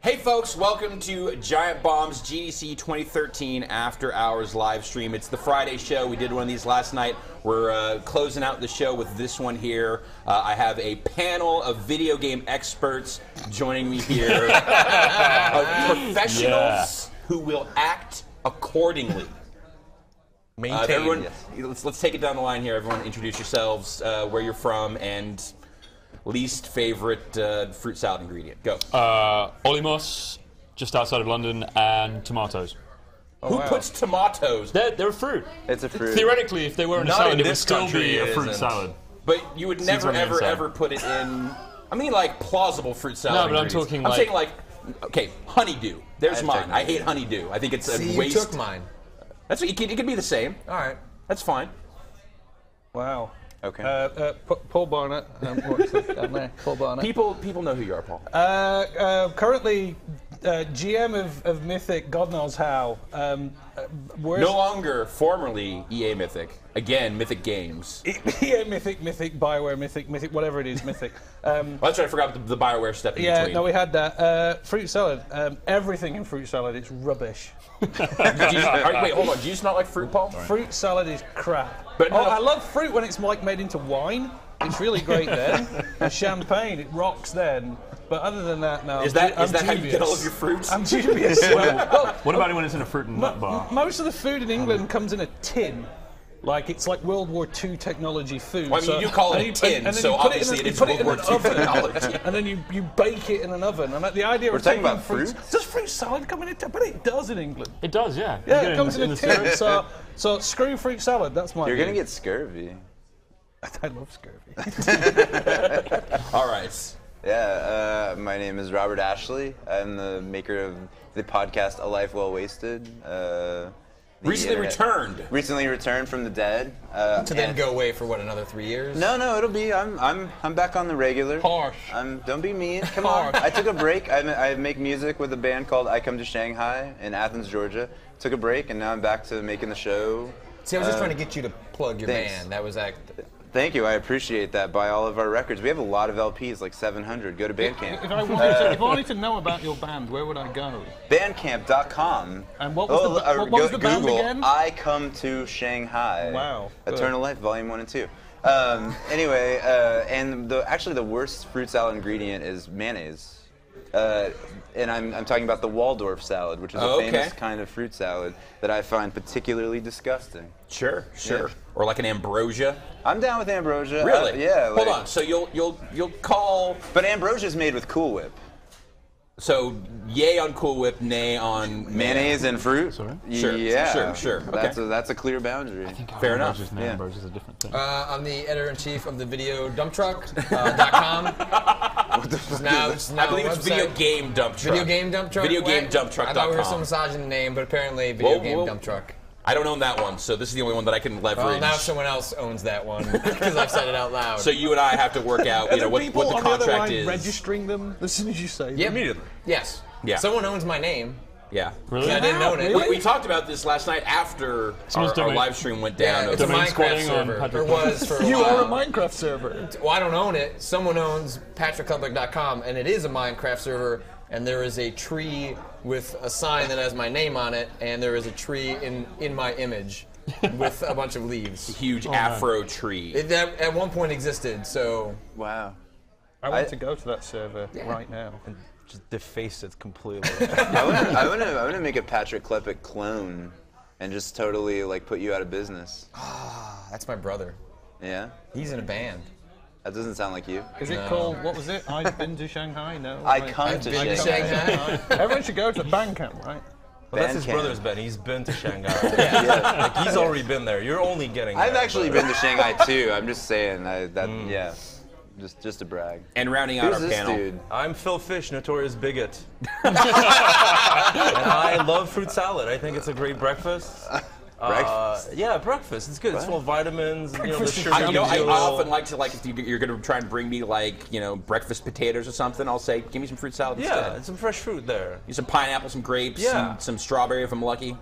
Hey folks, welcome to Giant Bomb's GDC 2013 After Hours live stream. It's the Friday show. We did one of these last night. We're closing out the show with this one here. I have a panel of video game experts joining me here. Professionals who will act accordingly. Everyone, let's take it down the line here. Everyone introduce yourselves, where you're from, and least favorite fruit salad ingredient. Go. Olimos, just outside of London, and tomatoes. Who puts tomatoes? They're a fruit. It's a fruit. Theoretically, if they were in a Not salad, in it would this still country, be a it fruit isn't. salad. But you would never, on the ever, inside. ever put it in. I mean, like plausible fruit salad. No, but I'm ingredients. talking I'm like- saying like, okay, honeydew. There's I've mine. taken I it. hate honeydew. I think it's a See, waste. you took mine. That's what, it could be the same. All right. That's fine. Wow. Okay. Paul Barnett. What's that down there? Paul Barnett. People know who you are, Paul. Currently, GM of Mythic, God knows how. Where's No longer formerly EA Mythic. Again, Mythic Games. EA Mythic, Bioware Mythic, whatever it is, Mythic. Well, that's right. I forgot the Bioware step in Yeah, between. no, we had that. Fruit salad. Everything in fruit salad is rubbish. Wait, hold on. Do you just not like fruit, Paul? Fruit salad is crap. But no- I love fruit when it's like made into wine. It's really great then. And champagne, it rocks then. But other than that, no. Is that I'm how you get all of dubious. your fruits? I'm dubious. Well, What about when it's in a fruit and nut bar? most of the food in England comes in a tin. Like, it's like World War II technology food. Well, I mean, you call it a tin, and then so you put obviously it you is put World in War an II oven, technology. And then you bake it in an oven. And the idea We're of talking taking about fruit? Does fruit salad come in a tin? But it does in England. It does, yeah. Yeah, You get it comes in a the tin. syrup. So screw fruit salad. That's my You're view. gonna get scurvy. I love scurvy. All right. Yeah, my name is Robert Ashley. I'm the maker of the podcast A Life Well Wasted. Recently returned. Recently returned from the dead. To then go away for what, another 3 years? No, it'll be. I'm back on the regular. Harsh. Don't be mean. Come on. I took a break. I make music with a band called I Come to Shanghai in Athens, Georgia. Took a break, and now I'm back to making the show. See, I was just trying to get you to plug your thanks. band. That was Thank you. I appreciate that. Buy all of our records. We have a lot of LPs, like 700. Go to Bandcamp. If I wanted to know about your band, where would I go? Bandcamp.com. And what was the band Google, again? I Come to Shanghai. Wow, good. Eternal Life, Volume 1 and 2. Anyway, and actually the worst fruit salad ingredient is mayonnaise. And I'm talking about the Waldorf salad, which is a famous kind of fruit salad that I find particularly disgusting. Sure. Yeah. Or like an ambrosia. I'm down with ambrosia. Really? Yeah. Hold on. So you'll call. But ambrosia is made with Cool Whip. So yay on Cool Whip, nay on Mayonnaise and fruit? Sorry? Sure, Yeah. sure, okay. That's a clear boundary. Fair enough. Ambrosia and Yeah. ambrosia is a different thing. I'm the editor-in-chief of the video dumptruck.com. It's now I believe a it's website. Video Game Dump Truck. Video Game Dump Truck? VideoGameDumpTruck.com. I thought we were still massaging the name, but apparently Video Game Dump Truck. I don't own that one, so this is the only one that I can leverage. Well, now someone else owns that one because I've said it out loud. So you and I have to work out, Are there what people the on the other contract line is. registering them as soon as you say Yeah, them? Immediately. Yes. Yeah. Someone owns my name. Yeah. Really? I didn't own it. We talked about this last night after Someone's our domain- live stream went Yeah, down. it's a Domain Minecraft squatting on server. Patrick Or was for a You while. are a Minecraft server. Well, I don't own it. Someone owns patrickcumblick.com, and it is a Minecraft server, and there is a tree with a sign that has my name on it, and there is a tree in my image with a bunch of leaves. Huge afro tree. It that at one point existed, so Wow. I want to go to that server right now. And just deface it completely. I want to make a Patrick Klepek clone and just totally like put you out of business. that's my brother. Yeah? He's in a band. That doesn't sound like you. Is it called, what was it? I've been to Shanghai? No. I right. come to been to Shanghai. Shanghai. Everyone should go to the Bandcamp, right? Well, that's his Bandcamp. brother's band. He's been to Shanghai. Yeah. Like, he's already been there. You're only getting I've there, actually but- been to Shanghai too. I'm just saying yeah. Just to brag. And rounding out Who's our this panel. dude? I'm Phil Fish, notorious bigot. And I love fruit salad. I think it's a great breakfast. Breakfast? Yeah, breakfast. It's good. It's full of vitamins. The sugar I gives I you a often little- like to, if you're going to try and bring me, breakfast potatoes or something, I'll say, give me some fruit salad Yeah, instead. and some fresh fruit there. Use some pineapple, some grapes, Yeah. some strawberry if I'm lucky.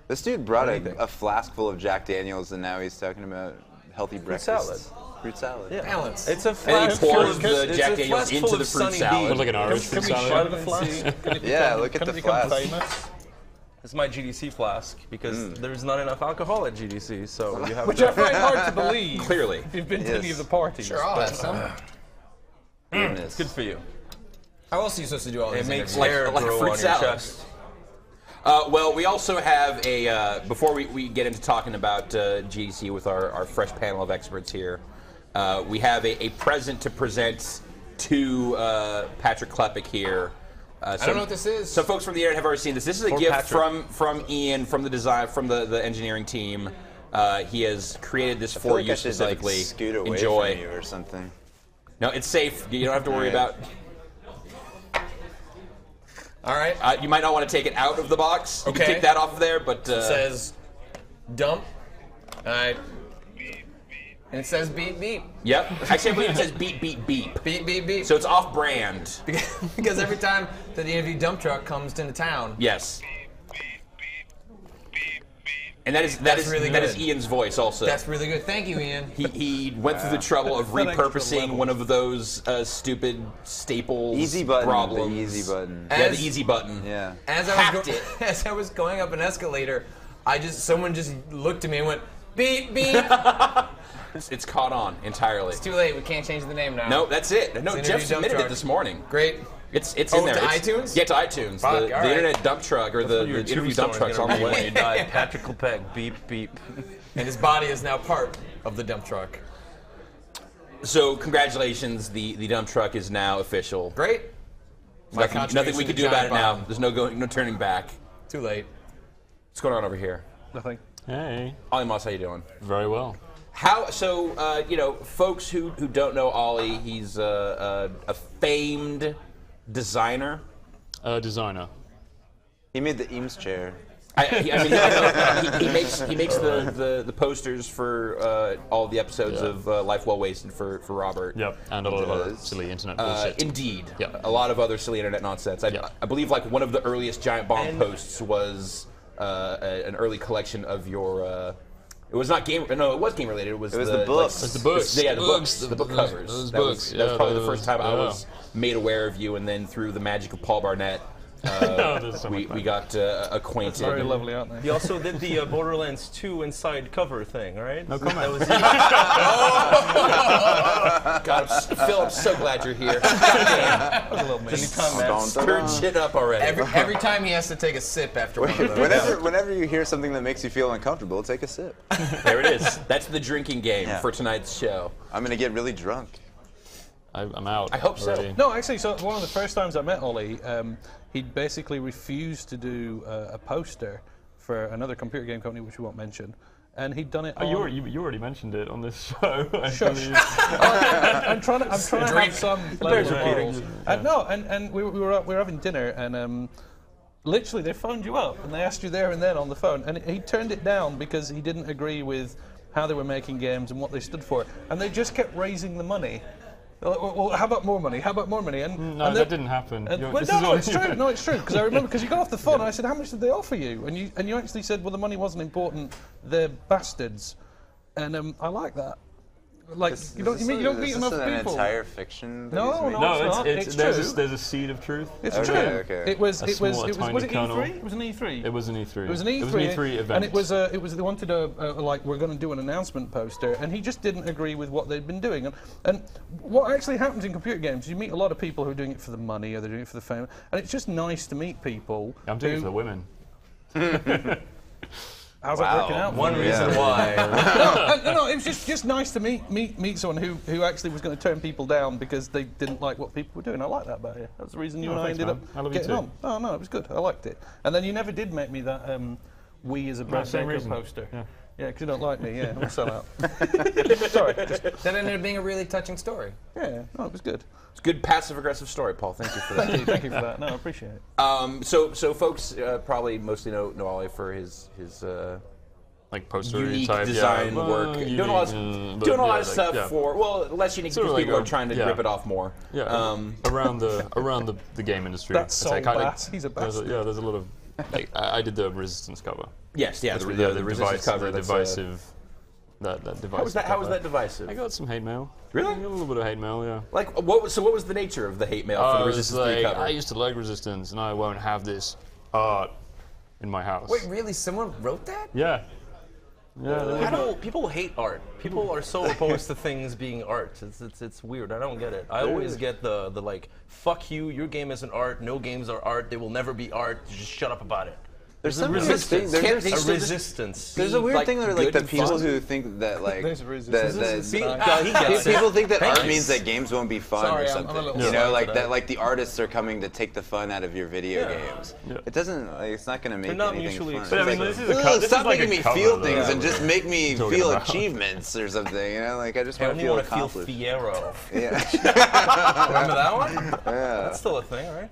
This dude brought What do you think? a flask full of Jack Daniels and now he's talking about healthy Fruit breakfast. salad. Fruit salad. Yeah. Balance. It's a And flask he full pours of the it's Jack a Daniels flask into full the of fruit Sunny salad. D. Like an Irish Can fruit we salad. show Flask. Yeah, look at can the it become flask. famous? It's my GDC flask because there's not enough alcohol at GDC, so you have Which I to. find hard to believe. Clearly. If you've been to Yes. any of the parties. Sure, I'll have some. Goodness. Good for you. How else are you supposed to do all It these makes interviews? hair like grow fruit on salad. your chest. Well, we also have a, before we get into talking about GDC with our fresh panel of experts here, we have a present to present to Patrick Klepek here. I don't know what this is. Some folks from the internet have already seen this. This is a For gift Patrick. from Ian, from the design, from the engineering team. He has created this I feel for like you I should specifically. like, scoot away Enjoy. from you or something. No, it's safe. You don't have to worry Alright. about. All right. You might not want to take it out of the box. You Okay. can take that off of there, but It says dump. All right. And it says beep beep. yep. Actually, I believe it says beep beep beep. Beep beep beep. So it's off-brand. because every time that the EV dump truck comes into town, Yes. And that is really that is good. Ian's voice also. that's really good. Thank you, Ian. He went through the trouble of That extra repurposing level. one of those stupid staples Easy button. problems. The easy button. Yeah, As- the easy button. Yeah. As I Hacked was it. as I was going up an escalator, someone just looked at me and went beep beep. It's caught on entirely. It's too late. We can't change the name now. No, that's it. No, It's Jeff Interview Dump submitted it Truck. this morning. Great. It's Oh, in there. to It's- iTunes? Yeah, to iTunes. Fuck, the all right. internet dump truck or the Your interview dump tombstone truck's is on gonna the be when way. you die. Patrick Klepek, beep beep. And his body is now part of the dump truck. So congratulations, the dump truck is now official. Great. My Nothing we contribution can to do about it Giant now. Bomb. There's no turning back. Too late. What's going on over here? Nothing. Hey, Ollie Moss, how you doing? very well. Folks who don't know Ollie, he's a famed designer. Designer. He made the Eames chair. I know he makes the posters for all the episodes of Life Well Wasted for Robert. Yep, and a lot of other does. silly internet bullshit. Indeed. Yeah. A lot of other silly internet nonsense. Yeah. I believe like one of the earliest Giant Bomb posts was an early collection of your. It was not game. No, it was game related. It was the books. It's the books. Yeah, the Books. books. The book Those- covers. those That books. was, that was Yeah, probably the those- first time I yeah. was made aware of you, and then through the magic of Paul Barnett, There's so we much fun. got acquainted. Very lovely, aren't they? He also did the Borderlands 2 inside cover thing, right? No comment. That was God, Phil, I'm so glad you're here. anytime, man. Stirred shit up already. Every time he has to take a sip after one of those. Whenever you hear something that makes you feel uncomfortable, take a sip. There it is. That's the drinking game Yeah. for tonight's show. I'm gonna get really drunk. I'm out. I hope so. already. No, actually, so one of the first times I met Ollie, he basically refused to do a poster for another computer game company, which we won't mention, and he'd done it. Oh, on, you already mentioned it on this show. I Shush. believe. I'm trying to have some level of repeating. morals. And we were having dinner, and literally they phoned you up and they asked you there and then on the phone, and he turned it down because he didn't agree with how they were making games and what they stood for, and they just kept raising the money. They're like, well, how about more money? How about more money? And No, and that didn't happen. And, You're- well, this no, is no, all- it's true. No, it's true. Because I remember, because you got off the phone, and I said, "How much did they offer you?" And you actually said, "Well, the money wasn't important. They're bastards." And I like that. Like you don't meet enough an people. entire fiction. that No, he's making? no. No, not. it's It's there's true. there's a seed of truth. It's Okay, true. okay. It was. A It was. small, It was. tiny Was it kernel. E3? It was an E3. It was an E3. It was an E3. It was an E3 event. And it was. They wanted like we're going to do an announcement poster, and he just didn't agree with what they'd been doing. And what actually happens in computer games, you meet a lot of people who are doing it for the money, or they're doing it for the fame, and it's just nice to meet people. I'm doing it who- for the women. How's that working out? One for you? reason why. No, it was just nice to meet someone who actually was going to turn people down because they didn't like what people were doing. I like that about you. That's the reason you Oh, and I thanks, ended man. up I love you getting too. on. Oh no, it was good. I liked it. And then you never did make me that "We" as a Brad same Baker reason. poster. Yeah. Yeah, because you don't like me. Yeah, I'm a sellout. Sorry. That ended up being a really touching story. Yeah, no, it was good. It's a good passive-aggressive story, Paul. Thank you for that. Thank you for that. No, I appreciate it. So folks probably mostly know Ollie for his Like poster unique type design work, doing a lot of stuff for less unique Sort because of people like are trying to yeah. rip it off more. Yeah, around the game industry. That's It's like so I- bass. He's a bastard. There's a lot of. Like, I did the Resistance cover. Yes, yeah, That's the Resistance cover. The that's, divisive that device. How was that divisive? I got some hate mail. Really? I got a little bit of hate mail, yeah. Like, what was the nature of the hate mail for the Resistance 3 cover? I used to like Resistance, and I won't have this art in my house. Wait, really? Someone wrote that? Yeah. Yeah. People hate art. People are so opposed to things being art. It's weird. I don't get it. I always get the like, fuck you. Your game isn't art. No games are art. They will never be art. Just shut up about it. There's some resistance. There's There's a resistance. a weird like, thing where like good the people fun. who think that like There's resistance. people think that art means that games won't be fun Sorry, or I'm something. a little You know, slow like today. that, like the artists are coming to take the fun out of your video games. Yeah. It doesn't. Like, it's not going to make not anything mutually fun. But I mean, It's this is a "Ugh, this stop is like making a me cover, feel though. things and just make me Talking feel about. achievements or something. You know, like I just I want to only feel want to feel accomplished. Fiero. Yeah. Remember that one? Yeah. That's still a thing, right?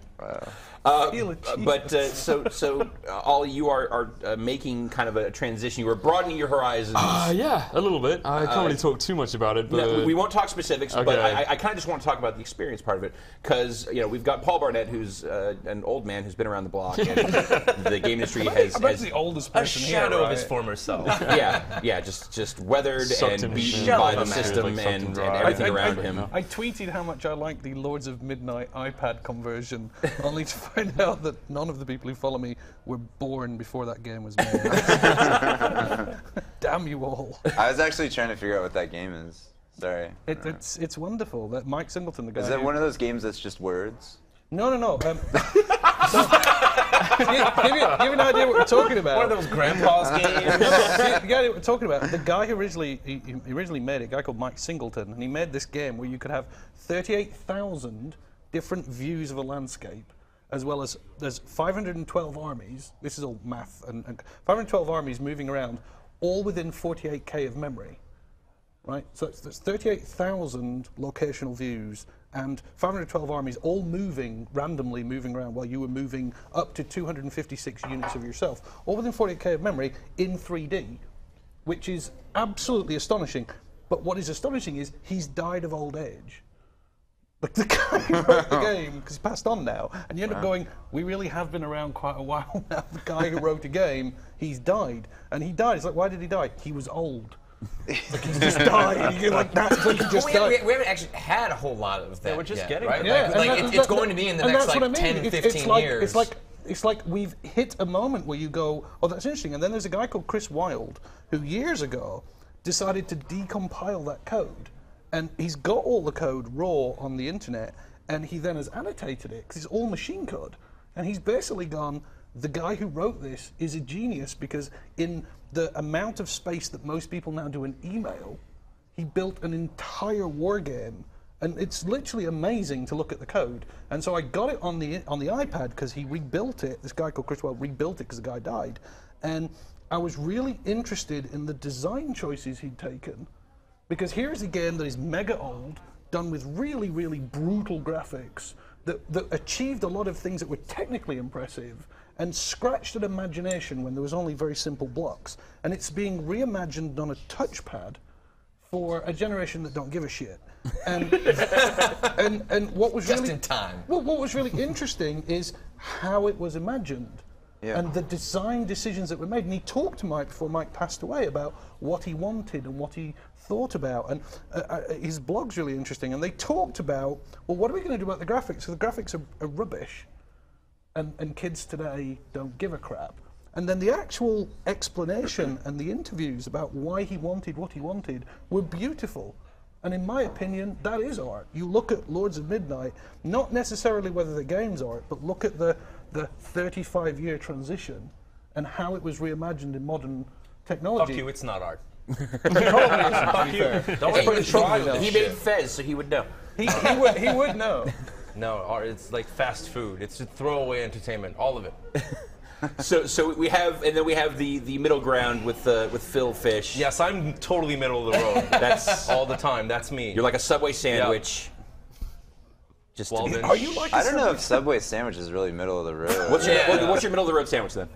But so all you are making kind of a transition. You were broadening your horizons. Yeah, a little bit. I can't really talk too much about it, but No, we won't talk specifics, but Okay. I kind of just want to talk about the experience part of it, because we've got Paul Barnett, who's an old man who's been around the block, and the game industry has I'm actually the oldest A person shadow here, of his right? former self. just weathered Sucked and him beaten shut by up, the man. system Like sucked him and dry. everything around him. I tweeted how much I like the Lords of Midnight iPad conversion, only to find out that none of the people who follow me were born before that game was made. Damn you all. I was actually trying to figure out what that game is. Sorry. It's wonderful. That Mike Singleton, the guy. Is that who- one of those games that's just words? No. Give you an idea what we're talking about. One of those grandpa's games. The guy that we're talking about, the guy who originally made it, a guy called Mike Singleton, and he made this game where you could have 38,000 different views of a landscape, as well as there's 512 armies. This is all math, and 512 armies moving around, all within 48K of memory. Right, so that's 38,000 locational views and 512 armies all randomly moving around while you were moving up to 256 units of yourself, all within 48K of memory in 3D, which is absolutely astonishing. But what is astonishing is he's died of old age. Like the guy who wrote the game, because he passed on now, and you end up going, we really have been around quite a while now. The guy who wrote a game, he's died. And he died. It's like, why did he die? He was old. Like he's just died. You're like, that's like he just died. We haven't actually had a whole lot of that. we're just yet, getting right? there. Like, it's going to be in the and next that's like what I mean. 10, It's 15 like, years. It's like we've hit a moment where you go, oh, that's interesting. And then there's a guy called Chris Wilde who years ago decided to decompile that code, and he's got all the code raw on the internet, and he then has annotated it because it's all machine code, and he's basically gone, the guy who wrote this is a genius because in the amount of space that most people now do an email, he built an entire war game, and it's literally amazing to look at the code. And so I got it on the iPad because he rebuilt it. This guy called Chris Wilde rebuilt it because the guy died, and I was really interested in the design choices he'd taken, because here's a game that is mega old, done with really, really brutal graphics that achieved a lot of things that were technically impressive and scratched at imagination when there was only very simple blocks. And it's being reimagined on a touchpad for a generation that don't give a shit. And and what was Just really in time. Well, what was really interesting is how it was imagined. Yeah. And the design decisions that were made. And he talked to Mike before Mike passed away about what he wanted and what he thought about. And his blog's really interesting. And they talked about, well, what are we going to do about the graphics? So the graphics are rubbish. And kids today don't give a crap. And then the actual explanation and the interviews about why he wanted what he wanted were beautiful. And in my opinion, that is art. You look at Lords of Midnight, not necessarily whether the game's art, but look at the 35-year transition and how it was reimagined in modern technology. Fuck you, it's not art. Fuck you. He made Fez, so he would know. He would know. No, art, it's like fast food. It's throwaway entertainment, all of it. So we have, and then we have the middle ground with Phil Fish. Yes, I'm totally middle of the road. That's all the time. That's me. You're like a Subway sandwich. Just to be- Walden. Are you like I don't know if Subway sandwich is really middle of the road. what's your middle of the road sandwich then?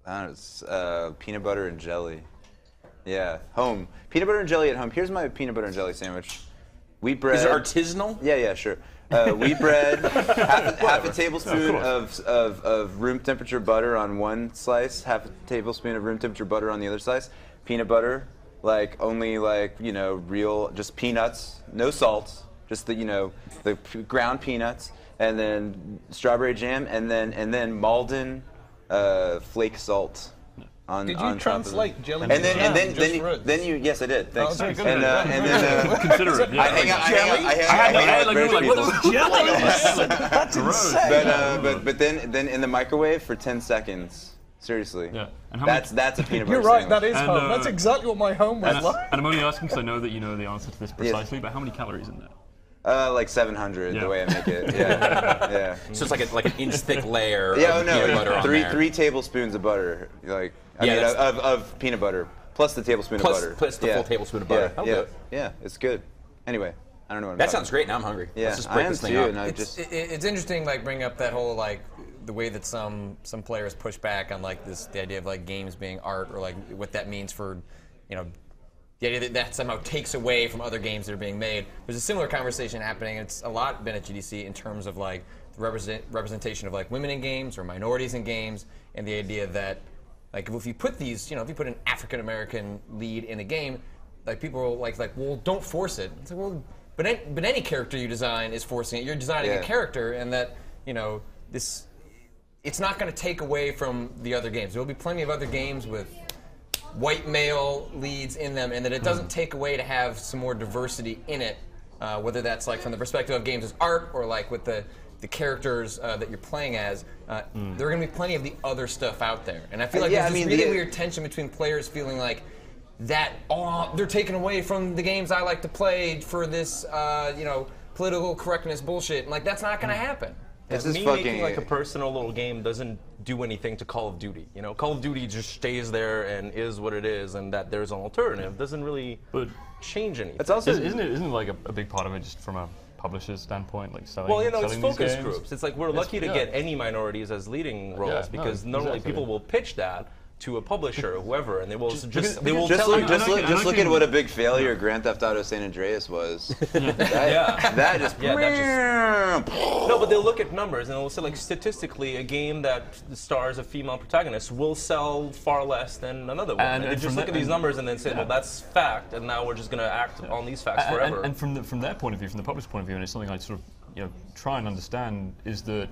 I don't know, it's peanut butter and jelly. Yeah, home. Peanut butter and jelly at home. Here's my peanut butter and jelly sandwich. Wheat bread. Is it artisanal? Yeah, sure. Wheat bread, half a tablespoon of room temperature butter on one slice, half a tablespoon of room temperature butter on the other slice, peanut butter, like only like real just peanuts, no salt, just the the ground peanuts, and then strawberry jam, and then Malden flake salt. Did you translate jelly and then, jam and just for us? then you yes I did. Thanks. very good. And then Consider it. Yeah. I hang out with British people. That's insane. But then in the microwave for 10 seconds. Seriously. Yeah. And how that's a peanut butter You're right, sandwich. that is home. That's exactly what my home was like. And I'm only asking because I know that you know the answer to this precisely, but how many calories in there? Like 700, Yeah. the way I make it. Yeah. So it's like an inch thick layer Yeah, of peanut butter on there. three tablespoons of butter, of peanut butter, plus the tablespoon of butter. Plus the full tablespoon of butter. Yeah, it's good. Anyway, I don't know what I'm That talking sounds great. Now I'm hungry. Yeah, Let's just break I am this thing too, up. and I It's interesting, like bring up that whole like the way that some players push back on like the idea of like games being art, or like what that means for, the idea that somehow takes away from other games that are being made. There's a similar conversation happening. It's a lot been at GDC in terms of like the representation of like women in games or minorities in games, and the idea that like if you put these, if you put an African American lead in a game, like people are like, well, don't force it. It's like, well, but any character you design is forcing it. You're designing a character, and that this. It's not going to take away from the other games. There will be plenty of other games with white male leads in them, and that it doesn't take away to have some more diversity in it, whether that's like from the perspective of games as art, or like with the characters that you're playing as. There are going to be plenty of the other stuff out there, and I feel like there's this really weird tension between players feeling like that they're taking away from the games I like to play for this political correctness bullshit, and like that's not going to happen. It's Me just fucking making like a personal little game doesn't do anything to Call of Duty. Call of Duty just stays there and is what it is, and that there's an alternative doesn't really change anything. It's also Isn't it like a big part of it just from a publisher's standpoint, like selling? Well, it's selling focus these games? groups. It's like we're lucky to get any minorities as leading roles because normally people will pitch that to a publisher or whoever, and they will tell you. Just look at what a big failure Grand Theft Auto San Andreas was. That just. No, but they'll look at numbers and they'll say, like, statistically, a game that stars a female protagonist will sell far less than another one. And they just look at these numbers and then say, well, that's fact, and now we're just going to act on these facts forever. And from their point of view, from the publisher's point of view, and it's something I sort of try and understand, is that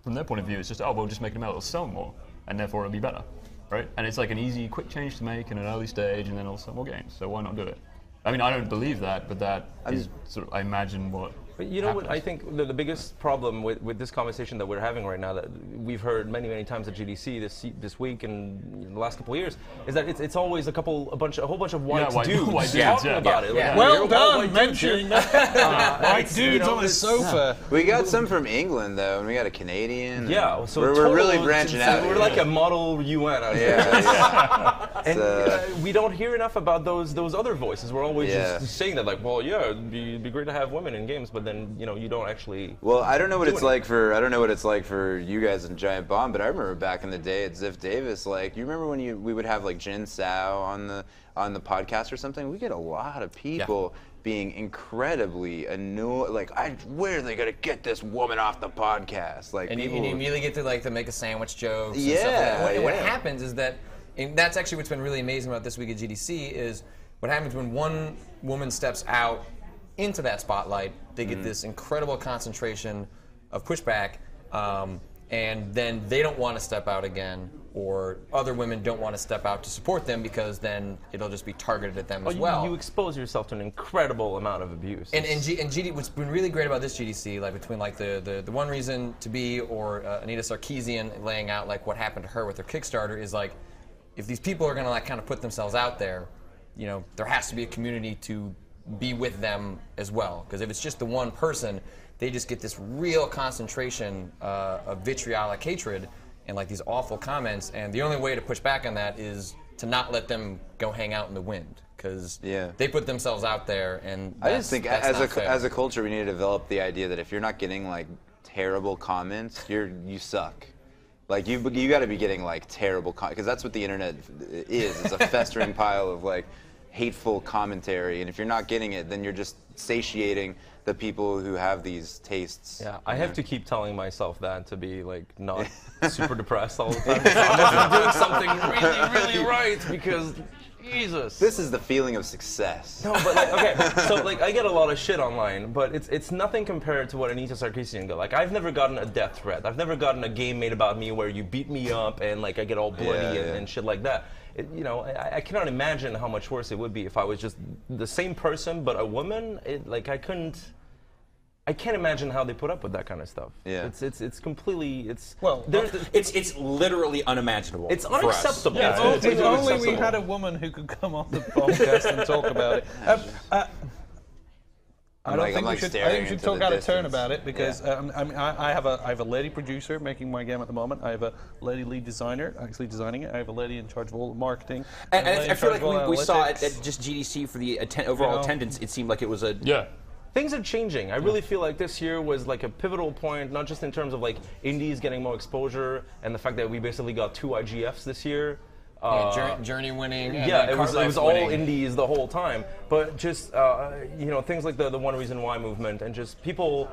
from their point of view, it's just, we'll just make them out, it'll sell more, and therefore it'll be better. Right? And it's like an easy, quick change to make in an early stage, and then it'll sell more games. So why not do it? I mean, I don't believe that, but that is sort of, I imagine what. But you know happens. what? I think the biggest problem with this conversation that we're having right now, that we've heard many times at GDC this week and in the last couple of years, is that it's always a whole bunch of white dudes talking about it. Yeah. Well done mentioning white dudes on the sofa. We got some from England though, and we got a Canadian. Yeah, so we're really branching out. We're like a model UN out here. And we don't hear enough about those other voices. We're always just saying that, like, well, yeah, it'd be great to have women in games, but then you don't actually. Well, I don't know what it's like for you guys in Giant Bomb, but I remember back in the day at Ziff Davis, like, you remember when we would have like Jin Sao on the podcast or something? We get a lot of people being incredibly annoyed, like, where are they gonna get this woman off the podcast? Like, and you immediately get to like to make a sandwich joke. Yeah, and stuff like that. And what yeah. happens is that, and that's actually what's been really amazing about this week at GDC, is what happens when one woman steps out into that spotlight, they get this incredible concentration of pushback, and then they don't want to step out again, or other women don't want to step out to support them because then it'll just be targeted at them as well. You expose yourself to an incredible amount of abuse. And GD, what's been really great about this GDC, like between like the One Reason to Be or Anita Sarkeesian laying out like what happened to her with her Kickstarter, is like, if these people are going to like kind of put themselves out there, there has to be a community to be with them as well. Because if it's just the one person, they just get this real concentration of vitriolic hatred and like these awful comments. And the only way to push back on that is to not let them go hang out in the wind, because they put themselves out there. And I just think as a culture, we need to develop the idea that if you're not getting like terrible comments, you suck. Like you got to be getting like terrible because that's what the internet is. It's a festering pile of like hateful commentary, and if you're not getting it, then you're just satiating the people who have these tastes. Yeah, I have to keep telling myself that to be like not super depressed all the time. I'm doing something really, really right, because Jesus. This is the feeling of success. No, but like, okay, so like I get a lot of shit online, but it's nothing compared to what Anita Sarkeesian got. Like I've never gotten a death threat. I've never gotten a game made about me where you beat me up and like I get all bloody and shit like that. You know, I cannot imagine how much worse it would be if I was just the same person but a woman. I can't imagine how they put up with that kind of stuff. Yeah. It's completely it's literally unimaginable. It's unacceptable. Yeah, If only we had a woman who could come on the podcast and talk about it. I think we should talk out of turn about it because I have a lady producer making my game at the moment. I have a lady lead designer actually designing it. I have a lady in charge of all the marketing. And I feel like we saw it at just GDC for the overall attendance. It seemed like it was a Things are changing. I really feel like this year was like a pivotal point, not just in terms of like indies getting more exposure and the fact that we basically got 2 IGFs this year. Journey winning. Yeah, it was all indies the whole time. But just you know, things like the One Reason Why movement and just people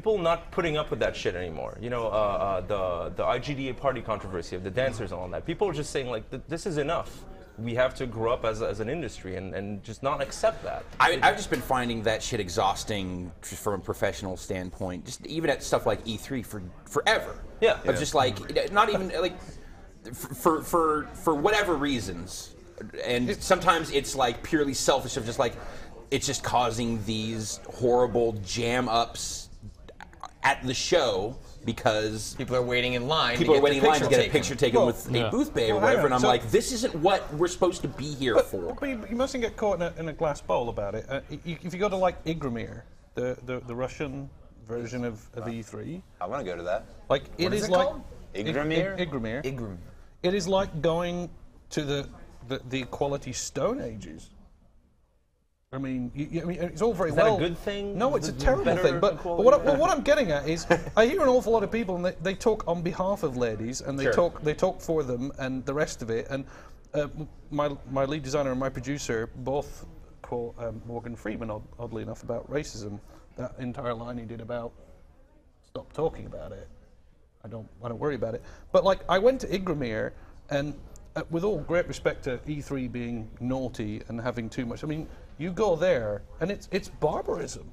not putting up with that shit anymore. You know, the IGDA party controversy of the dancers and all that. People are just saying like, this is enough. We have to grow up as an industry and just not accept that. I've just been finding that shit exhausting from a professional standpoint, just even at stuff like E3 for forever. Yeah. Of just like, not even like, for whatever reasons. And sometimes it's like purely selfish of just like, it's just causing these horrible jam-ups at the show because people are waiting in line. People are waiting in line to get a picture taken with a booth bay or whatever, and I'm like, this isn't what we're supposed to be here for. But you mustn't get caught in a glass bowl about it. If you go to like Igramir, the Russian version of E3, I want to go to that. like What is it called? Igramir? Igramir. It is like going to the Equality Stone Ages. I mean, it's all very well. Is that a good thing? No, it's a terrible thing. But what I'm getting at is, I hear an awful lot of people, and they talk on behalf of ladies, and they talk for them, and the rest of it. And my lead designer and my producer both quote Morgan Freeman, oddly enough, about racism. That entire line he did about stop talking about it. I don't worry about it. But like, I went to Igramir, and with all great respect to E3 being naughty and having too much, I mean, you go there and it's barbarism.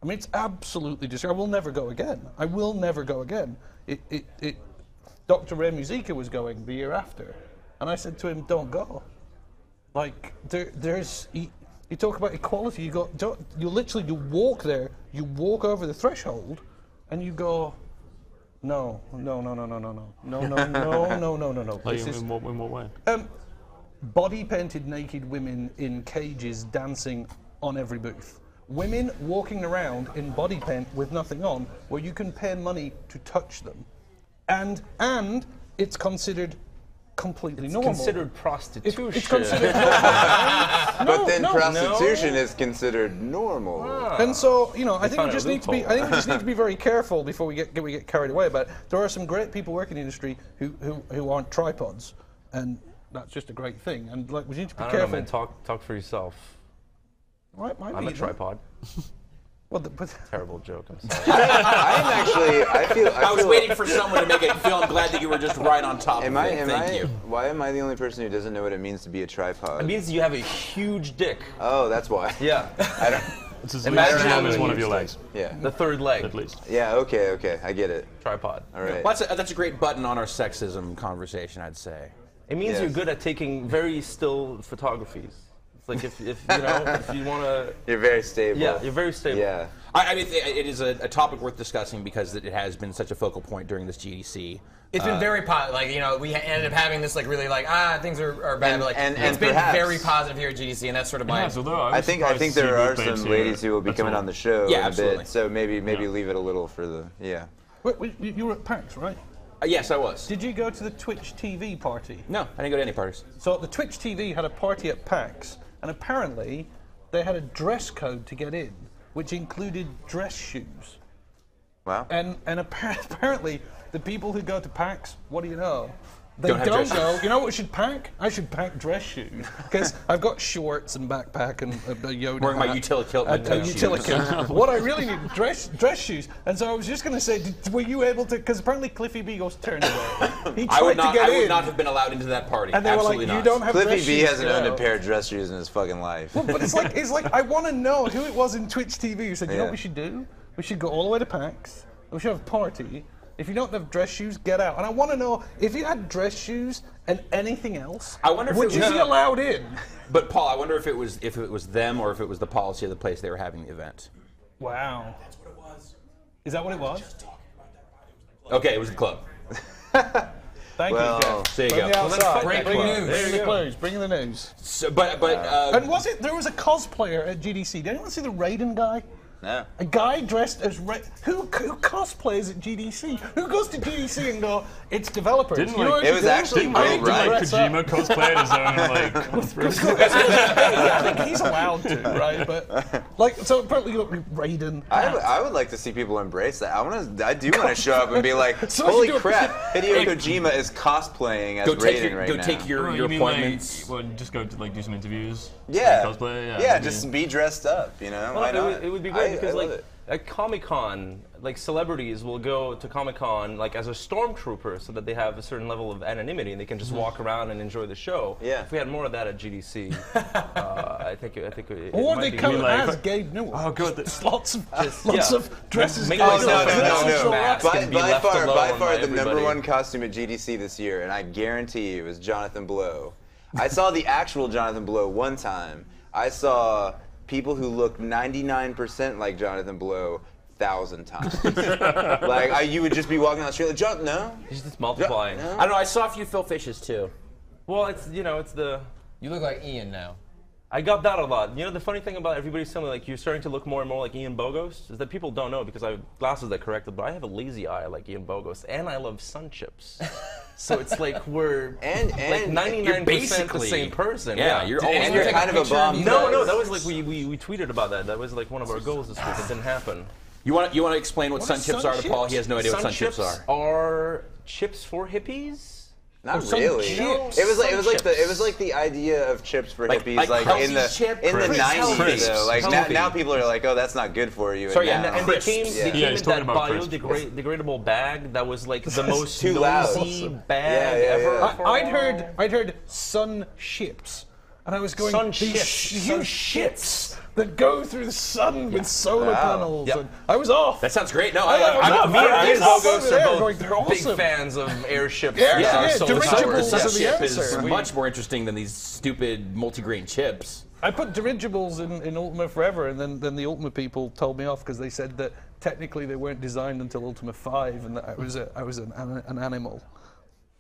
I mean, it's absolutely disgusting. I will never go again. I will never go again. Dr. Ray Musica was going the year after, and I said to him, "Don't go." Like you talk about equality. You literally walk there. You walk over the threshold, and you go. No. Like in what way? Body painted naked women in cages dancing on every booth. Women walking around in body paint with nothing on, where you can pay money to touch them, and it's considered completely normal. It's considered prostitution. It's considered normal. But then prostitution is considered normal. And so, you know, I think we just need to be very careful before we get carried away about it. There are some great people working in the industry who aren't tripods, and that's just a great thing. And like, we need to be careful. I don't know, man. Talk for yourself. I'm a tripod. Terrible joke. I'm sorry. I was waiting for someone to make it feel. I'm glad that you were just right on top of it. Thank you. Why am I the only person who doesn't know what it means to be a tripod? It means you have a huge dick. Oh, that's why. Yeah. I don't. It's as long as one of your legs. Yeah. The third leg. At least. Yeah. Okay. I get it. Tripod. All right. Well, that's a great button on our sexism conversation, I'd say. It means you're good at taking very still photographies. It's like if you know, if you want to... You're very stable. Yeah, you're very stable. Yeah. I mean, it is a topic worth discussing because it has been such a focal point during this GDC. It's been very positive. Like, you know, we ended up having this, like, really, like, things are bad. But, like, it's been very positive here at GDC, and that's sort of my... I think there are some ladies who will be coming on the show in a bit, so maybe leave it a little for the... Yeah. Wait, you were at PAX, right? Yes, I was. Did you go to the Twitch TV party? No, I didn't go to any parties. So the Twitch TV had a party at PAX, and apparently they had a dress code to get in, which included dress shoes. Wow. And apparently the people who go to PAX, what do you know? They don't go. You know what I should pack? I should pack dress shoes because I've got shorts and backpack and a Yoda. Wearing my utility. What I really need dress shoes. And so I was just going to say, were you able to? Because apparently Cliffy B goes turned away. He tried to get in. I would not have been allowed into that party. And they Absolutely were like, not. "You don't have Cliffy dress B shoes." hasn't owned a pair of dress shoes in his fucking life. Well, but it's like I want to know who it was in Twitch TV who said, "You know what we should do? We should go all the way to PAX. And we should have a party. If you don't have dress shoes, get out." And I want to know if you had dress shoes and anything else. I wonder if would you be allowed in? But Paul, I wonder if it was them or if it was the policy of the place they were having the event. Wow. That's what it was. Is that what it was? Just talking about that party. Okay, it was the club. Thank you, Jeff. There you Bring go. the outside. break Bring the news. news. There Bring the clues. Bring the news. So, but And was it? There was a cosplayer at GDC. Did anyone see the Raiden guy? No. A guy dressed as who cosplays at GDC? Who goes to GDC and go, it's developers? Didn't, You know like, what it you was do? actually I Will need to Wright. dress up. Kojima cosplayed his own, like, I think he's allowed to, right? But like, so apparently you look Raiden. I would like to see people embrace that. I do want to show up and be like, So holy you do- crap, Hideo Kojima is cosplaying as Raiden right now. take your you mean, appointments. Like, well, just go to like do some interviews. Yeah. Like, cosplay. Yeah, maybe. just be dressed up, you know? Why Well, not? it would be great because I love like it. at Comic-Con, like celebrities will go to Comic-Con like as a stormtrooper so that they have a certain level of anonymity and they can just walk around and enjoy the show. Yeah. If we had more of that at GDC, I think it Or might they be come good. as Gabe Newell. Oh, good. Just lots of yeah. dresses. Make going myself on. an No. mask and be left By alone far, by the number everybody. one costume at GDC this year, and I guarantee you, it was Jonathan Blow. I saw the actual Jonathan Blow one time. I saw people who looked 99% like Jonathan Blow 1,000 times. You would just be walking down the street like, John, no? He's just multiplying. No. I don't know. I saw a few Phil Fishes too. Well, it's the. You look like Ian now. I got that a lot. You know, the funny thing about everybody's telling me, like, you're starting to look more and more like Ian Bogos, is that people don't know because I have glasses that correct it, but I have a lazy eye like Ian Bogos, and I love sun chips. So it's like we're And like 99% basically the same person. Yeah, you're always. And you're kind of a bomb. No, that was like we tweeted about that. That was like one of our goals this week. It didn't happen. You want to explain what sun are chips sun are to Paul? He has no idea what sun chips are chips for hippies. Not some really. chips. It was like the idea of chips for Like- hippies, like like in the Kelsey's chip? in the Crisps. 90s Crisps. though. Like Healthy. now people are like, oh, that's not good for you. Sorry, and and- now- And they came, Yeah. they came Yeah, in he's that talking about crisps. biodegradable bag that was like the most too loud. noisy bag Yeah, ever. yeah. for I'd heard sun ships, and I was going Sun these ships. huge ships that go through the sun with solar Wow. panels. Yep. And I was off. That sounds great. No, I was Me and I Ian was off Bogos over are there both going, they're big awesome. fans of airships. Yeah, and yeah, solar dirigibles powers. are sun the chip answer. is We- much more interesting than these stupid multigrain chips. I put dirigibles in Ultima Forever, and then the Ultima people told me off because they said that technically they weren't designed until Ultima 5, and that I was an animal.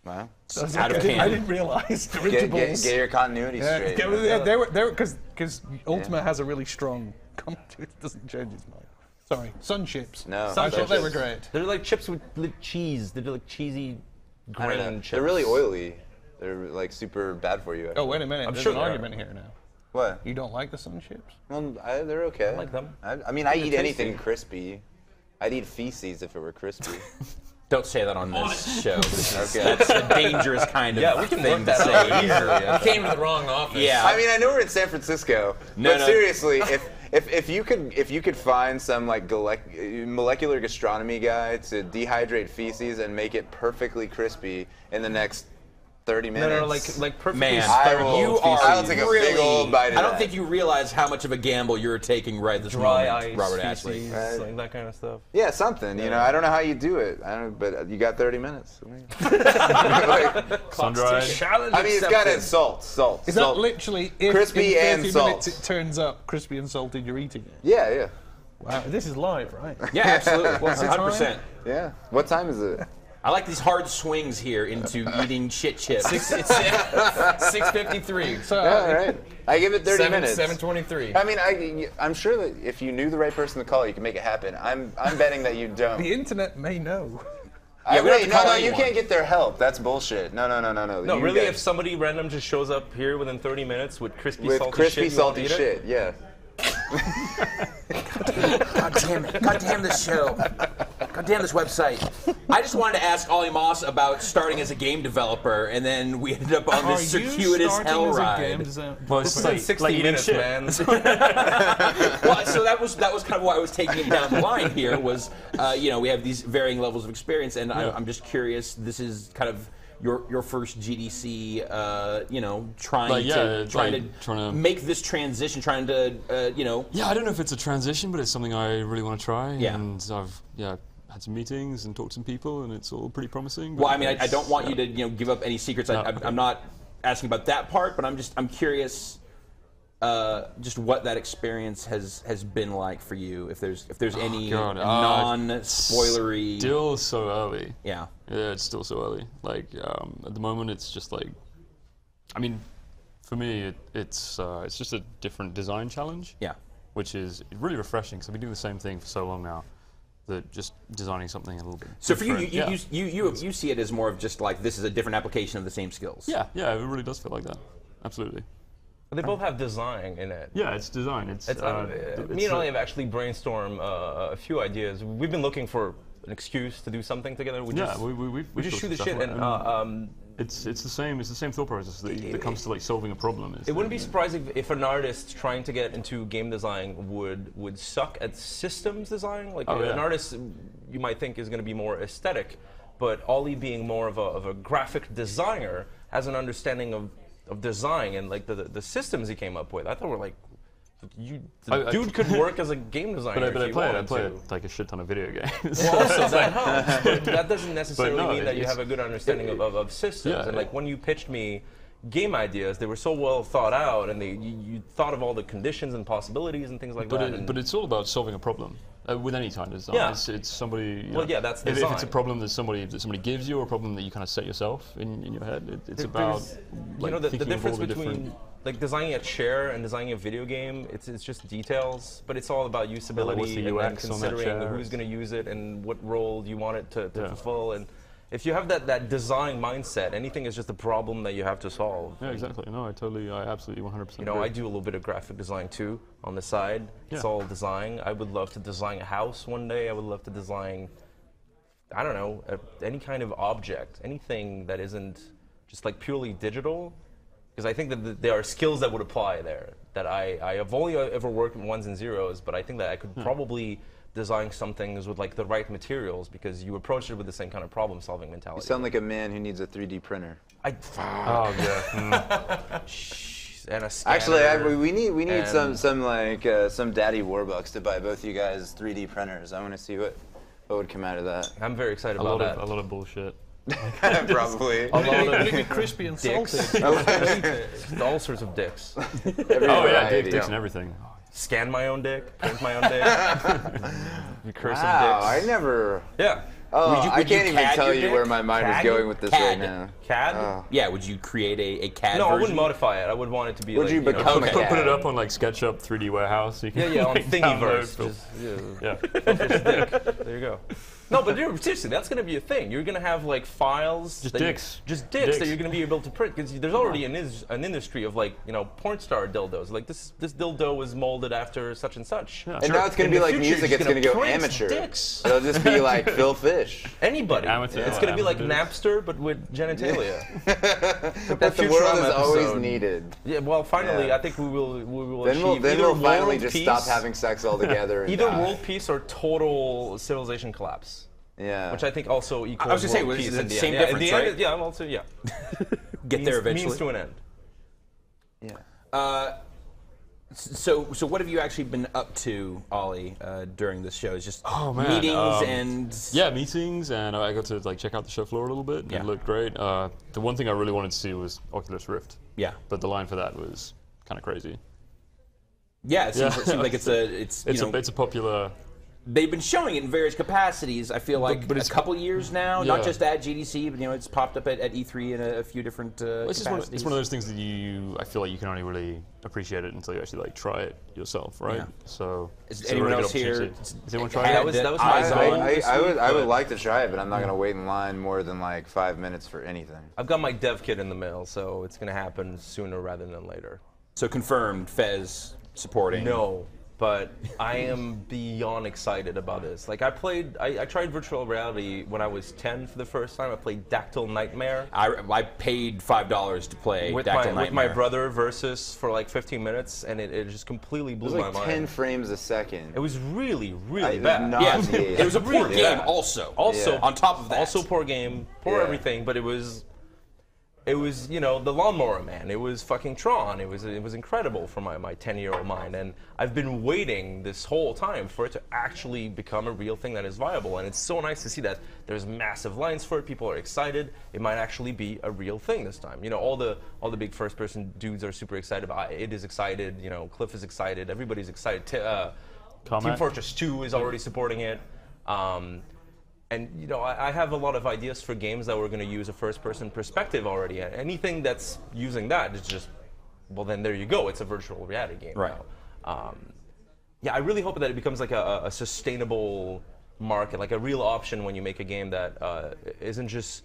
Wow. So I was Out of like, canon. I didn't realize dirigibles. Get your continuity straight. They were because Ultima has a really strong continuity. It doesn't change its mind. Sorry, sun chips. No, I thought they were chips. great. They're like chips with cheese. They're like cheesy I don't know. grain chips. They're really oily. They're like super bad for you. Oh, wait a minute. I'm There's sure an they are. argument here now. What? You don't like the sun chips? Well, they're okay. I like them. I mean, I eat tasty. anything crispy. I'd eat feces if it were crispy. Don't say that on this show. Okay. That's a dangerous kind of Yeah, we can thing work to that say out here. You came to the wrong office. Yeah. I mean, I know we're in San Francisco, but no. seriously, if you could find some like molecular gastronomy guy to dehydrate feces and make it perfectly crispy in the next 30 minutes. No, like perfectly Man, spiral you feces. are I'll take a really, big old bite of I don't that. think you realize how much of a gamble you're taking right this dry moment, ice, Robert feces, Ashley. Right. like that kind of stuff. Yeah, something. You know, I don't know how you do it. But you got 30 minutes. Sun-dried. Challenge I mean, it's got it salt. Is Salt. that literally if Crispy in and 30 salt. minutes it turns up crispy and salted, you're eating it? Yeah. Wow, this is live, right? Yeah, absolutely. What's the time? 100%. Yeah. What time is it? I like these hard swings here into eating shit chips. It's 6:53. So, All right. I give it 30 minutes. 7:23. I mean, I'm sure that if you knew the right person to call, you can make it happen. I'm betting that you don't. the internet may know. Yeah, we don't have to call No, anyone. you can't get their help. That's bullshit. No. No, You really, guys- if somebody random just shows up here within 30 minutes with crispy, with salty crispy, shit, you won't salty eat it? shit, yeah. God damn it. God damn this show. God God damn this website. I just wanted to ask Ollie Moss about starting as a game developer, and then we ended up on this circuitous hell ride. Well, it's like 60 minutes, man. Well, so that was kind of why I was taking it down the line here. Was we have these varying levels of experience, and I'm just curious. This is kind of your first GDC, trying to make this transition, trying to. Yeah, I don't know if it's a transition, but it's something I really want to try. Yeah. And I've had some meetings and talked to some people, and it's all pretty promising. Well, I mean, I don't want you to give up any secrets. I'm not asking about that part, but I'm curious. Just what that experience has been like for you, if there's any non-spoilery. Still so early. Yeah. Yeah, it's still so early. Like at the moment, it's just like, I mean, for me, it's just a different design challenge. Yeah. Which is really refreshing because I've been doing the same thing for so long now, that just designing something a little bit. So different. for you see it as more of just like this is a different application of the same skills. Yeah, it really does feel like that. Absolutely. They both have design in it. Yeah, it's design. Me and Ollie have actually brainstormed a few ideas. We've been looking for an excuse to do something together. We just shoot the shit, and it's the same thought process that comes to like solving a problem. It wouldn't be surprising if an artist trying to get into game design would suck at systems design. Like an artist, you might think is going to be more aesthetic, but Ollie being more of a graphic designer has an understanding of design and like the systems he came up with. I thought were like, dude could work as a game designer. But I play like a shit ton of video games. Well, also that helps, but that doesn't necessarily mean that you have a good understanding of systems. Yeah, and like when you pitched me game ideas, they were so well thought out, and you thought of all the conditions and possibilities and things like that. But it's all about solving a problem. With any kind of design, it's somebody. That's design. If it's a problem that somebody gives you, or a problem that you kind of set yourself in your head, it's about. Like, the difference between like designing a chair and designing a video game, it's just details, but it's all about usability and then considering who's going to use it and what role you want it to fulfill. And if you have that design mindset, anything is just a problem that you have to solve. Yeah, exactly. No, I absolutely 100%. You know, I do a little bit of graphic design too on the side. It's all design. I would love to design a house one day. I would love to design, I don't know, any kind of object, anything that isn't just like purely digital. Because I think that there are skills that would apply there. That I have only ever worked with ones and zeros, but I think that I could probably design some things with like the right materials because you approach it with the same kind of problem-solving mentality. You sound like a man who needs a 3D printer. And a scanner. Actually, we need some daddy Warbucks to buy both you guys 3D printers. I want to see what would come out of that. I'm very excited about that. A lot of bullshit. Probably. Maybe crispy and salted. All sorts of dicks. Dicks and everything. Scan my own dick, print my own dick. Recursive dicks. I never. Yeah. Oh, I can't even tell you where my mind is going with this right now. CAD? Yeah, would you create a CAD No, version? I wouldn't modify it. I would want it to be Would like, you become a CAD? Put it up on like SketchUp 3D Warehouse. So you can on Thingiverse. There you go. No, but seriously, that's going to be a thing. You're going to have like files, dicks that you're going to be able to print because there's already an industry of like porn star dildos. Like this dildo was molded after such and such. Yeah. And now it's going to be like music. It's going to go amateur. Dicks. It'll just be like Phil Fish. Anybody. Amateur. It's going to be like Napster, but with genitalia. That the world has always needed. Yeah. Well, finally, I think we will achieve. Then we'll finally just stop having sex altogether. Either world peace or total civilization collapse. Yeah. Which I think also equals I was going to say, world peace it's in the the same end. difference, Yeah, right? I'm also, Get there eventually. Means to an end. Yeah. So what have you actually been up to, Ollie, during this show? It's just meetings meetings, and I got to like check out the show floor a little bit. It looked great. The one thing I really wanted to see was Oculus Rift. Yeah. But the line for that was kind of crazy. Yeah, it seems like it's a popular. They've been showing it in various capacities. I feel like a couple years now, not just at GDC, but it's popped up at E3 in a few different capacities. It's one of those things that I feel like you can only really appreciate it until you actually like try it yourself, right? Yeah. So is anyone else here? Does anyone try it? That was my I would like to try it, but I'm not going to wait in line more than like 5 minutes for anything. I've got my dev kit in the mail, so it's going to happen sooner rather than later. So confirmed, Fez supporting. No. but I am beyond excited about this. Like I tried virtual reality when I was 10 for the first time. I played Dactyl Nightmare. I paid $5 to play Dactyl Nightmare. With my brother versus for like 15 minutes, and it just completely blew my mind. 10 frames a second. It was really, really bad. Yeah, it was a poor game also. On top of that. Also poor game, poor everything, but it was, you know, the Lawnmower Man. It was fucking Tron. It was incredible for my 10-year-old mind, and I've been waiting this whole time for it to actually become a real thing that is viable. And it's so nice to see that there's massive lines for it. People are excited. It might actually be a real thing this time. You know, all the big first-person dudes are super excited about it. It is excited. You know, Cliff is excited. Everybody's excited. Team Fortress 2 is already supporting it. And you know, I have a lot of ideas for games that we're going to use a first-person perspective already. And anything that's using that is just, well, then there you go. It's a virtual reality game now. Yeah, I really hope that it becomes like a sustainable market, like a real option when you make a game that isn't just,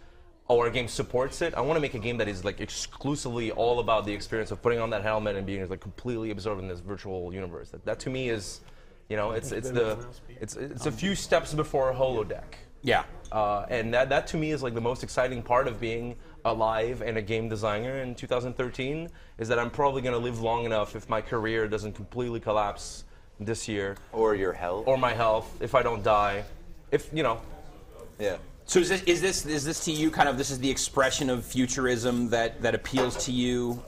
oh, our game supports it. I want to make a game that is like exclusively all about the experience of putting on that helmet and being like completely absorbed in this virtual universe. That to me is, you know, it's a few steps before holodeck. Yeah. And that to me is like the most exciting part of being alive and a game designer in 2013 is that I'm probably going to live long enough if my career doesn't completely collapse this year. Or your health. Or my health, if I don't die. If, you know. Yeah. So is this to you kind of, this is the expression of futurism that appeals to you?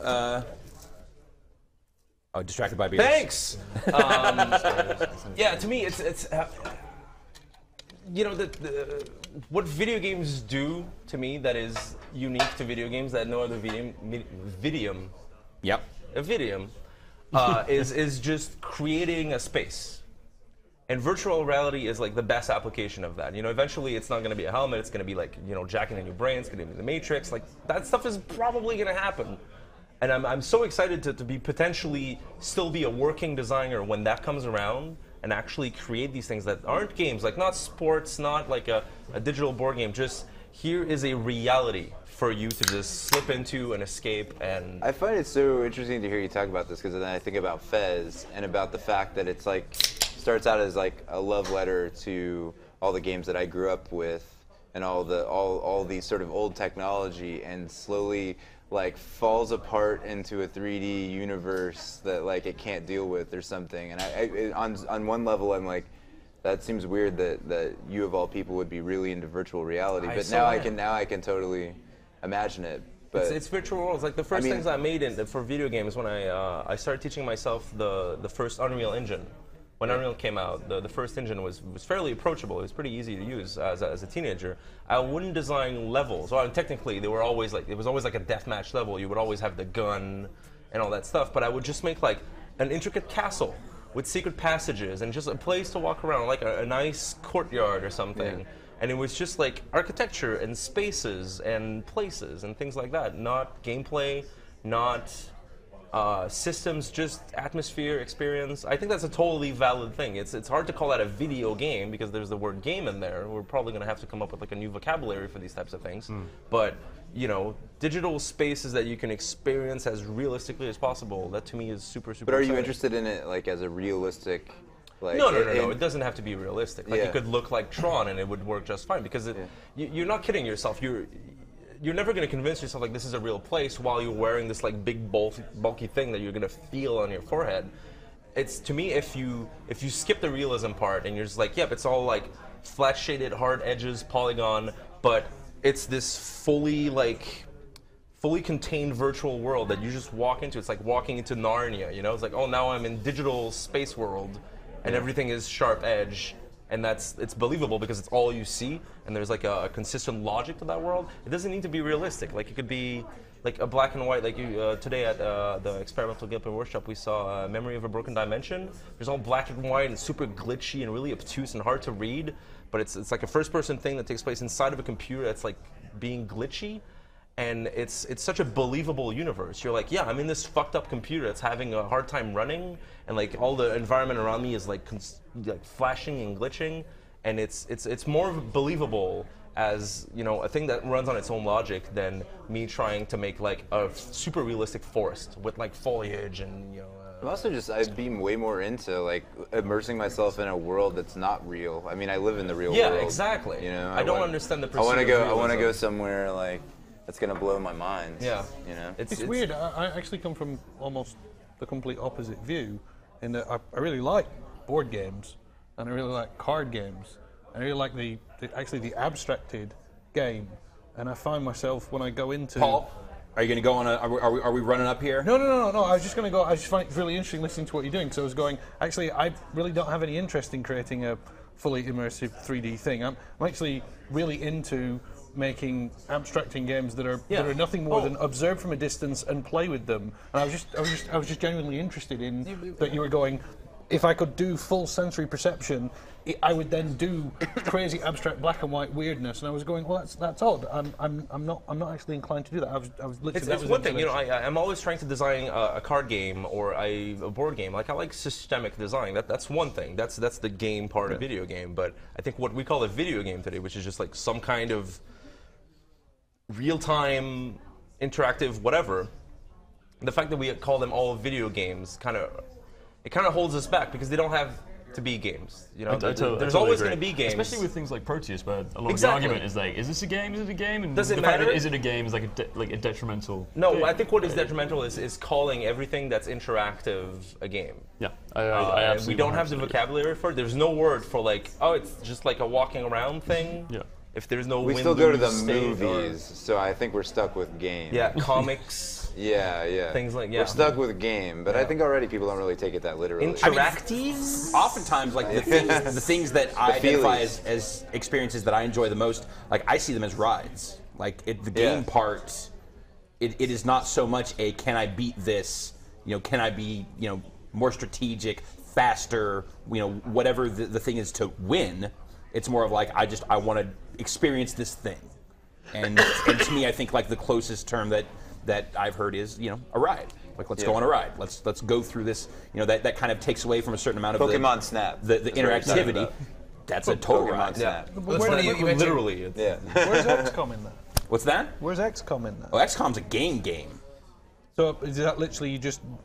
Oh, distracted by beers. Thanks! Yeah, to me it's you know, what video games do to me that is unique to video games that no other vidium is just creating a space. And virtual reality is like the best application of that. You know, eventually it's not going to be a helmet, it's going to be like, you know, jacking in your brain, it's going to be the Matrix. Like, that stuff is probably going to happen. And I'm so excited to be potentially still be a working designer when that comes around and actually create these things that aren't games, like not sports, not like a digital board game, just here is a reality for you to just slip into and escape. And I find it so interesting to hear you talk about this, because then I think about Fez and about the fact that it's like, starts out as like a love letter to all the games that I grew up with and all these sort of old technology, and slowly like falls apart into a 3D universe that like it can't deal with or something. And on one level I'm like, that seems weird that you of all people would be really into virtual reality. But now I can totally imagine it. But it's virtual worlds. Like the first things I made for video games when I started teaching myself the first Unreal Engine. When Unreal came out, the first engine was fairly approachable. It was pretty easy to use as a teenager. I wouldn't design levels. Well, technically, they were always like, it was always like a deathmatch level. You would always have the gun and all that stuff. But I would just make like an intricate castle with secret passages and just a place to walk around, like a nice courtyard or something. Yeah. And it was just like architecture and spaces and places and things like that. Not gameplay, not systems, just atmosphere, experience. I think that's a totally valid thing. It's hard to call that a video game because there's the word game in there. We're probably going to have to come up with like a new vocabulary for these types of things. But, you know, digital spaces that you can experience as realistically as possible, that to me is super, super But are exciting. you interested in it like as a realistic... Like no. It doesn't have to be realistic. Like it could look like Tron and it would work just fine because you're not kidding yourself. You're never going to convince yourself like this is a real place while you're wearing this like big bulky thing that you're going to feel on your forehead. It's, to me, if you skip the realism part and you're just like, yep, it's all like flat shaded, hard edges, polygon, but it's this fully contained virtual world that you just walk into. It's like walking into Narnia, you know? It's like, oh, now I'm in digital space world and everything is sharp edge. And it's believable because it's all you see, and there's like a consistent logic to that world. It doesn't need to be realistic. Like it could be like a black and white. Like today at the Experimental Gameplay Workshop, we saw Memory of a Broken Dimension. There's all black and white and super glitchy and really obtuse and hard to read. But it's like a first-person thing that takes place inside of a computer that's like being glitchy. And it's such a believable universe. You're like, yeah, I'm in this fucked up computer that's having a hard time running, and like all the environment around me is like flashing and glitching, and it's more believable as, you know, a thing that runs on its own logic than me trying to make like a super realistic forest with like foliage and, you know, I'm also just, I'd be way more into like immersing myself in a world that's not real. I mean, I live in the real world. Yeah, exactly. You know, I don't understand the pursuit I want to go. of I want to realism. go somewhere like that's gonna blow my mind. Yeah. You know. It's weird. I actually come from almost the complete opposite view, in that I really like board games and I really like card games. I really like the abstracted game, and I find myself when I go into. Paul, are you going to go on a? Are we running up here? No. I was just going to go. I just find it really interesting listening to what you're doing. So I was going. Actually, I really don't have any interest in creating a fully immersive 3D thing. I'm actually really into making abstracting games that are nothing more than observe from a distance and play with them. And I was just genuinely interested in that you were going. If I could do full sensory perception, I would then do crazy abstract black and white weirdness. And I was going, well, that's odd. I'm not actually inclined to do that. I was literally. It's one thing, you know. I'm always trying to design a card game or a board game. Like I like systemic design. That's one thing. That's the game part of video game. But I think what we call a video game today, which is just like some kind of real-time, interactive, whatever. The fact that we call them all video games kind of holds us back because they don't have to be games. You know, there's always going to be games, especially with things like Proteus, where a lot of the argument is like, is this a game? Is it a game? And does it the matter? fact that is it a game is like a detrimental. No, game. I think what is detrimental is calling everything that's interactive a game. Yeah, I absolutely. We don't have the vocabulary for it. There's no word for like, oh, it's just like a walking around thing. Yeah. If there's no We still go to the movies, so I think we're stuck with games. Yeah, comics. Yeah. Things like We're stuck with game, but I think already people don't really take it that literally. Interactives. Oftentimes, like the things that I identify as experiences that I enjoy the most, like I see them as rides. Like the game part, it is not so much a can I beat this, can I be, more strategic, faster, whatever the thing is to win. It's more of like I want to experience this thing, and to me, I think like the closest term that I've heard is a ride. Like let's go on a ride. Let's go through this. that kind of takes away from a certain amount of Pokemon Snap. The interactivity. That's a total Pokemon ride. Snap. Literally. Where's XCOM in that? What's that? Where's XCOM in that? Oh, XCOM's a game. So is that literally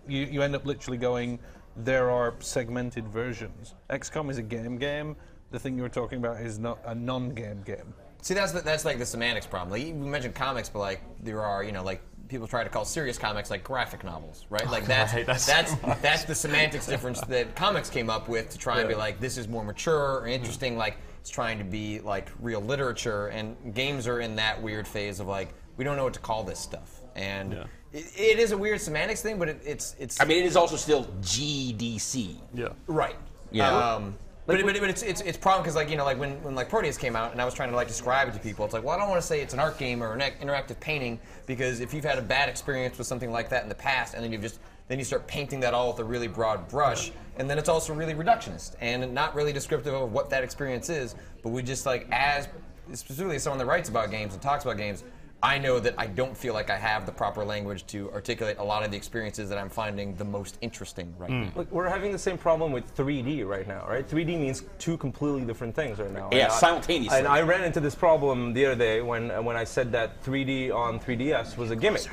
you end up literally going? There are segmented versions. XCOM is a game. The thing you were talking about is not a non-game game. See, that's like the semantics problem. Like, you mentioned comics, but like there are like people try to call serious comics like graphic novels, right? Like that's the semantics difference that comics came up with to try and be like this is more mature or interesting. Like it's trying to be like real literature, and games are in that weird phase of like we don't know what to call this stuff, and it is a weird semantics thing, but it's. I mean, it is also still GDC. Yeah. Right. Yeah. But it's problem because like when like Proteus came out and I was trying to like describe it to people, it's like, well, I don't want to say it's an art game or an interactive painting because if you've had a bad experience with something like that in the past and then you start painting that all with a really broad brush, and then it's also really reductionist and not really descriptive of what that experience is. But we just like as specifically as someone that writes about games and talks about games, I know that I don't feel like I have the proper language to articulate a lot of the experiences that I'm finding the most interesting right now. Look, we're having the same problem with 3D right now, right? 3D means two completely different things right now. Yeah, simultaneously. And I ran into this problem the other day when I said that 3D on 3DS was a gimmick.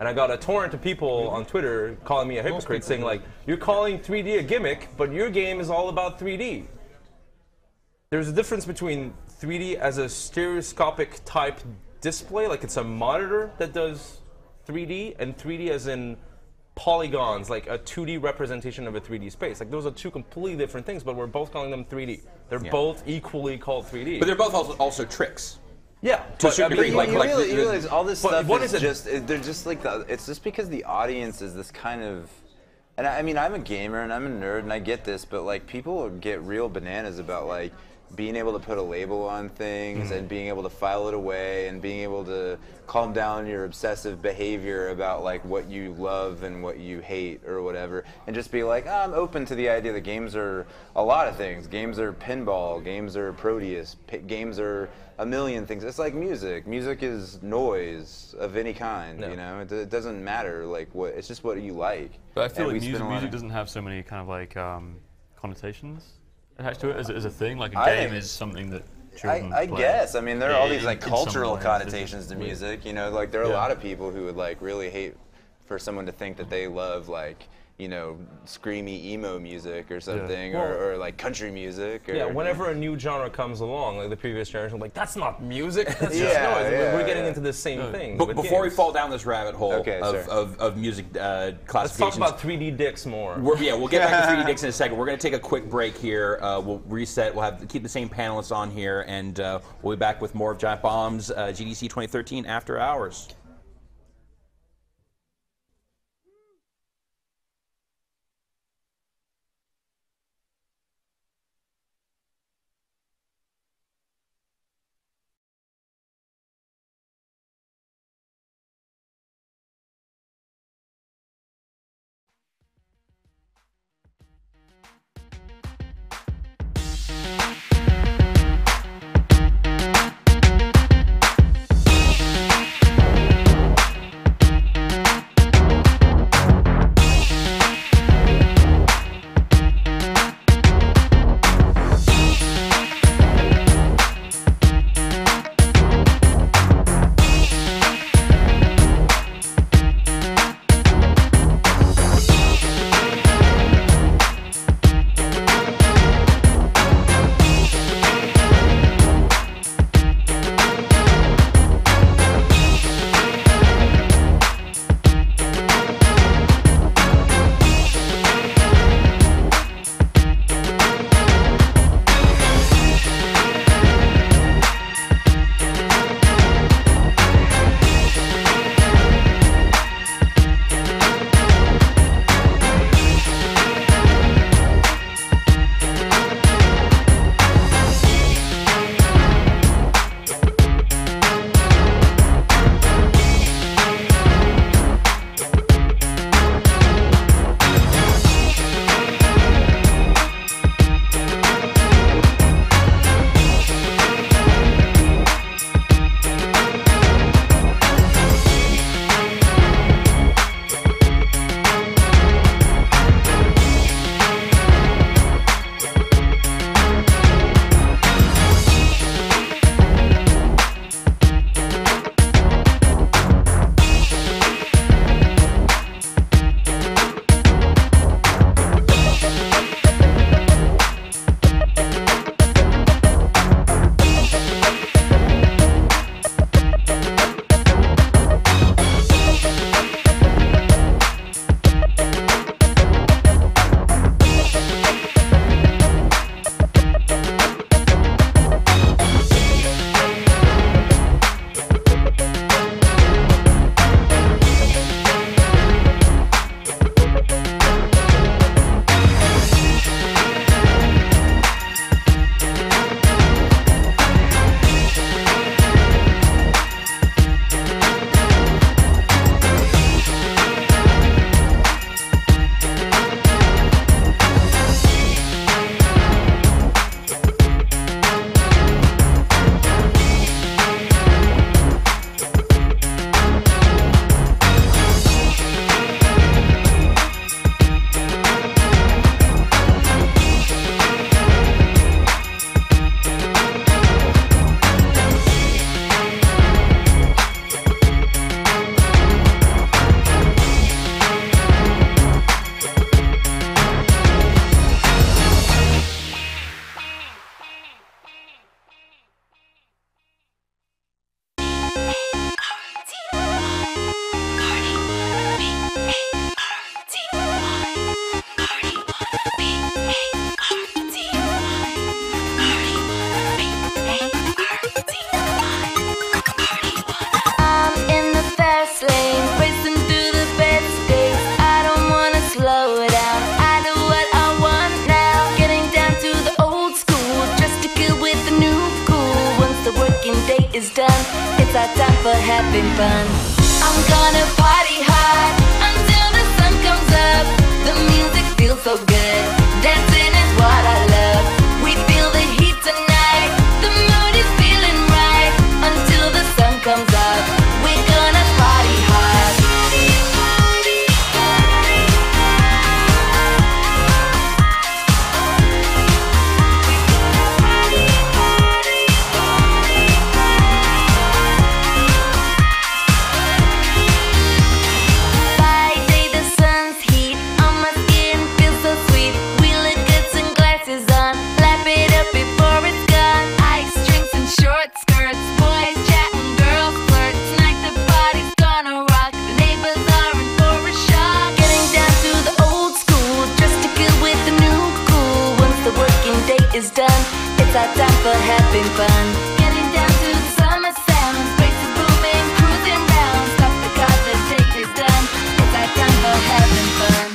And I got a torrent of people on Twitter calling me a hypocrite, saying like, you're calling 3D a gimmick, but your game is all about 3D. There's a difference between 3D as a stereoscopic type display, like it's a monitor that does 3D, and 3D as in polygons, like a 2D representation of a 3D space. Like those are two completely different things, but we're both calling them 3D. They're both equally called 3D. But they're both also tricks. Yeah, to a certain degree. You realize all this stuff what is is it? just, they're just like, it's just because the audience is this kind of, and I mean, I'm a gamer and I'm a nerd and I get this, but like people get real bananas about like, being able to put a label on things and being able to file it away and being able to calm down your obsessive behavior about like what you love and what you hate or whatever, and just be like, oh, I'm open to the idea that games are a lot of things. Games are pinball, games are Proteus, games are a million things. It's like music. Music is noise of any kind, it doesn't matter like what, it's just what you like. But I feel like music doesn't have so many kind of like connotations attached to it as a thing. Like a game is something that children I play. guess. I mean, there are all these like in some cultural ways. connotations to music. Like there are a lot of people who would like really hate for someone to think that they love like you know, screamy emo music or something, or like country music. Or, yeah, whenever a new genre comes along, like the previous generation, like that's not music. That's Yeah, just noise. yeah, We're getting into the same thing. But with before we games. fall down this rabbit hole Okay, of music Let's classifications, talk about 3D dicks more. we'll get back to 3D Dicks in a second. We're going to take a quick break here. We'll reset. We'll keep the same panelists on here, and we'll be back with more of Giant Bomb's GDC 2013 After Hours. for having fun. I'm gonna party hard until the sun comes up. The music feels so good. Dancing is what I love. We feel the heat tonight. The mood is feeling right until the sun comes up. We're gonna party hard. By day the sun's heat on my It's our time for having fun. Getting down to the summer sound. Space is booming, cruising round. Stop the car, the date is done. It's our time for having fun.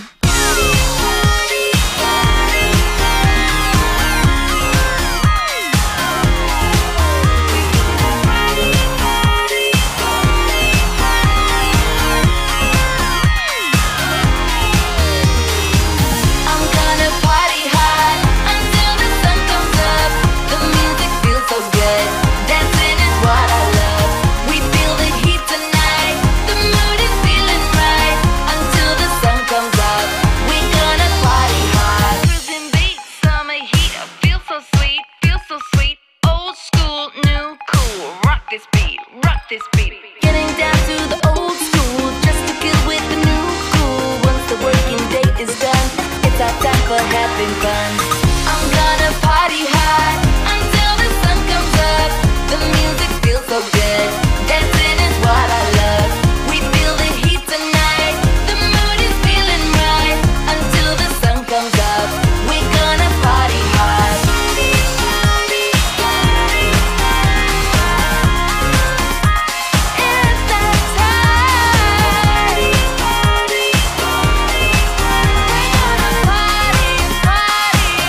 I'm gonna party hard until the sun comes up. The music feels so good. Dancing is what I love. We feel the heat tonight. The mood is feeling right until the sun comes up. We gonna party hard. Cruising beat, summer heat. I feel so sweet, feel so sweet. Old school, new cool. Rock this beat, rock this beat. Getting down to the old school, just to get with the new cool. Once the working day is done, it's our time for having fun. I'm gonna party hard until the sun comes up. The music feels so good. Dancing is what I love. We feel the heat tonight. The mood is feeling right until the sun comes up. We gonna party hard. It's that time. We're gonna party, party.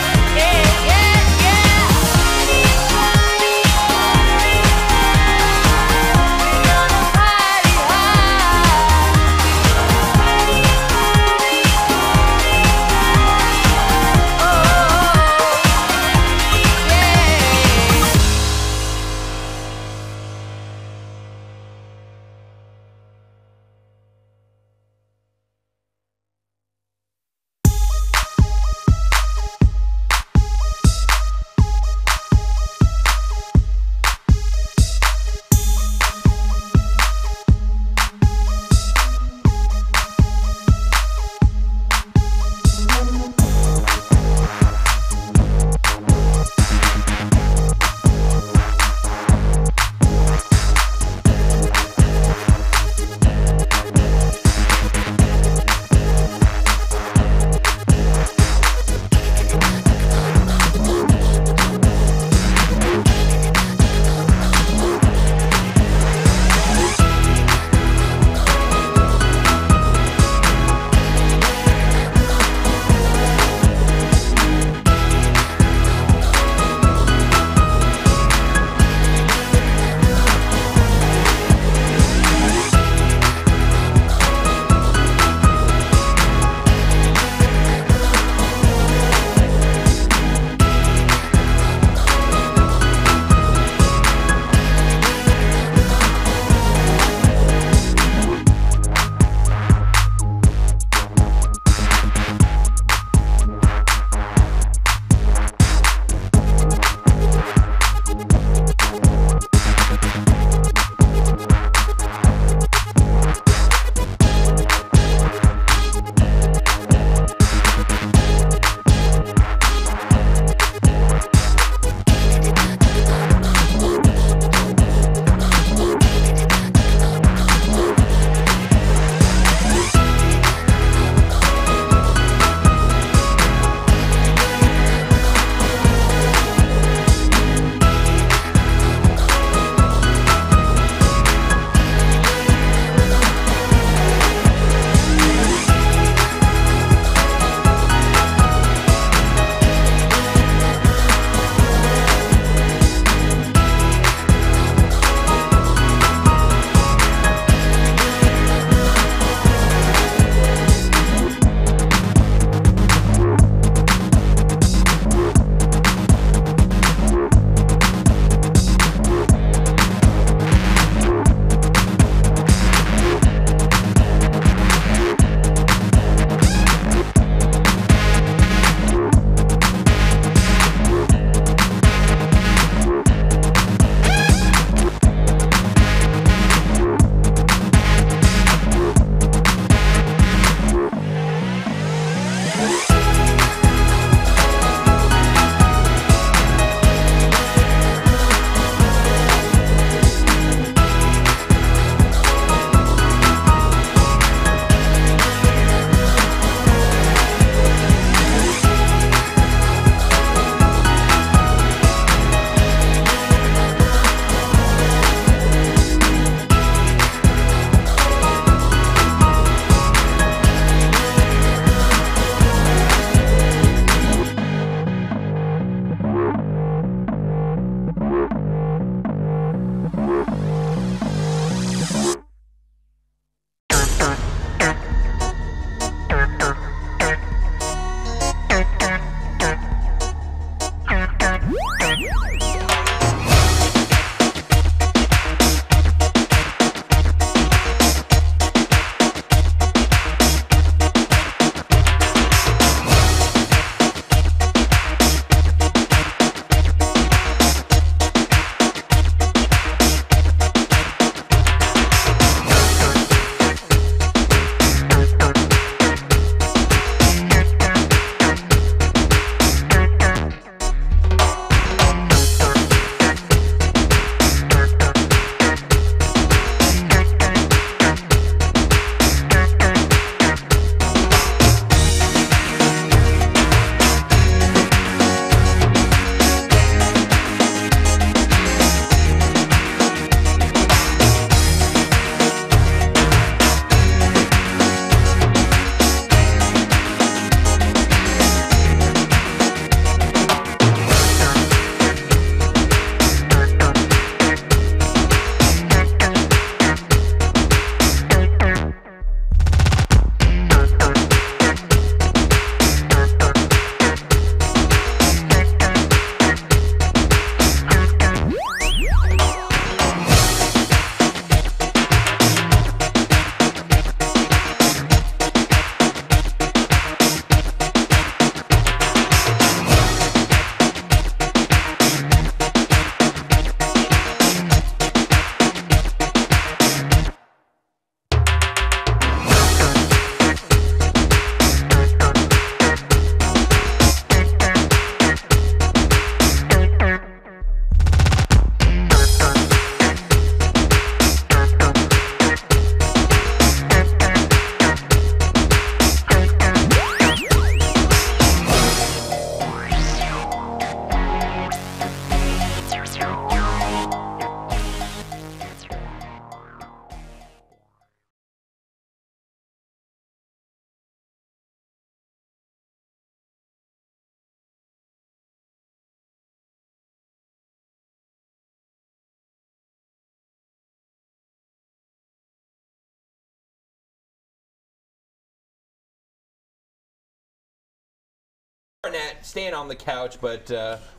Arnett staying on the couch, but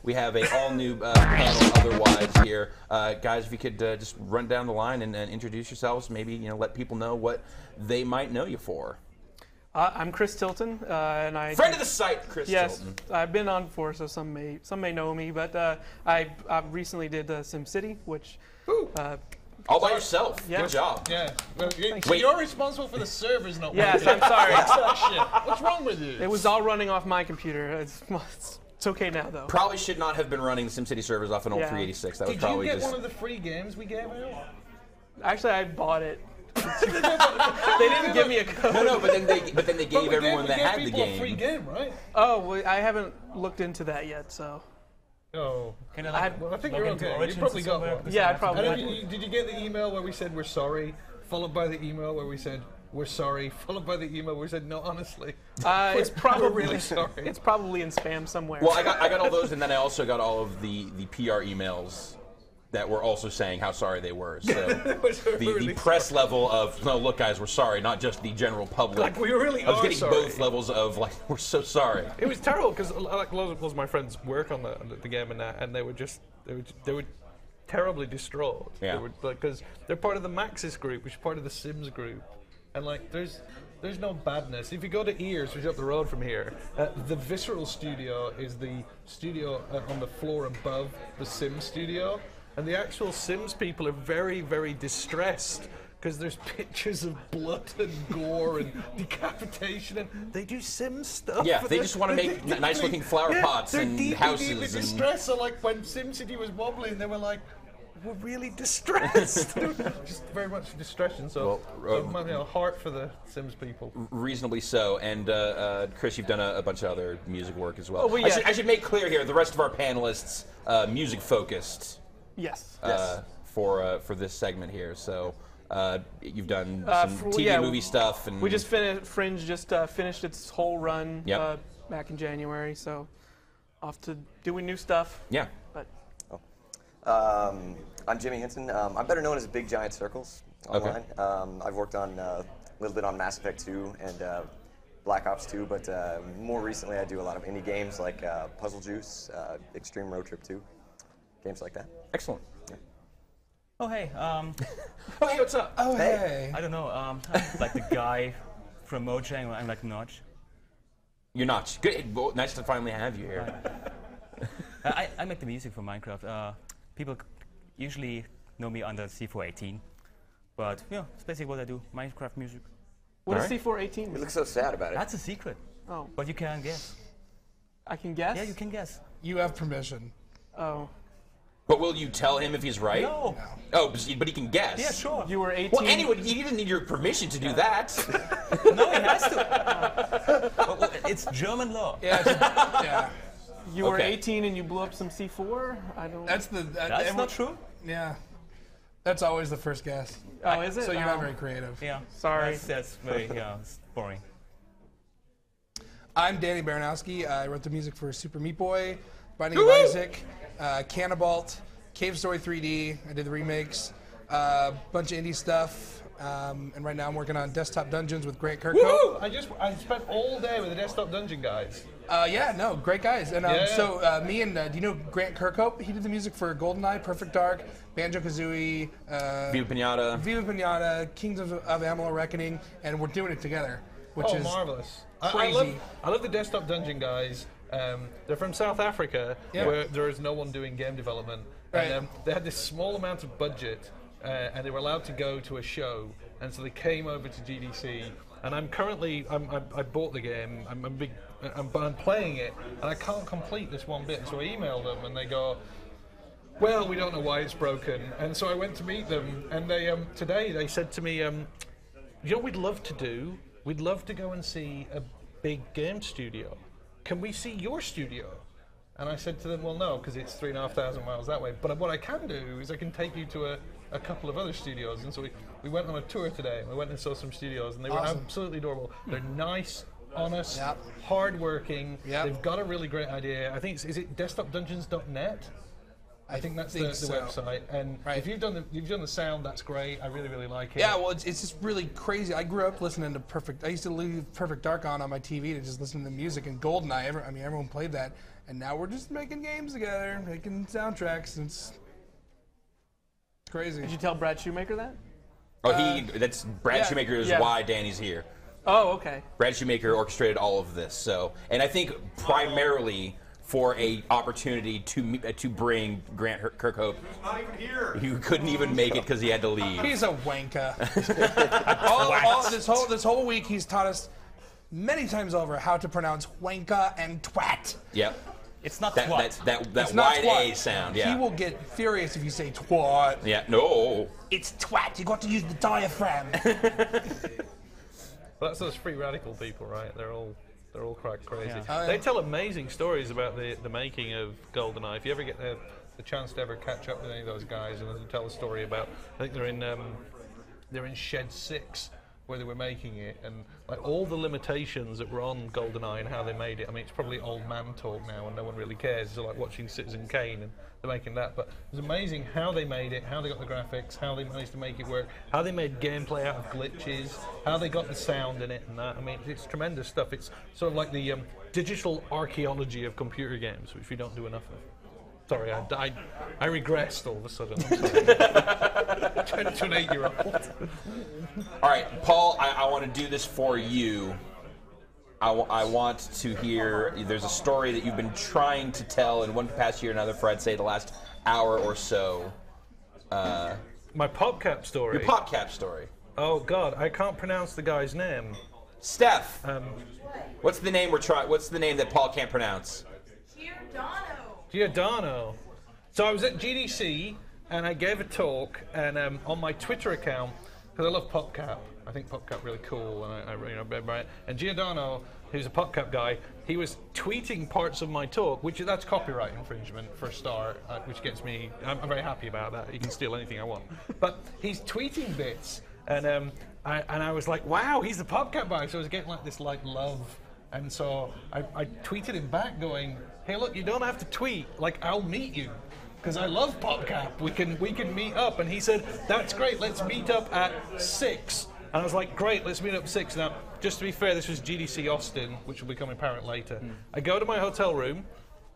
we have a all-new panel otherwise here. Guys, if you could just run down the line and introduce yourselves, maybe let people know what they might know you for. I'm Chris Tilton, and I friend of the site, Chris Tilton. Yes, I've been on before, so some may know me. But I recently did SimCity, which. All by yourself. Yeah. Good job. Yeah. Well, Wait. you're responsible for the servers not Yes, working. I'm sorry. Fix that shit. What's wrong with you? It was all running off my computer. It's okay now, though. Probably should not have been running the SimCity servers off an old Yeah. 386. That was Did probably you get just. one of the free games we gave out? Actually, I bought it. They didn't give me a code. No, but then they gave everyone that had the people a game. free game, right? Oh, well, I haven't looked into that yet, so. Oh. Can I, Well, I think log you're into okay. You Origins probably or got somewhere? one. Yeah, I And probably. did you get the email where we said we're sorry, followed by the email where we said we're sorry, followed by the email where we said no, honestly? It's probably We're really sorry. It's probably in spam somewhere. Well, I got all those, and then I also got all of the PR emails that were also saying how sorry they were. So the press level of, no, look, guys, we're sorry, not just the general public. Like, we really I was are getting sorry. both levels of, like, we're so sorry. It was terrible because like loads of my friends work on the game and they were terribly distraught. Yeah. They were, because they're part of the Maxis group, which is part of the Sims group, and like there's no badness. If you go to Ears, which is up the road from here, the Visceral Studio is the studio on the floor above the Sims studio, and the actual Sims people are very, very distressed because there's pictures of blood and gore and decapitation, and they do Sims stuff. Yeah, they just want to make nice-looking flower pots they're and deeply, houses. deeply and distressed. So like when SimCity was wobbling, they were like, we're really distressed. Just very much distressing. So heart for the Sims people. reasonably so. And Chris, you've done a bunch of other music work as well. Oh, well, yeah. I should make clear here, the rest of our panelists, music-focused. Yes. For this segment here. So you've done some TV movie stuff, and We just finished. Fringe just finished its whole run Yep. back in January, so off to doing new stuff. yeah. But I'm Jimmy Hinton. I'm better known as Big Giant Circles online. I've worked on a little bit on Mass Effect 2 and Black Ops 2, but more recently I do a lot of indie games like Puzzle Juice, Extreme Road Trip 2, games like that. Excellent. Oh hey, Oh, hey, what's up? Oh, hey. I don't know, I'm like the guy from Mojang. I'm like Notch. You're not. Good. Well, nice to finally have you here. I make the music for Minecraft. People usually know me under C418, but yeah, it's basically what I do. Minecraft music. what is Alright. C418? You look so sad about it. That's a secret, Oh, but you can guess. I can guess. Yeah, you can guess. You have permission. Oh, But will you tell him if he's right? No. Oh, but he can guess. Yeah, sure. you were 18. Well, anyway, he doesn't need your permission to do that. No, he has to. Well, it's German law. Yeah. Yeah. You were Okay. 18 and you blew up some C4. I don't. That's the. That's not true. Yeah. That's always the first guess. Oh, is it? So you're Oh, not very creative. Yeah. Sorry. That's very it's boring. I'm Danny Baranowski. I wrote the music for Super Meat Boy, Binding of Isaac, Cannibalt, Cave Story 3D. I did the remakes, bunch of indie stuff, and right now I'm working on Desktop Dungeons with Grant Kirkhope. I spent all day with the Desktop Dungeon guys. Yeah, no, great guys. And Yeah. so me and do you know Grant Kirkhope? He did the music for GoldenEye, Perfect Dark, Banjo-Kazooie, Viva Pinata. Viva Pinata, Kings of Amalur Reckoning, and we're doing it together, which is marvelous. crazy. I love the Desktop Dungeon guys. They're from South Africa, Yeah. where there is no one doing game development. Right. And they had this small amount of budget, and they were allowed to go to a show, and so they came over to GDC. And I'm currently, I bought the game. I'm playing it, and I can't complete this one bit. So I emailed them, and they go, "Well, we don't know why it's broken." And so I went to meet them, and they today they said to me, "You know what we'd love to do? We'd love to go and see a big game studio. Can we see your studio?" And I said to them, "Well, no, because it's 3,500 miles that way. But what I can do is I can take you to a couple of other studios." And so we went on a tour today. We went and saw some studios, and they were Awesome. absolutely adorable. They're nice, honest, Yep. hardworking. Yep. They've got a really great idea. I think is it desktopdungeons.net? I think that's the website. And if you've done the sound, that's great. I really, really like it. Yeah, well, it's just really crazy. I grew up listening to I used to leave Perfect Dark on my TV to just listen to the music. And GoldenEye, everyone played that. And now we're just making games together, making soundtracks. And it's crazy. Did you tell Brad Shoemaker that? Oh, that's Brad Shoemaker is why Danny's here. Oh, okay. Brad Shoemaker orchestrated all of this. So, and I think primarily for a opportunity to bring Grant Kirkhope. He's not even here. He couldn't even make it because he had to leave. He's a wanker. This whole week he's taught us many times over how to pronounce wanker and twat. Yep. It's not twat. That It's wide not twat. A sound, yeah. He will get furious if you say twat. Yeah, no. It's twat. You got to use the diaphragm. Well, that's those free radical people, right? They're all quite crazy. Yeah. Oh, yeah. They tell amazing stories about the making of GoldenEye. If you ever get the chance to ever catch up with any of those guys, and they tell a story about, I think they're in Shed 6 where they were making it, and like all the limitations that were on GoldenEye and how they made it. I mean, it's probably old man talk now, and no one really cares. It's like watching Citizen Kane, and they're making that. But it was amazing how they made it, how they got the graphics, how they managed to make it work, how they made gameplay out of glitches, how they got the sound in it, and that. I mean, it's tremendous stuff. It's sort of like the digital archaeology of computer games, which we don't do enough of. Sorry, I regressed all of a sudden. I'm sorry. Turned into an 8-year-old. All right, Paul, I want to do this for you. I want to hear, there's a story that you've been trying to tell in one capacity or another for, I'd say, the last hour or so. My PopCap story? Your PopCap story. Oh, God, I can't pronounce the guy's name. Steph, what's the name what's the name that Paul can't pronounce? Giordano. So I was at GDC, and I gave a talk, and on my Twitter account, because I love PopCap, I think PopCap really cool, and and Giordano, who's a PopCap guy, he was tweeting parts of my talk, that's copyright infringement for a start, which gets me, I'm very happy about that. You can steal anything I want. But he's tweeting bits, and I was like, wow, he's the PopCap guy, so I was getting like this love. And so I tweeted him back going, hey, look, you don't have to tweet. Like, I'll meet you, because I love PopCap. We can meet up. And he said, that's great. Let's meet up at 6. And I was like, great, let's meet up at 6. Now, just to be fair, this was GDC Austin, which will become apparent later. I go to my hotel room,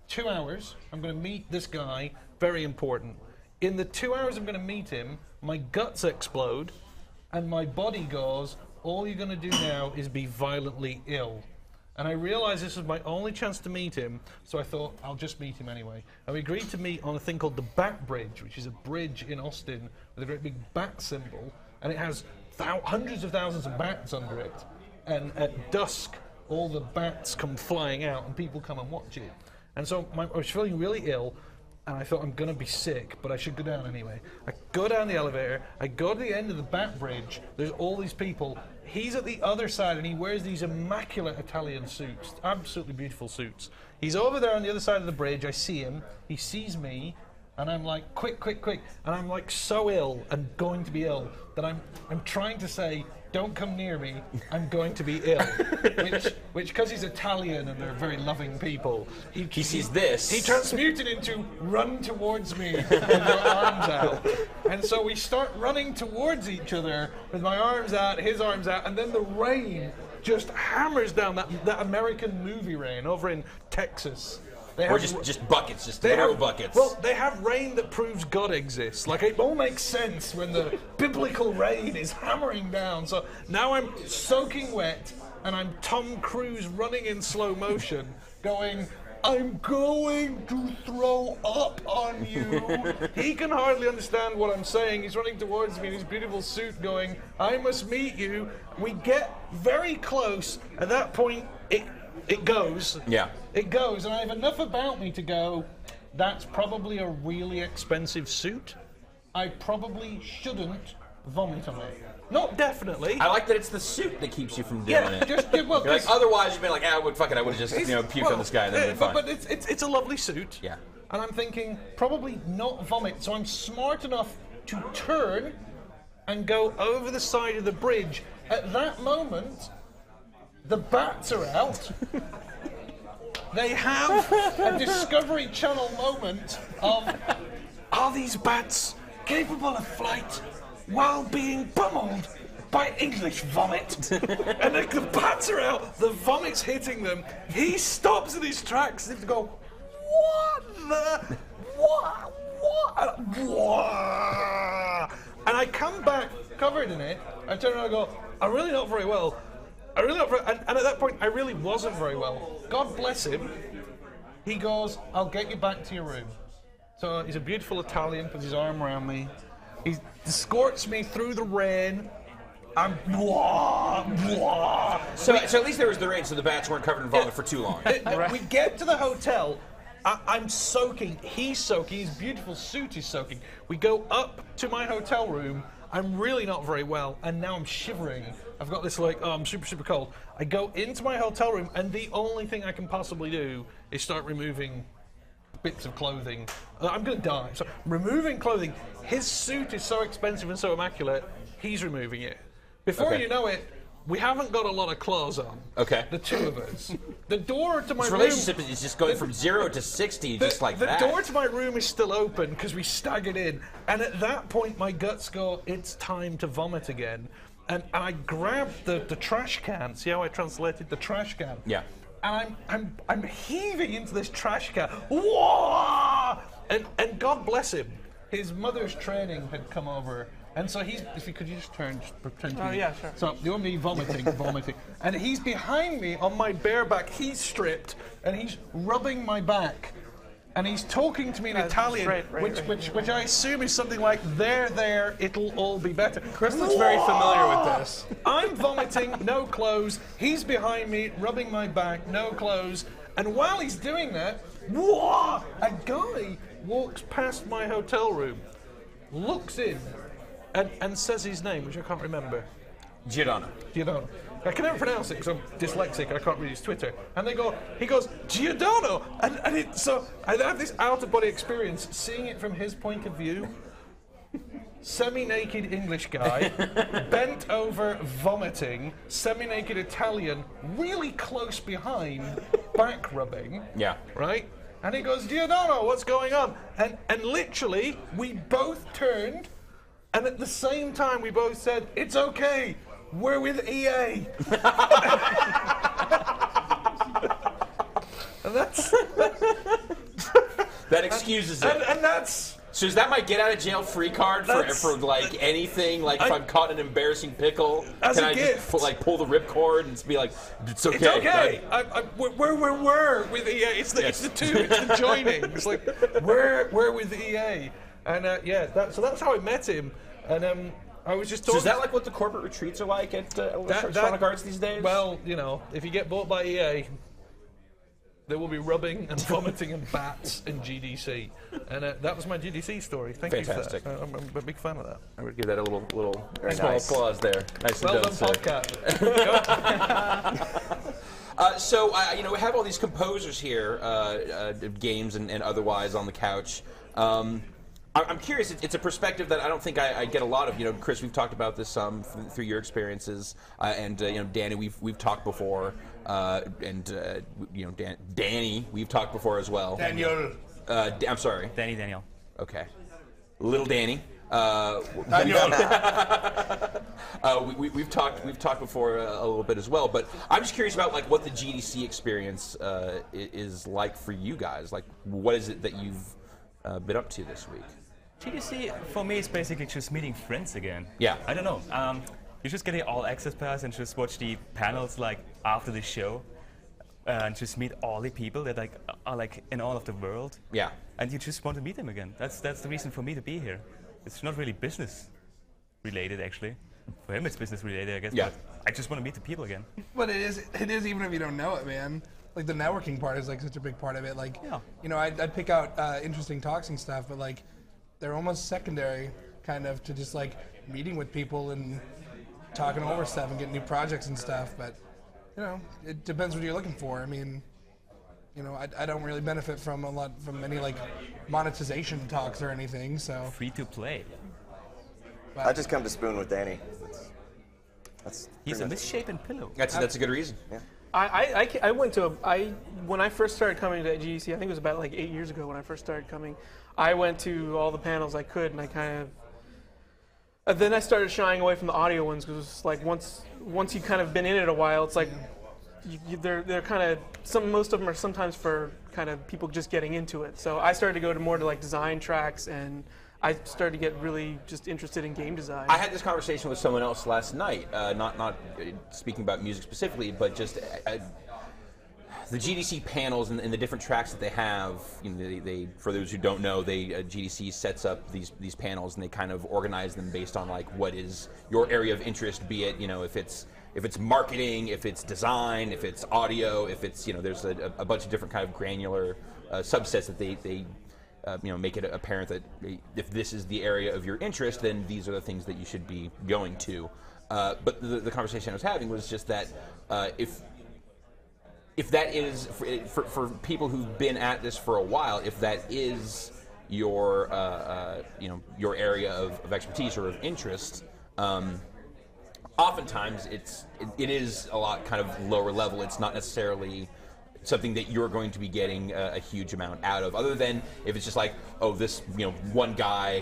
2 hours. I'm going to meet this guy. Very important. In the 2 hours I'm going to meet him, my guts explode, and my body goes, all you're going to do now is be violently ill. And I realized this was my only chance to meet him, so I thought, I'll just meet him anyway. And we agreed to meet on a thing called the Bat Bridge, which is a bridge in Austin with a great big bat symbol, and it has hundreds of thousands of bats under it. And at dusk, all the bats come flying out, and people come and watch it. And so I was feeling really ill, and I thought, I'm going to be sick, but I should go down anyway. I go down the elevator, I go to the end of the Bat Bridge, there's all these people. He's at the other side, and he wears these immaculate Italian suits, absolutely beautiful suits. He's over there on the other side of the bridge, I see him, he sees me, and I'm like, quick, quick, quick. And I'm like so ill and going to be ill that I'm trying to say, don't come near me, I'm going to be ill. Which because he's Italian and they're very loving people, he sees this. He transmuted into run towards me with your arms out. And so we start running towards each other with my arms out, his arms out, and then the rain just hammers down, that American movie rain over in Texas. Or just buckets, just literal buckets. Well, they have rain that proves God exists. Like, it all makes sense when the biblical rain is hammering down. So now I'm soaking wet, and I'm Tom Cruise running in slow motion, going, I'm going to throw up on you. He can hardly understand what I'm saying. He's running towards me in his beautiful suit going, I must meet you. We get very close. At that point, it goes. Yeah. It goes, and I have enough about me to go, that's probably a really expensive suit. I probably shouldn't vomit on it. Not definitely. I like that it's the suit that keeps you from doing it. Well, You're like, otherwise you'd be like, I would have just puked on this guy and then been fine. But it's a lovely suit. Yeah. And I'm thinking, probably not vomit. So I'm smart enough to turn and go over the side of the bridge. At that moment, the bats are out. They have a Discovery Channel moment of Are these bats capable of flight while being pummeled by English vomit? And the bats are out, the vomit's hitting them. He stops in his tracks as if to go, what? And I come back covered in it. I turn around and go, I'm really not very well. And at that point, I really wasn't very well. God bless him. He goes, I'll get you back to your room. So he's a beautiful Italian, puts his arm around me. He escorts me through the rain. I'm So at least there was the rain, so the bats weren't covered in vomit for too long. We get to the hotel. I'm soaking. He's soaking. His beautiful suit is soaking. We go up to my hotel room. I'm really not very well, and now I'm shivering. I've got this I'm super, super cold. I go into my hotel room, and the only thing I can possibly do is start removing bits of clothing. I'm going to die. So removing clothing. His suit is so expensive and so immaculate, he's removing it. Before you know it, we haven't got a lot of clothes on. Okay. The two of us. The door to my room... This relationship is just going from 0 to 60 just like that. The door to my room is still open because we staggered in. And at that point, my guts go, it's time to vomit again. And I grabbed the trash can. See how I translated the trash can? Yeah. And I'm heaving into this trash can. Whoa! And God bless him, his mother's training had come over. And so could you just turn, just pretend to yeah, sure. So you want me vomiting. And he's behind me on my bare back, he's stripped, and he's rubbing my back. And he's talking to me in Italian, which I assume is something like, there, it'll all be better. Chris looks very familiar with this. I'm vomiting, no clothes. He's behind me, rubbing my back, no clothes. And while he's doing that, a guy walks past my hotel room, looks in, and says his name, which I can't remember. Giordano. I can never pronounce it because I'm dyslexic and I can't read his Twitter. And he goes, Giordano! So I have this out-of-body experience, seeing it from his point of view. Semi-naked English guy, bent over, vomiting, semi-naked Italian, really close behind, back rubbing. Yeah. Right? And he goes, Giordano, what's going on? And literally, we both turned, and at the same time, we both said, it's okay, we're with EA. And that's... that excuses it. And that's... So is that my get out of jail free card for like anything? Like if I'm caught in an embarrassing pickle, can I just pull the ripcord and be like, it's okay? It's okay. We're with EA. It's the joining. It's like we're with EA, and so that's how I met him. And I was just talking. So is that like what the corporate retreats are like at Electronic Arts these days? Well, if you get bought by EA, there will be rubbing and vomiting and bats in GDC. And that was my GDC story. Thank you for that. I'm a big fan of that. I would give that a little small applause there. Nice well done, done, podcast. So, we have all these composers here, games and otherwise on the couch. I'm curious. It's a perspective that I don't think I get a lot of. Chris, we've talked about this through your experiences, and Danny, we've talked before, Danny, we've talked before as well. Daniel. I'm sorry. Daniel. Okay. Little Danny. We've talked before a little bit as well, but I'm just curious about what the GDC experience is like for you guys. Like, what is it that you've been up to this week? GDC for me is basically just meeting friends again. Yeah. I don't know. You just get an all access pass and just watch the panels after the show, and just meet all the people that are in all of the world. Yeah. And you just want to meet them again. That's the reason for me to be here. It's not really business related actually. For him it's business related, I guess. Yeah. But I just want to meet the people again. But it is even if you don't know it, man. Like the networking part is such a big part of it. I'd pick out interesting talks and stuff, but they're almost secondary, kind of, to just meeting with people and talking over stuff and getting new projects and stuff. But it depends what you're looking for. I mean, I don't really benefit from any monetization talks or anything. So free to play. I just come to spoon with Danny. He's a misshapen pillow. That's a good reason. Yeah. I went to when I first started coming to GDC, I think it was about like 8 years ago when I first started coming. I went to all the panels I could, and I kind of. Then I started shying away from the audio ones because like once you kind of been in it a while, it's like they're kind of most of them are sometimes for kind of people just getting into it. So I started to go to more to like design tracks, and I started to get really just interested in game design. I had this conversation with someone else last night, not speaking about music specifically, but just the GDC panels and the different tracks that they have. You know, they for those who don't know, GDC sets up these panels and they kind of organize them based on like what is your area of interest, be it if it's marketing, if it's design, if it's audio, if it's there's a bunch of different kind of granular subsets that they make it apparent that if this is the area of your interest, then these are the things that you should be going to. But the conversation I was having was just that if that is for people who've been at this for a while, if that is your your area of expertise or of interest, oftentimes it is a lot kind of lower level. It's not necessarily something that you're going to be getting a huge amount out of, other than if it's just like, oh, this one guy,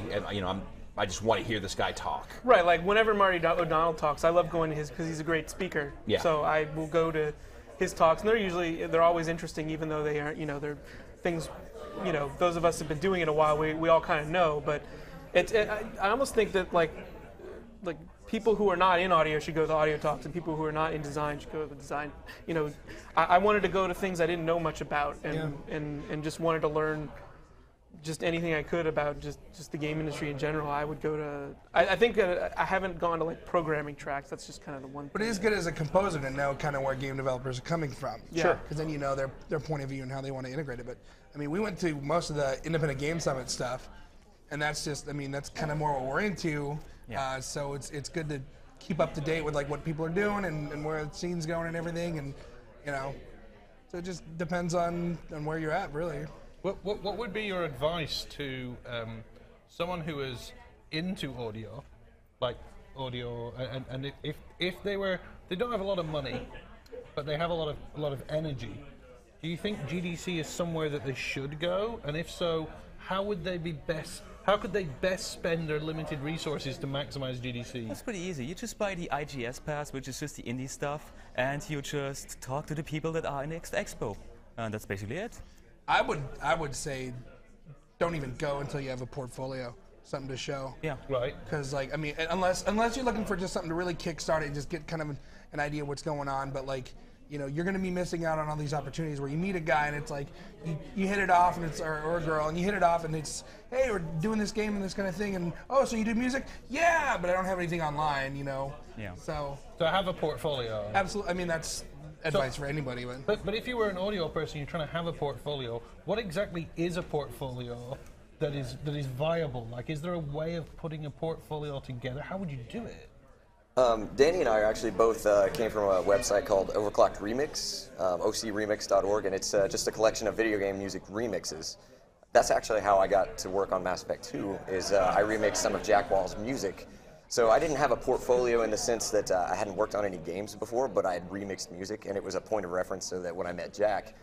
I just want to hear this guy talk. Right, like whenever Marty O'Donnell talks, I love going to his because he's a great speaker. Yeah. So I will go to his talks, and they're always interesting, even though they aren't they're things those of us who've been doing it a while, we all kind of know. But I almost think that like people who are not in audio should go to the audio talks, and people who are not in design should go to the design. I wanted to go to things I didn't know much about, and just wanted to learn just anything I could about just the game industry in general. I would go to. I think I haven't gone to like programming tracks. That's just kind of the one. But it is good as a composer to know kind of where game developers are coming from. Yeah. Sure. Because then you know their point of view and how they want to integrate it. But I mean, we went to most of the Independent Game Summit stuff, and that's just that's kind of more what we're into. Yeah. So it's good to keep up to date with like what people are doing and where the scene's going and everything, and so it just depends on where you're at, really. What would be your advice to someone who is into audio, like audio, and if they don't have a lot of money, but they have a lot of energy? Do you think GDC is somewhere that they should go? And if so, how could they best spend their limited resources to maximize GDC? That's pretty easy. You just buy the IGS pass, which is just the indie stuff, and you just talk to the people that are in the expo. And that's basically it. I would say don't even go until you have a portfolio, something to show. Yeah. Right. Because unless you're looking for just something to really kickstart it and just get kind of an idea of what's going on, but you're going to be missing out on all these opportunities where you meet a guy and it's like you hit it off, and it's or a girl, and you hit it off, and it's, hey, we're doing this game and this kind of thing, and oh, so you do music? Yeah, but I don't have anything online, Yeah. So have a portfolio. Absolutely. That's advice for anybody. But if you were an audio person, you're trying to have a portfolio. What exactly is a portfolio that is viable? Like, is there a way of putting a portfolio together? How would you do it? Danny and I are actually both came from a website called Overclocked Remix, ocremix.org, and it's just a collection of video game music remixes. That's actually how I got to work on Mass Effect 2, is I remixed some of Jack Wall's music. So I didn't have a portfolio in the sense that I hadn't worked on any games before, but I had remixed music, and it was a point of reference so that when I met Jack,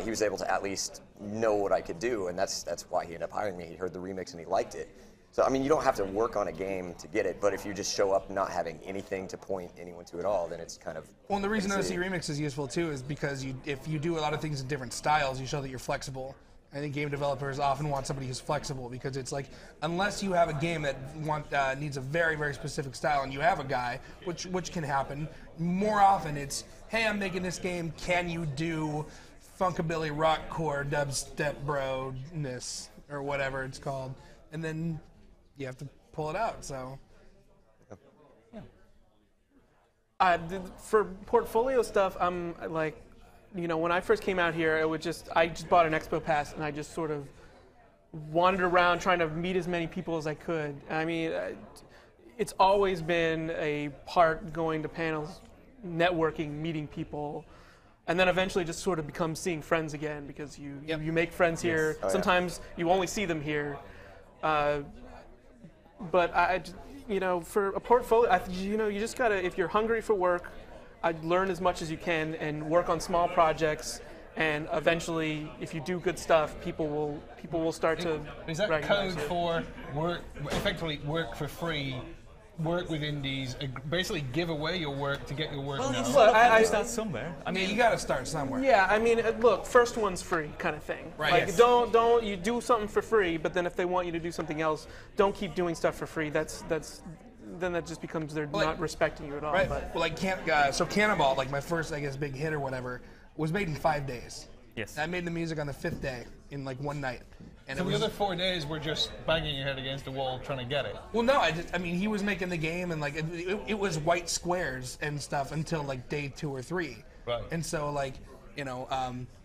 he was able to at least know what I could do, and that's why he ended up hiring me. He heard the remix and he liked it. So, you don't have to work on a game to get it, but if you just show up not having anything to point anyone to at all, then it's kind of... Well, and the reason OC Remix is useful, too, is because if you do a lot of things in different styles, you show that you're flexible. I think game developers often want somebody who's flexible, because it's like, unless you have a game that needs a very, very specific style, and you have a guy, which can happen, more often it's, hey, I'm making this game, can you do funkabilly rockcore dubstep bro-ness, or whatever it's called, and then you have to pull it out, so. Yeah. For portfolio stuff, I'm like, when I first came out here, I just bought an expo pass, and I just sort of wandered around trying to meet as many people as I could. It's always been a part going to panels, networking, meeting people, and then eventually just sort of become seeing friends again, because you make friends here. Yes. Sometimes you only see them here. But for a portfolio, you just gotta, if you're hungry for work, I'd learn as much as you can and work on small projects. And eventually, if you do good stuff, people will start to. Is that recognize code it. for work? Effectively, work for free. Work with indies, basically give away your work to get your work. Well, Look, I start somewhere. I mean, you got to start somewhere. Yeah, I mean, look, first one's free, kind of thing. Right. Like, Yes. don't you do something for free, but then if they want you to do something else, don't keep doing stuff for free. Then that just becomes they're not respecting you at all. Right. But Well, like so Cannonball, like my first, I guess, big hit or whatever, was made in 5 days. Yes. I made the music on the 5th day in like one night. And So it the was, other 4 days were just banging your head against the wall trying to get it. well, no, I mean, he was making the game and like it was white squares and stuff until like day 2 or 3. Right. And so like, you know,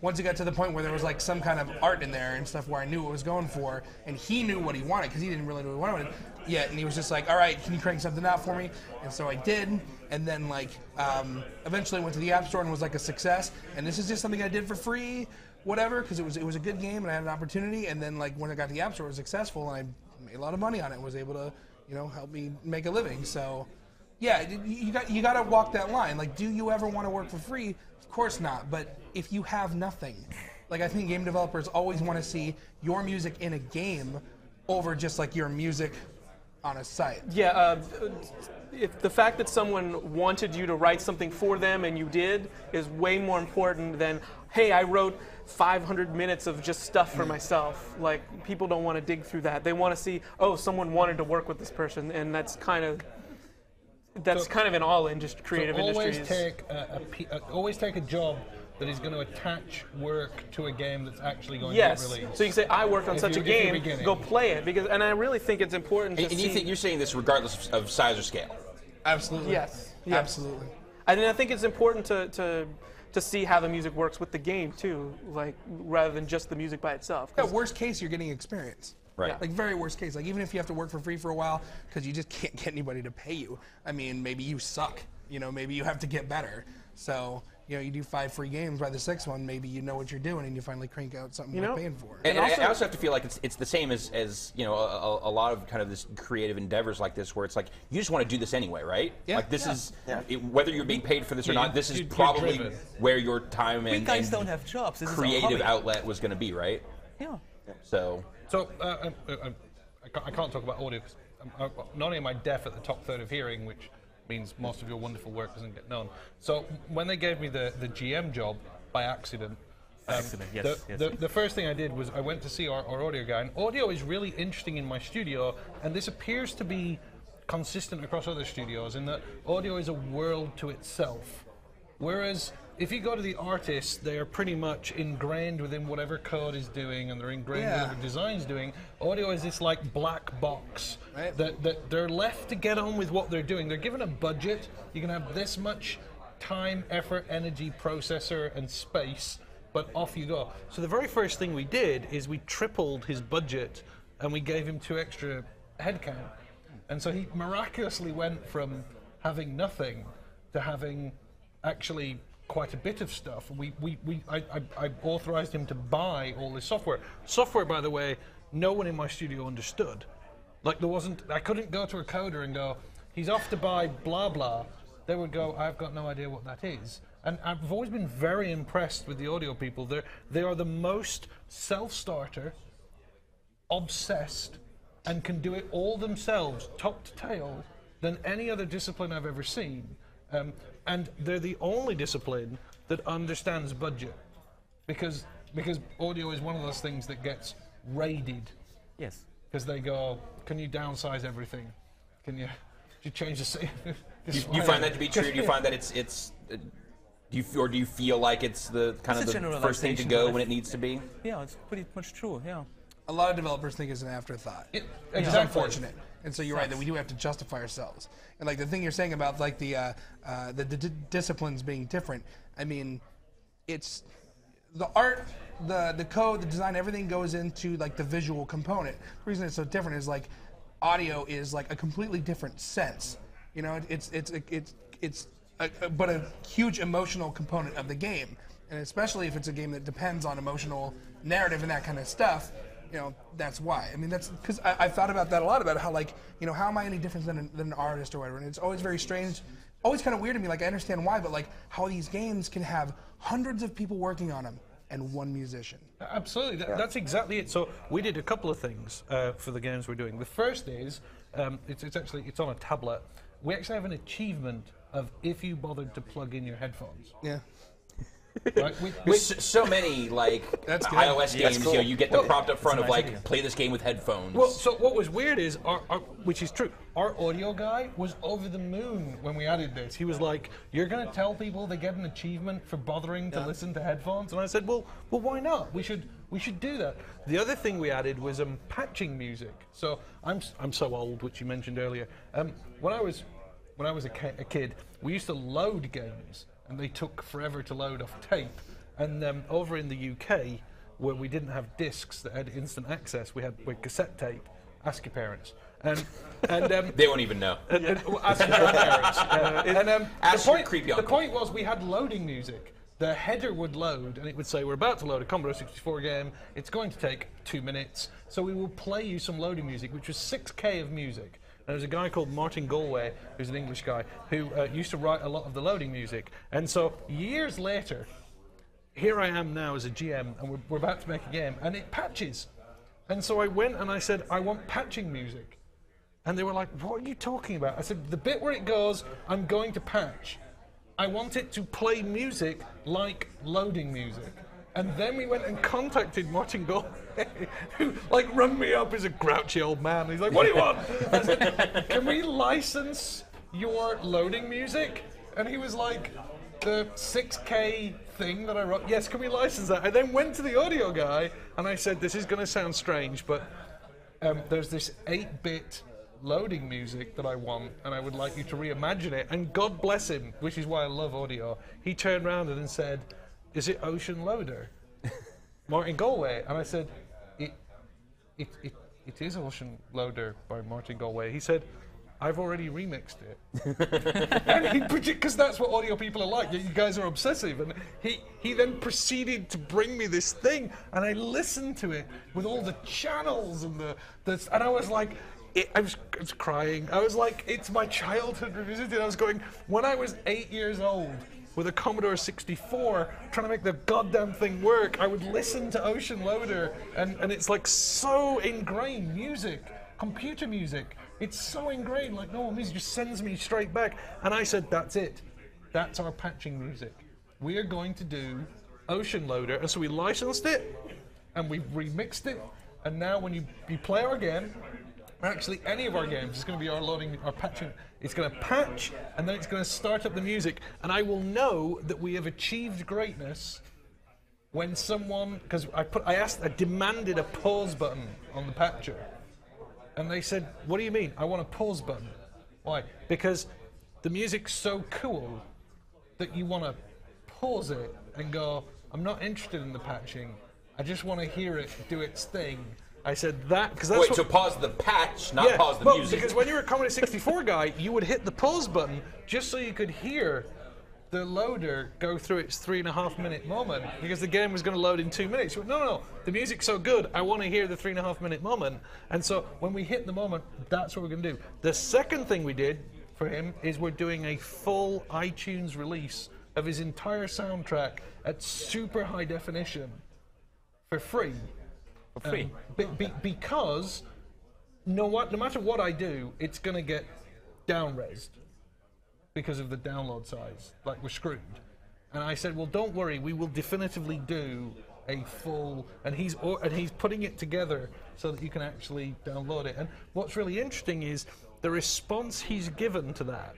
once it got to the point where there was like some kind of art in there and stuff where I knew what it was going for, and he knew what he wanted because he didn't really know what he wanted yet, and he was just like, all right, can you crank something out for me? And so I did, and then like eventually went to the App Store and was like a success. And this is just something I did for free, whatever, because it was a good game and I had an opportunity. And then like when I got to the App Store, it was successful and I made a lot of money on it and was able to, you know, help me make a living. So yeah, you got to walk that line. Like, do you ever want to work for free? Of course not. But if you have nothing, like I think game developers always want to see your music in a game over just like your music on a site. yeah, if the fact that someone wanted you to write something for them and you did is way more important than, hey, I wrote 500 minutes of just stuff for myself. Like, people don't want to dig through that. They want to see, oh, someone wanted to work with this person, and that's kind of in all creative always industries. Always take a job that is going to attach work to a game that's actually going Yes. to get released. So you can say, I worked on If such a you're- if you're game, beginning. go play it. And I really think it's important to And see. you're saying this regardless of size or scale. Absolutely. Yes. Absolutely. And then I think it's important to see how the music works with the game too, like rather than just the music by itself. Yeah, worst case, you're getting experience. Right. Yeah. Like very worst case, like even if you have to work for free for a while because you just can't get anybody to pay you. I mean, maybe you suck. You know, maybe you have to get better. So, you know, you do 5 free games. By the 6th one, maybe you know what you're doing and you finally crank out something worth paying for. And I also have to feel like it's the same as you know a lot of kind of this creative endeavors like this where it's like you just want to do this anyway, right? Yeah. Like this is whether you're being paid for this or not. This is you're probably driven. where your time We and guys don't have jobs. This creative is our hobby. outlet was going to be, right? Yeah. So I can't talk about audio because not only am I deaf at the top third of hearing, which means most of your wonderful work doesn't get known. So when they gave me the GM job by accident, Yes. the first thing I did was I went to see our audio guy, and audio is really interesting in my studio, and this appears to be consistent across other studios in that audio is a world to itself. Whereas if you go to the artists, they are pretty much ingrained within whatever code is doing, and they're ingrained with whatever design's doing. Audio is this like black box that they're left to get on with what they're doing. They're given a budget. You can have this much time, effort, energy, processor, and space, but off you go. So the very first thing we did is we tripled his budget, and we gave him 2 extra headcount. And so he miraculously went from having nothing to having actually quite a bit of stuff. I authorized him to buy all this software. Software, by the way, no one in my studio understood. Like I couldn't go to a coder and go, he's off to buy blah blah. They would go, I've got no idea what that is. And I've always been very impressed with the audio people. They are the most self-starter, obsessed, and can do it all themselves, top to tail, than any other discipline I've ever seen. And they're the only discipline that understands budget, because audio is one of those things that gets raided. Yes. Because they go, can you downsize everything? Can you change the? you find that to be true? Do you find that it's do you feel like it's the kind of the first thing to go when it needs to be? Yeah, it's pretty much true. Yeah. A lot of developers think it's an afterthought. Which is Exactly. unfortunate. And so you're right that we do have to justify ourselves. And like the thing you're saying about like the disciplines being different. I mean, it's the art, the code, the design, everything goes into like the visual component. The reason it's so different is like audio is like a completely different sense. You know, but a huge emotional component of the game. And especially if it's a game that depends on emotional narrative and that kind of stuff. You know, that's why. I mean, that's because I've thought about that a lot, about how, like, you know, how am I any different than an artist or whatever? And it's always very strange always kind of weird to me. Like, I understand why, but like how these games can have hundreds of people working on them and one musician. Absolutely, that's exactly it. So we did a couple of things for the games we're doing. The first is, it's on a tablet. We actually have an achievement of if you bothered to plug in your headphones. Yeah. Right? With so many iOS games, cool. you get the prompt up front of like, play this game with headphones. Well, so what was weird is, which is true, our audio guy was over the moon when we added this. He was like, "You're going to tell people they get an achievement for bothering to listen to headphones?" And I said, "Well, why not? We should do that." The other thing we added was patching music. So I'm so old, which you mentioned earlier. When I was a kid, we used to load games, and they took forever to load off tape. And over in the UK, where we didn't have discs that had instant access, we had cassette tape. Ask your parents. They won't even know. Ask your parents. Ask your creepy uncle. The point was we had loading music. The header would load, and it would say, "We're about to load a Commodore 64 game. It's going to take 2 minutes." So we will play you some loading music, which was 6K of music. There's a guy called Martin Galway, who's an English guy, who used to write a lot of the loading music. And so years later, here I am now as a GM, and we're about to make a game, and it patches. And so I went and I said, "I want patching music." And they were like, "What are you talking about?" I said, "The bit where it goes, I'm going to patch. I want it to play music like loading music." And then we went and contacted Martin Galway, who rung me up as a grouchy old man. He's like, "What do you want?" I said, "Can we license your loading music?" And he was like, "The 6K thing that I wrote, yes, can we license that?" I then went to the audio guy and I said, "This is going to sound strange, but there's this 8-bit loading music that I want, and I would like you to reimagine it." And God bless him, which is why I love audio, he turned around and said, "Is it Ocean Loader?" Martin Galway. And I said, it is Ocean Loader by Martin Galway. He said, "I've already remixed it." And because that's what audio people are like. You guys are obsessive. And he then proceeded to bring me this thing, and I listened to it with all the channels and and I was like, I was crying. I was like, it's my childhood revisited. I was going, when I was 8 years old, with a Commodore 64, trying to make the goddamn thing work, I would listen to Ocean Loader, and it's like so ingrained. Music, computer music, it's so ingrained, like normal music just sends me straight back. And I said, "That's it. That's our patching music. We are going to do Ocean Loader." And so we licensed it, and we remixed it, and now when you play our game, actually any of our games, it's going to be our patching. It's going to patch, and then it's going to start up the music, and I will know that we have achieved greatness when someone, because I demanded a pause button on the patcher, and they said, "What do you mean? I want a pause button." Why? Because the music's so cool that you want to pause it and go, "I'm not interested in the patching. I just want to hear it do its thing." I said that because that's Wait, so pause the patch, not pause the music. Because when you were a Commodore 64 guy, you would hit the pause button just so you could hear the loader go through its 3.5-minute moment, because the game was going to load in 2 minutes. You went, no, the music's so good, I want to hear the 3.5-minute moment. And so when we hit the moment, that's what we're going to do. The second thing we did for him is we're doing a full iTunes release of his entire soundtrack at super high definition for free. Because no matter what I do, it's going to get down-resed because of the download size. Like, we're screwed. And I said, "Well, don't worry, we will definitively do a full," and he's putting it together so that you can actually download it. And what's really interesting is the response he's given to that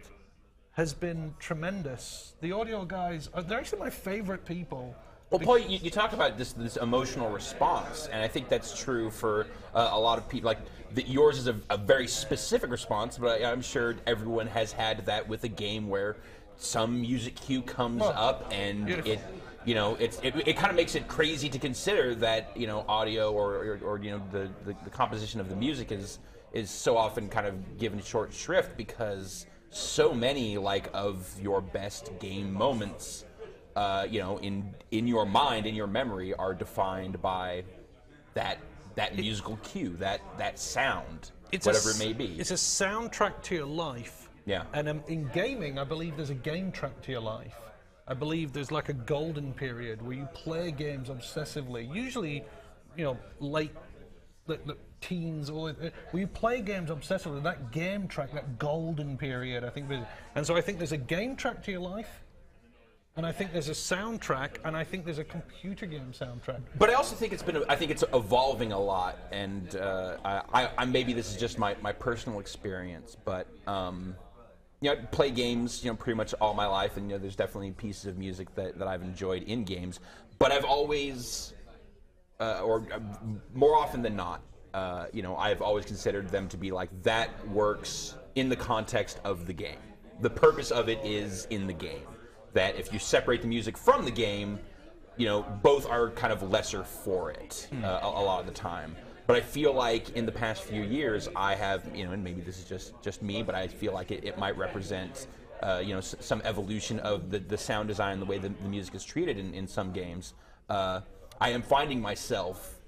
has been tremendous. The audio guys, they're actually my favorite people. Well, Paul, you talk about this emotional response, and I think that's true for a lot of people. Like, yours is a very specific response, but I'm sure everyone has had that with a game where some music cue comes up, and it kind of makes it crazy to consider that audio or the composition of the music is so often kind of given short shrift, because so many of your best game moments, in your mind, in your memory, are defined by that musical cue, that sound, whatever it may be. It's a soundtrack to your life, Yeah. And in gaming, I believe there's a game track to your life. I believe there's like a golden period where you play games obsessively. Usually, late teens, where you play games obsessively. That game track, that golden period, I think. And so I think there's a game track to your life. And I think there's a soundtrack, and I think there's a computer game soundtrack. But I also think I think it's evolving a lot, and I maybe this is just my personal experience, but I play games pretty much all my life, and there's definitely pieces of music that I've enjoyed in games, but I've always, or more often than not, I've always considered them to be like that works in the context of the game. The purpose of it is in the game. That if you separate the music from the game, both are kind of lesser for it a lot of the time. But I feel like in the past few years, I have, and maybe this is just me, but I feel like it might represent, some evolution of the sound design, the way the music is treated in some games. I am finding myself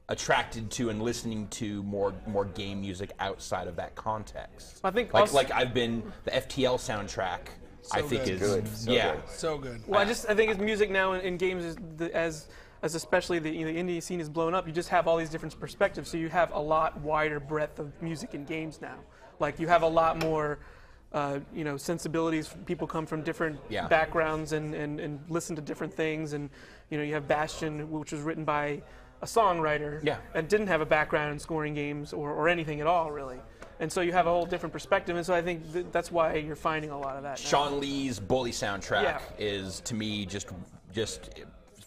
attracted to and listening to more game music outside of that context. I think like I've been the FTL soundtrack. So I think good. is Good. So good. So good. Well, I think it's music now in games as especially the indie scene is blown up. You just have all these different perspectives, so you have a lot wider breadth of music in games now. Like you have a lot more, sensibilities. People come from different backgrounds and listen to different things, and you have Bastion, which was written by a songwriter, and didn't have a background in scoring games or anything at all really. And so you have a whole different perspective, and so I think that's why you're finding a lot of that now. Sean Lee's Bully soundtrack is, to me, just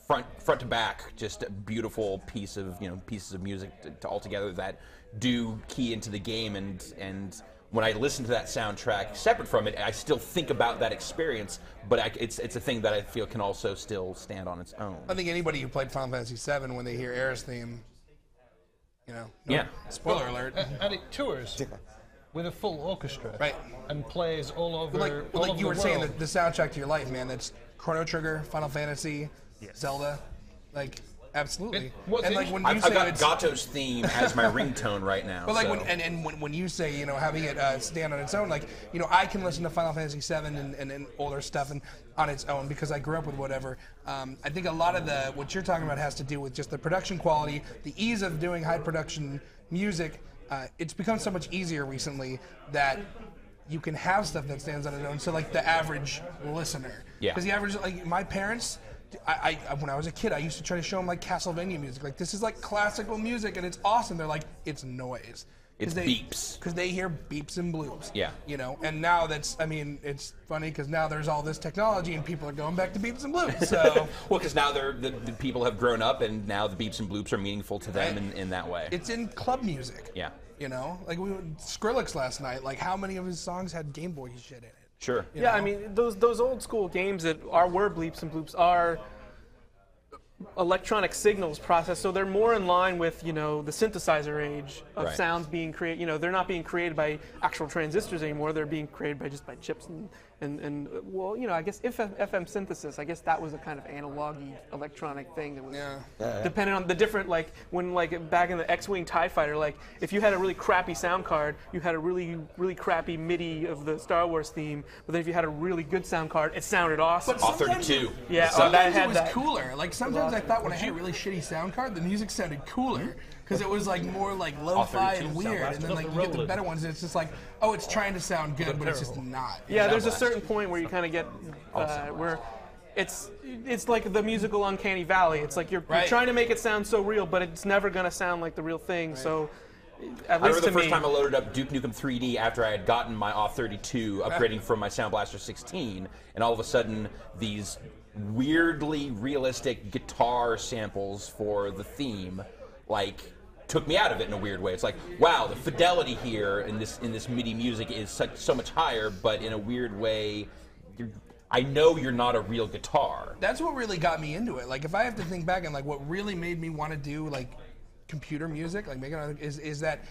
front to back, just a beautiful piece of pieces of music to altogether that do key into the game. And when I listen to that soundtrack separate from it, I still think about that experience. But it's a thing that I feel can also still stand on its own. I think anybody who played Final Fantasy VII, when they hear Aerith's theme, spoiler alert. And it tours with a full orchestra, right? And plays all over. Like you were saying, the soundtrack to your life, man. That's Chrono Trigger, Final Fantasy, Zelda, absolutely. And like when I've got Gato's theme as my ringtone right now. But when you say having it stand on its own, I can listen to Final Fantasy VII and older stuff and on its own because I grew up with whatever. I think a lot of what you're talking about has to do with just the production quality, the ease of doing high production music. It's become so much easier recently that you can have stuff that stands on its own. So the average listener, because the average my parents. I when I was a kid, I used to try to show them Castlevania music. This is classical music and it's awesome. They're like, it's noise. It's beeps. Because they hear beeps and bloops. Yeah. And now it's funny because now there's all this technology and people are going back to beeps and bloops. So. Well, because now the people have grown up and now the beeps and bloops are meaningful to them in that way. It's in club music. Yeah. Skrillex last night. How many of his songs had Game Boy shit in it? Sure. I mean, those old school games that were bleeps and bloops are electronic signals processed, so they're more in line with the synthesizer age of sounds being created. They're not being created by actual transistors anymore. They're being created by chips and well, I guess FM synthesis. I guess that was a kind of analog-y electronic thing that was depending on the different when back in the X-Wing TIE Fighter, if you had a really crappy sound card, you had a really crappy MIDI of the Star Wars theme. But then if you had a really good sound card, it sounded awesome. But sometimes sometimes it was cooler. Sometimes I thought when I had a really shitty sound card, the music sounded cooler. Because it was more lo-fi and weird, and then you get the better ones, and it's just it's trying to sound good, but it's just not. Yeah, there's a certain point where you kind of get where it's like the musical uncanny valley. It's you're trying to make it sound so real, but it's never gonna sound like the real thing. So. I remember the first time I loaded up Duke Nukem 3D after I had gotten my AUTH32, upgrading from my Sound Blaster 16, and all of a sudden these weirdly realistic guitar samples for the theme, took me out of it in a weird way. It's wow, the fidelity here in this MIDI music is so much higher, but in a weird way, I know you're not a real guitar. That's what really got me into it. If I have to think back and what really made me want to do computer music, is that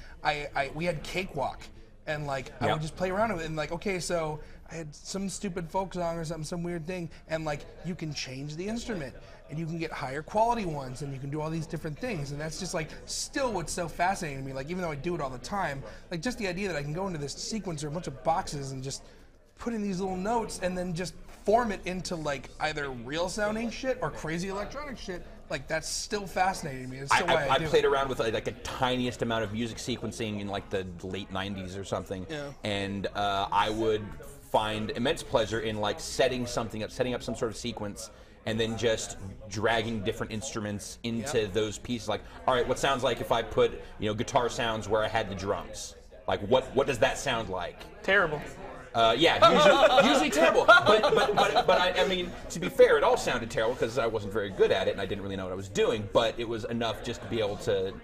we had Cakewalk. and like I would just play around with it, and like, okay, so I had some stupid folk song or something, some weird thing, and like you can change the instrument, and you can get higher quality ones, and you can do all these different things, and that's just like still what's so fascinating to me. Like even though I do it all the time, like just the idea that I can go into this sequencer, a bunch of boxes, and just put in these little notes, and then just form it into like either real sounding shit or crazy electronic shit. Like that's still fascinating to me. It's still why I do played around with like the tiniest amount of music sequencing in like the late '90s or something, and I would find immense pleasure in like setting up some sort of sequence, and then just dragging different instruments into those pieces. Like, all right, what sounds like if I put guitar sounds where I had the drums? Like, what does that sound like? Terrible. Usually terrible. But I mean, to be fair, it all sounded terrible because I wasn't very good at it and I didn't really know what I was doing. But it was enough just to be able to.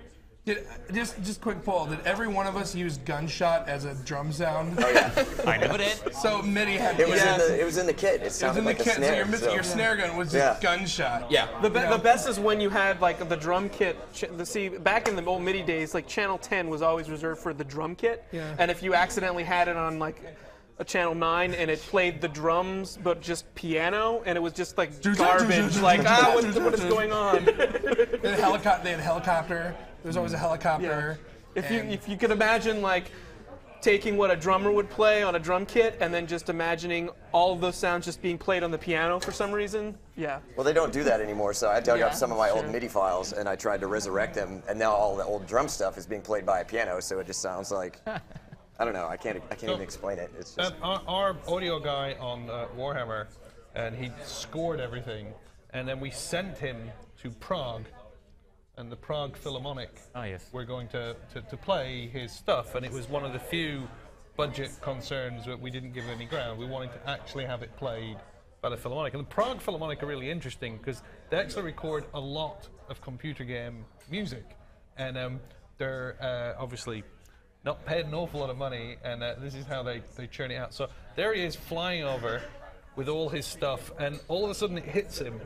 Just quick poll. Did every one of us use gunshot as a drum sound? Oh yeah, I never did. So Mitty had. It was in the kit. It sounded like a snare. So your snare gun was just gunshot. Yeah. The best is when you had like the drum kit. Back in the old MIDI days, like channel 10 was always reserved for the drum kit. Yeah. And if you accidentally had it on like a channel 9 and it played the drums but just piano and it was just like garbage. Like what is going on? They had helicopter. There's always a helicopter. Yeah. If you could imagine like taking what a drummer would play on a drum kit and then just imagining all of those sounds just being played on the piano for some reason, yeah. Well, they don't do that anymore, so I dug up some of my old MIDI files and I tried to resurrect them, and now all the old drum stuff is being played by a piano, so it just sounds like I don't know. I can't even explain it. It's just our audio guy on Warhammer, and he scored everything, and then we sent him to Prague, and the Prague Philharmonic. We're going to play his stuff, and it was one of the few budget concerns that we didn't give any ground. We wanted to actually have it played by the Philharmonic, and the Prague Philharmonic are really interesting because they actually record a lot of computer game music, and they're obviously not paid an awful lot of money, and this is how they churn it out. So there he is flying over with all his stuff, and all of a sudden it hits him.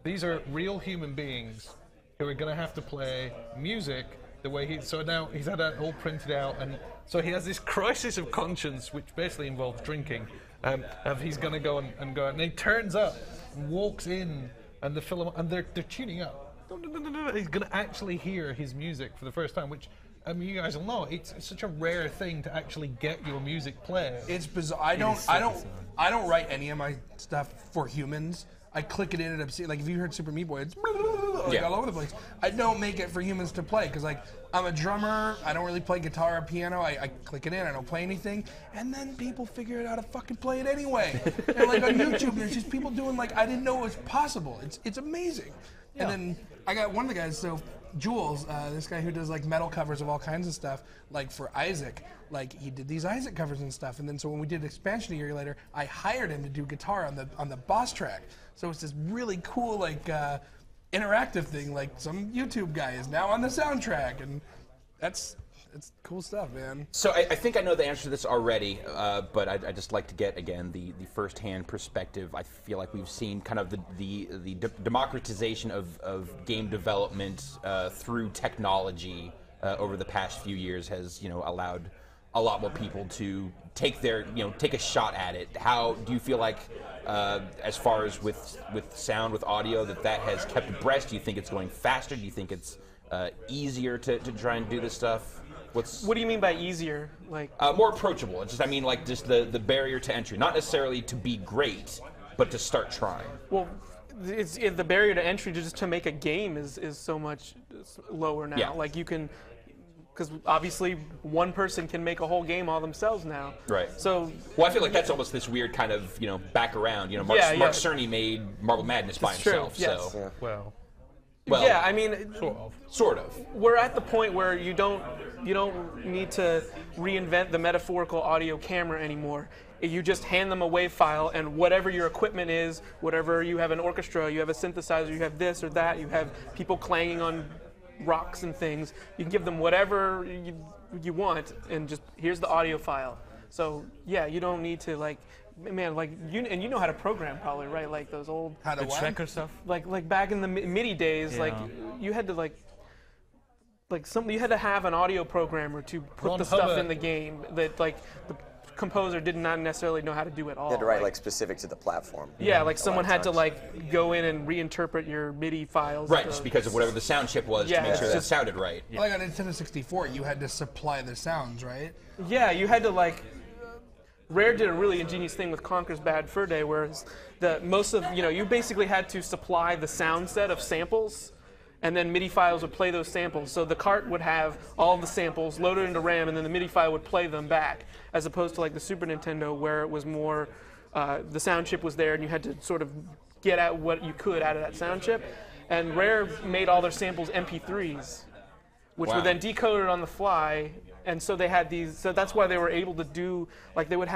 These are real human beings who are going to have to play music the way he... So now he's had that all printed out, and so he has this crisis of conscience, which basically involves drinking, of he's going to go and go out. And he turns up and walks in, and the film, and they're tuning up. He's going to actually hear his music for the first time, which... I mean, you guys will know it's such a rare thing to actually get your music played. It's bizarre. I don't write any of my stuff for humans. I click it in and I'm seeing, like if you heard Super Meat Boy, it's like all over the place. I don't make it for humans to play because like I'm a drummer. I don't really play guitar or piano. I click it in. I don't play anything, and then people figure out how to fucking play it anyway. And like on YouTube, there's just people doing like I didn't know it was possible. It's amazing. Yeah. And then I got one of the guys. So Jules, this guy who does like metal covers of all kinds of stuff, like for Isaac, like he did these Isaac covers and stuff. And then so when we did Expansion a year later, I hired him to do guitar on the boss track. So it's this really cool like interactive thing. Like some YouTube guy is now on the soundtrack, and it's cool stuff, man. So I think I know the answer to this already, but I'd just like to get, again, the first-hand perspective. I feel like we've seen kind of the democratization of game development through technology over the past few years has, allowed a lot more people to take a shot at it. How do you feel like, as far as with sound, with audio, that has kept abreast? Do you think it's going faster? Do you think it's easier to try and do this stuff? What do you mean by easier? Like more approachable. It's just, I mean, like just the barrier to entry. Not necessarily to be great, but to start trying. Well, the barrier to entry just to make a game is so much lower now. Yeah. Like you can, because obviously one person can make a whole game all themselves now. Right. So. Well, I feel like that's almost this weird kind of back around. Mark Cerny made Marble Madness by himself. True. Yes. So. Yeah. Well, yeah, I mean, sort of. We're at the point where you don't need to reinvent the metaphorical audio camera anymore. You just hand them a WAV file, and whatever your equipment is, whatever you have an orchestra, you have a synthesizer, you have this or that, you have people clanging on rocks and things. You can give them whatever you want, and just here's the audio file. So yeah, you don't need to like. Man, like you know how to program probably, right? Like those old tracker stuff. Like back in the MIDI days, like you had to like you had to have an audio programmer to put the stuff in the game that like the composer did not necessarily know how to do at all. You had to write like specific to the platform. Yeah, like someone had to like go in and reinterpret your MIDI files. Right, just because of whatever the sound chip was to make sure that sounded right. Yeah. Like on Nintendo 64, you had to supply the sounds, right? Yeah, you had to like. Rare did a really ingenious thing with Conker's Bad Fur Day, where you basically had to supply the sound set of samples, and then MIDI files would play those samples. So the cart would have all the samples loaded into RAM, and then the MIDI file would play them back, as opposed to like the Super Nintendo, where it was more, the sound chip was there, and you had to sort of get out what you could out of that sound chip. And Rare made all their samples MP3s, which were then decoded on the fly. And so they had these. So that's why they were able to do like they would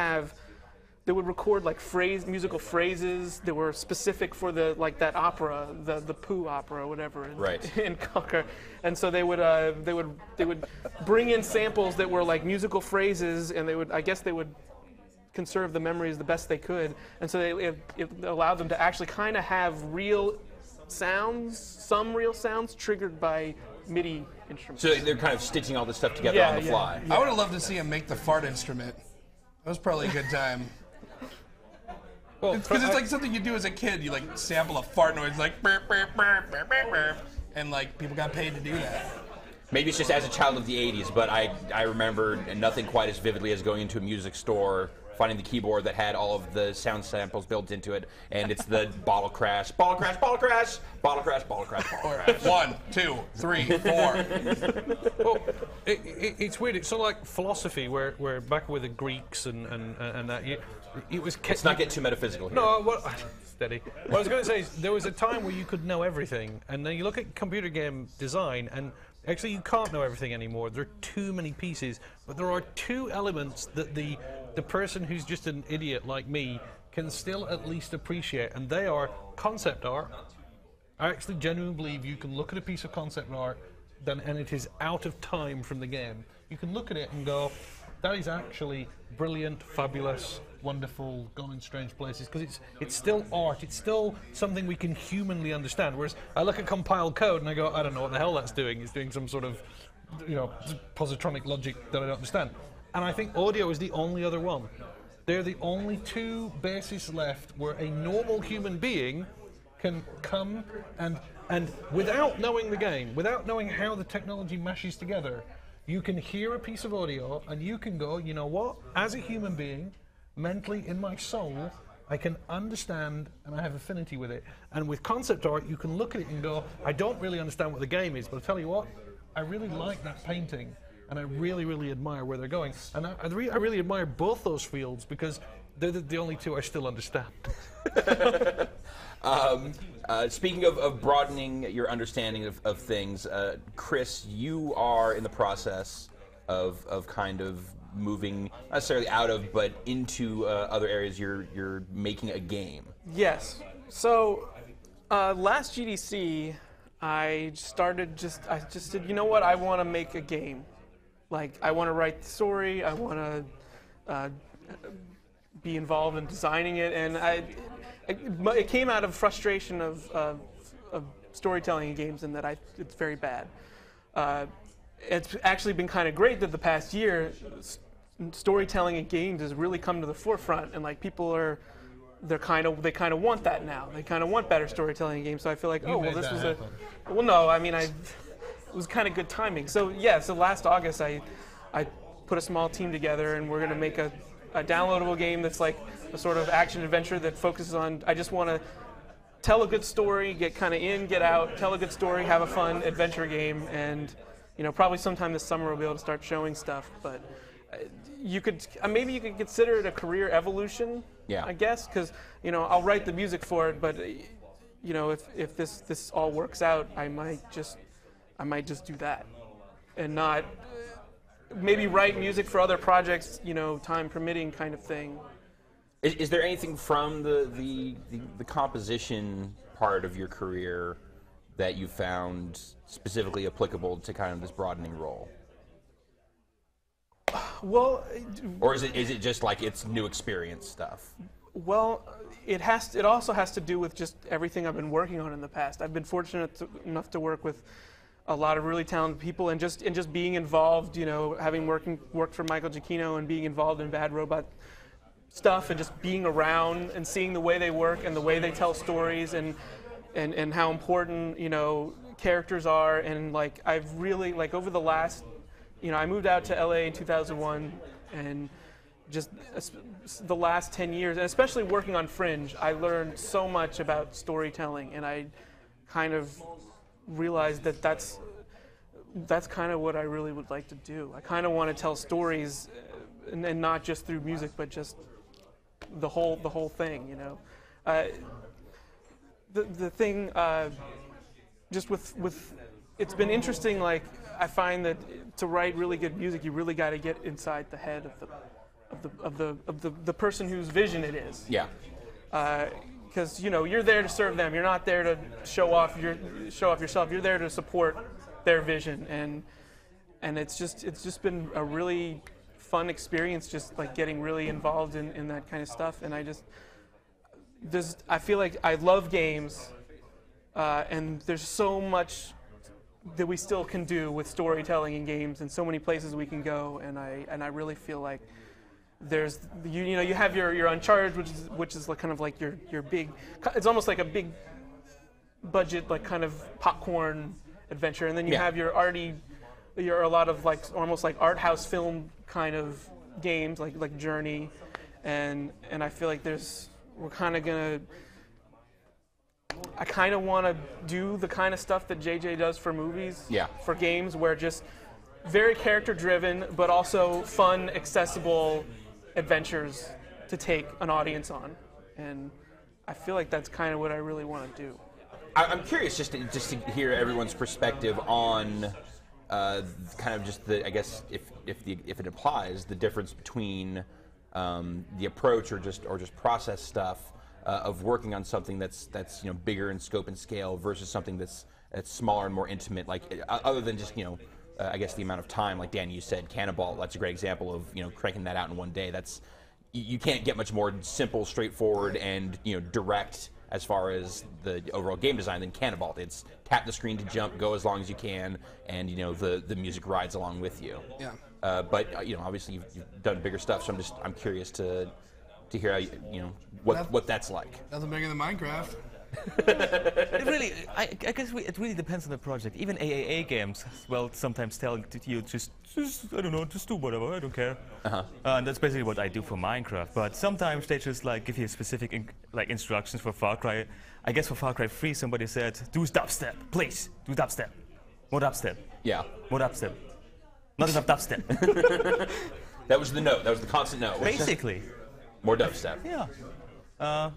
record like musical phrases that were specific for that opera, the Pooh opera, whatever. In Conker. And so they would bring in samples that were like musical phrases, and they would conserve the memories the best they could. And so it allowed them to actually kind of have real sounds, some real sounds triggered by MIDI instruments. So they're kind of stitching all this stuff together on the fly. I would have loved to see him make the fart instrument. That was probably a good time. Well, because it's like something you do as a kid. You like sample a fart noise, like burp, burp, burp, burp, burp, burp, and like people got paid to do that. Maybe it's just as a child of the 80s, but I remember nothing quite as vividly as going into a music store, finding the keyboard that had all of the sound samples built into it, and it's the bottle crash, bottle crash, bottle crash, bottle crash, bottle crash, bottle crash. 1, 2, 3, 4. Well, it's weird. It's sort of like philosophy, where back with the Greeks and that, it was. Let's not get too metaphysical here. No, steady. What I was going to say is there was a time where you could know everything, and then you look at computer game design, and actually you can't know everything anymore. There are too many pieces, but there are two elements that the person who's just an idiot like me can still at least appreciate, and they are concept art. I actually genuinely believe you can look at a piece of concept art and it is out of time from the game. You can look at it and go, that is actually brilliant, fabulous, wonderful, gone in strange places, because it's still art, it's still something we can humanly understand. Whereas I look at compiled code and I go, I don't know what the hell that's doing. It's doing some sort of, positronic logic that I don't understand. And I think audio is the only other one. They're the only two bases left where a normal human being can come and without knowing the game, without knowing how the technology meshes together, you can hear a piece of audio and you can go, you know what, as a human being, mentally in my soul, I can understand and I have affinity with it. And with concept art, you can look at it and go, I don't really understand what the game is, but I'll tell you what, I really like that painting. And I really, really admire where they're going. And I really admire both those fields because they're the only two I still understand. Speaking of broadening your understanding of things, Chris, you are in the process of kind of moving, not necessarily out of, but into other areas. You're making a game. Yes. So last GDC, I just said, you know what, I want to make a game. Like, I want to write the story, I want to be involved in designing it, and it came out of frustration of storytelling in games, and that it's very bad. It's actually been kind of great that the past year, storytelling in games has really come to the forefront, and like people they kind of want that now. They kind of want better storytelling in games. So I feel like, it was kind of good timing. So so last August I put a small team together, and we're going to make a downloadable game that's like a sort of action adventure that focuses on, I just want to tell a good story, get kind of in, get out, tell a good story, have a fun adventure game, and probably sometime this summer we'll be able to start showing stuff. But maybe you could consider it a career evolution. Yeah. I guess, because I'll write the music for it, but if this all works out, I might just do that, and not maybe write music for other projects, time permitting kind of thing. Is there anything from the composition part of your career that you found specifically applicable to kind of this broadening role? Well, or is it just like it's new experience stuff? Well, it also has to do with just everything I've been working on in the past. I've been fortunate enough to work with a lot of really talented people, and just being involved, you know, having worked for Michael Giacchino and being involved in Bad Robot stuff, and just being around and seeing the way they work and the way they tell stories, and how important, you know, characters are. And like, I've really, like, over the last, you know, I moved out to LA in 2001, and just the last 10 years, and especially working on Fringe, I learned so much about storytelling, and I kind of realized that that's kind of what I really would like to do. I kind of want to tell stories, and not just through music, but just the whole thing, you know. The thing, just with it's been interesting. Like, I find that to write really good music, you really got to get inside the head of the person whose vision it is. Yeah. Because, you know, you're there to serve them. You're not there to show off yourself. You're there to support their vision, and it's just been a really fun experience, just like getting really involved in that kind of stuff. And I feel like I love games, and there's so much that we still can do with storytelling in games, and so many places we can go. And I really feel like there's, you know, you have your Uncharted, which is like kind of like your big, it's almost like a big budget, like kind of popcorn adventure, and then you have your a lot of like almost like art house film kind of games, like Journey, and I feel like we're kind of gonna, I kind of want to do the kind of stuff that JJ does for movies, for games, where just very character driven, but also fun, accessible adventures to take an audience on. And I feel like that's kind of what I really want to do. I'm curious just to hear everyone's perspective on kind of just the, I guess, if it applies, the difference between the approach or just process stuff of working on something that's you know, bigger in scope and scale versus something that's smaller and more intimate, like other than just, you know, I guess the amount of time, like Danny, you said, Cannonball, that's a great example of, you know, cranking that out in one day. That's, you can't get much more simple, straightforward, and, you know, direct as far as the overall game design than Cannonball. It's tap the screen to jump, go as long as you can, and, you know, the music rides along with you. Yeah. But you know, obviously you've done bigger stuff, so I'm curious to hear how you know what that's like. Nothing bigger than Minecraft. It really, I guess it really depends on the project. Even AAA games, well, sometimes tell you just I don't know, just do whatever, I don't care. And that's basically what I do for Minecraft. But sometimes they just like give you specific like instructions for Far Cry. I guess for Far Cry 3, somebody said, do dubstep, please, do dubstep, more dubstep. Yeah. More dubstep. Not enough dubstep. That was the note. That was the constant note. Basically. More dubstep. Yeah.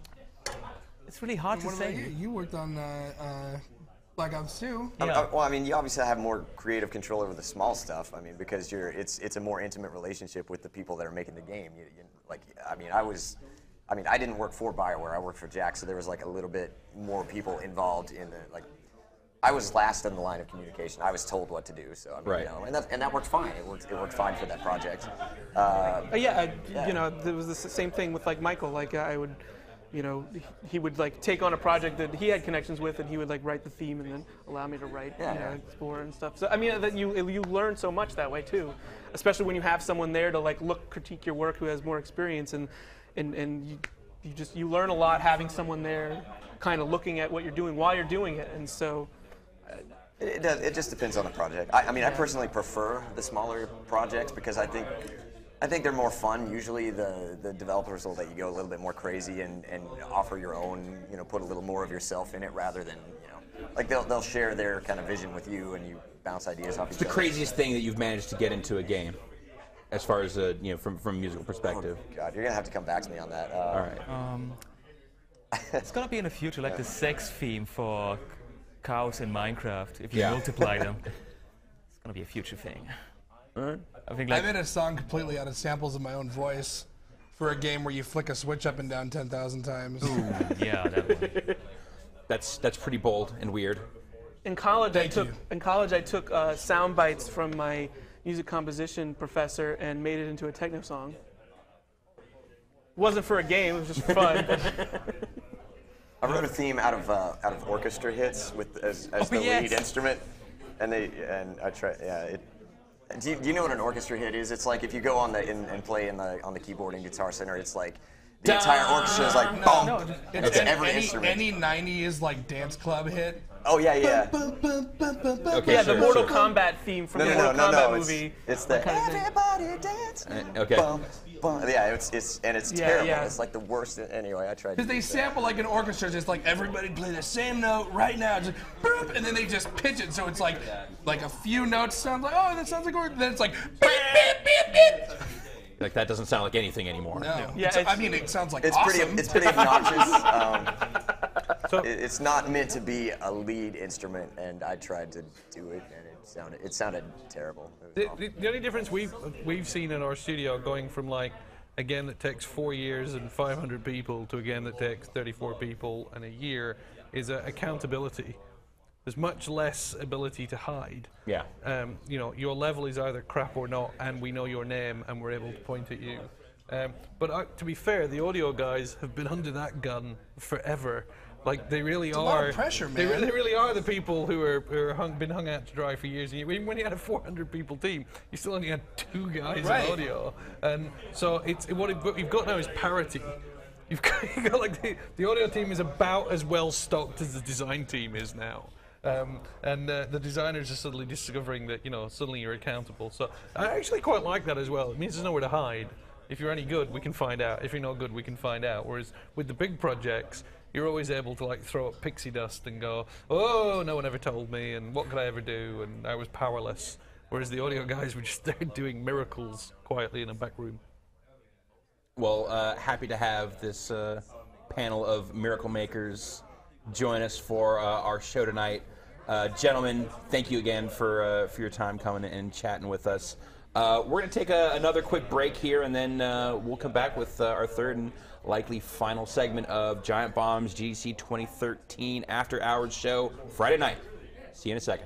It's really hard to say. You worked on Black Ops 2. Yeah. Well, I mean, you obviously have more creative control over the small stuff. I mean, because it's a more intimate relationship with the people that are making the game. I didn't work for BioWare. I worked for Jack, so there was like a little bit more people involved in the like. I was last in the line of communication. I was told what to do, so I mean, you know, and that worked fine. It worked fine for that project. You know, there was the same thing with like Michael. Like I would, you know, he would like take on a project that he had connections with, and he would like write the theme and then allow me to write, explore and stuff. So I mean, that you learn so much that way too, especially when you have someone there to like critique your work who has more experience, and you learn a lot having someone there, kind of looking at what you're doing while you're doing it, and so. It just depends on the project. I personally prefer the smaller projects because I think they're more fun. Usually the developers will let you go a little bit more crazy and offer your own, you know, put a little more of yourself in it rather than, you know, like they'll share their kind of vision with you and you bounce ideas off each other. It's the craziest thing that you've managed to get into a game, as far as you know, from a musical perspective. Oh, God, you're gonna have to come back to me on that. All right. It's gonna be in the future, like the sex theme for cows in Minecraft. If you multiply them, it's gonna be a future thing. I think I made a song completely out of samples of my own voice for a game where you flick a switch up and down 10,000 times. Ooh, yeah, that one. That's pretty bold and weird. In college, I took sound bites from my music composition professor and made it into a techno song. It wasn't for a game; it was just for fun. I wrote a theme out of orchestra hits with as the lead instrument, And I try. Yeah. Do you know what an orchestra hit is? It's like if you go on and play on the keyboard in Guitar Center, it's like the entire orchestra is like boom. No, it's every instrument. Any 90s like dance club hit. Oh yeah. Okay, yeah, sure, the Mortal sure. Kombat theme from the Mortal Kombat movie. It's the kind of everybody dance. Okay. Yeah, it's terrible. Yeah. It's like the worst. Anyway, I tried. Because they sample like an orchestra, just like everybody play the same note right now, just boop, and then they just pitch it, so it's like a few notes sound like, oh, that sounds like orchestra. Then it's like beep beep beep beep. Like that doesn't sound like anything anymore. No. Yeah, I mean, it sounds like it's awesome. It's pretty obnoxious. It's not meant to be a lead instrument, and I tried to do it, and it sounded terrible. The only difference we've seen in our studio, going from like a game that takes 4 years and 500 people to a game that takes 34 people and a year, is accountability. There's much less ability to hide. Yeah. You know, your level is either crap or not, and we know your name, and we're able to point at you. But to be fair, the audio guys have been under that gun forever. Like they really it's are. A lot of pressure, man. They really are the people who are been hung out to dry for years. And even when you had a 400 people team, you still only had 2 guys in audio, and so what you've got now is parity. You've got like the audio team is about as well stocked as the design team is now. And the designers are suddenly discovering that, you know, suddenly you're accountable. So I actually quite like that as well. It means there's nowhere to hide. If you're any good, we can find out. If you're not good, we can find out. Whereas with the big projects, you're always able to like throw up pixie dust and go, oh, no one ever told me, and what could I ever do, and I was powerless. Whereas the audio guys were just there doing miracles quietly in a back room. Well, happy to have this panel of miracle makers join us for our show tonight. Gentlemen, thank you again for your time coming and chatting with us. We're going to take another quick break here, and then we'll come back with our third and likely final segment of Giant Bomb's GDC 2013 After Hours show Friday night. See you in a second.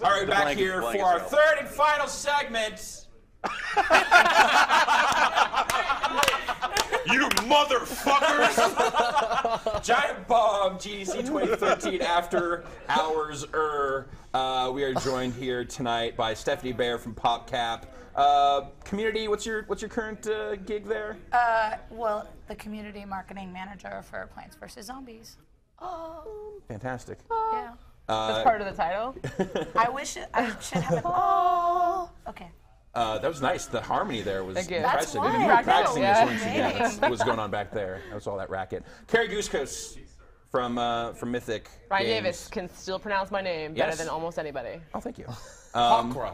All right, back here for our third and final segment. You motherfuckers! Giant Bomb GDC 2013 After Hours. We are joined here tonight by Stephanie Baer from PopCap. Community, what's your current gig there? Well, the community marketing manager for Plants vs. Zombies. Oh. Fantastic. Yeah. That's part of the title. I wish I should have it. Oh. Okay. That was nice. The harmony there was Thank you. impressive. That's You were why. practicing Yeah. this, weren't you? Yeah, that's what was going on back there. That was all that racket. Carrie Goosekos from Mythic Ryan Games. Davis can still pronounce my name better than almost anybody. Oh, thank you. Hawkra.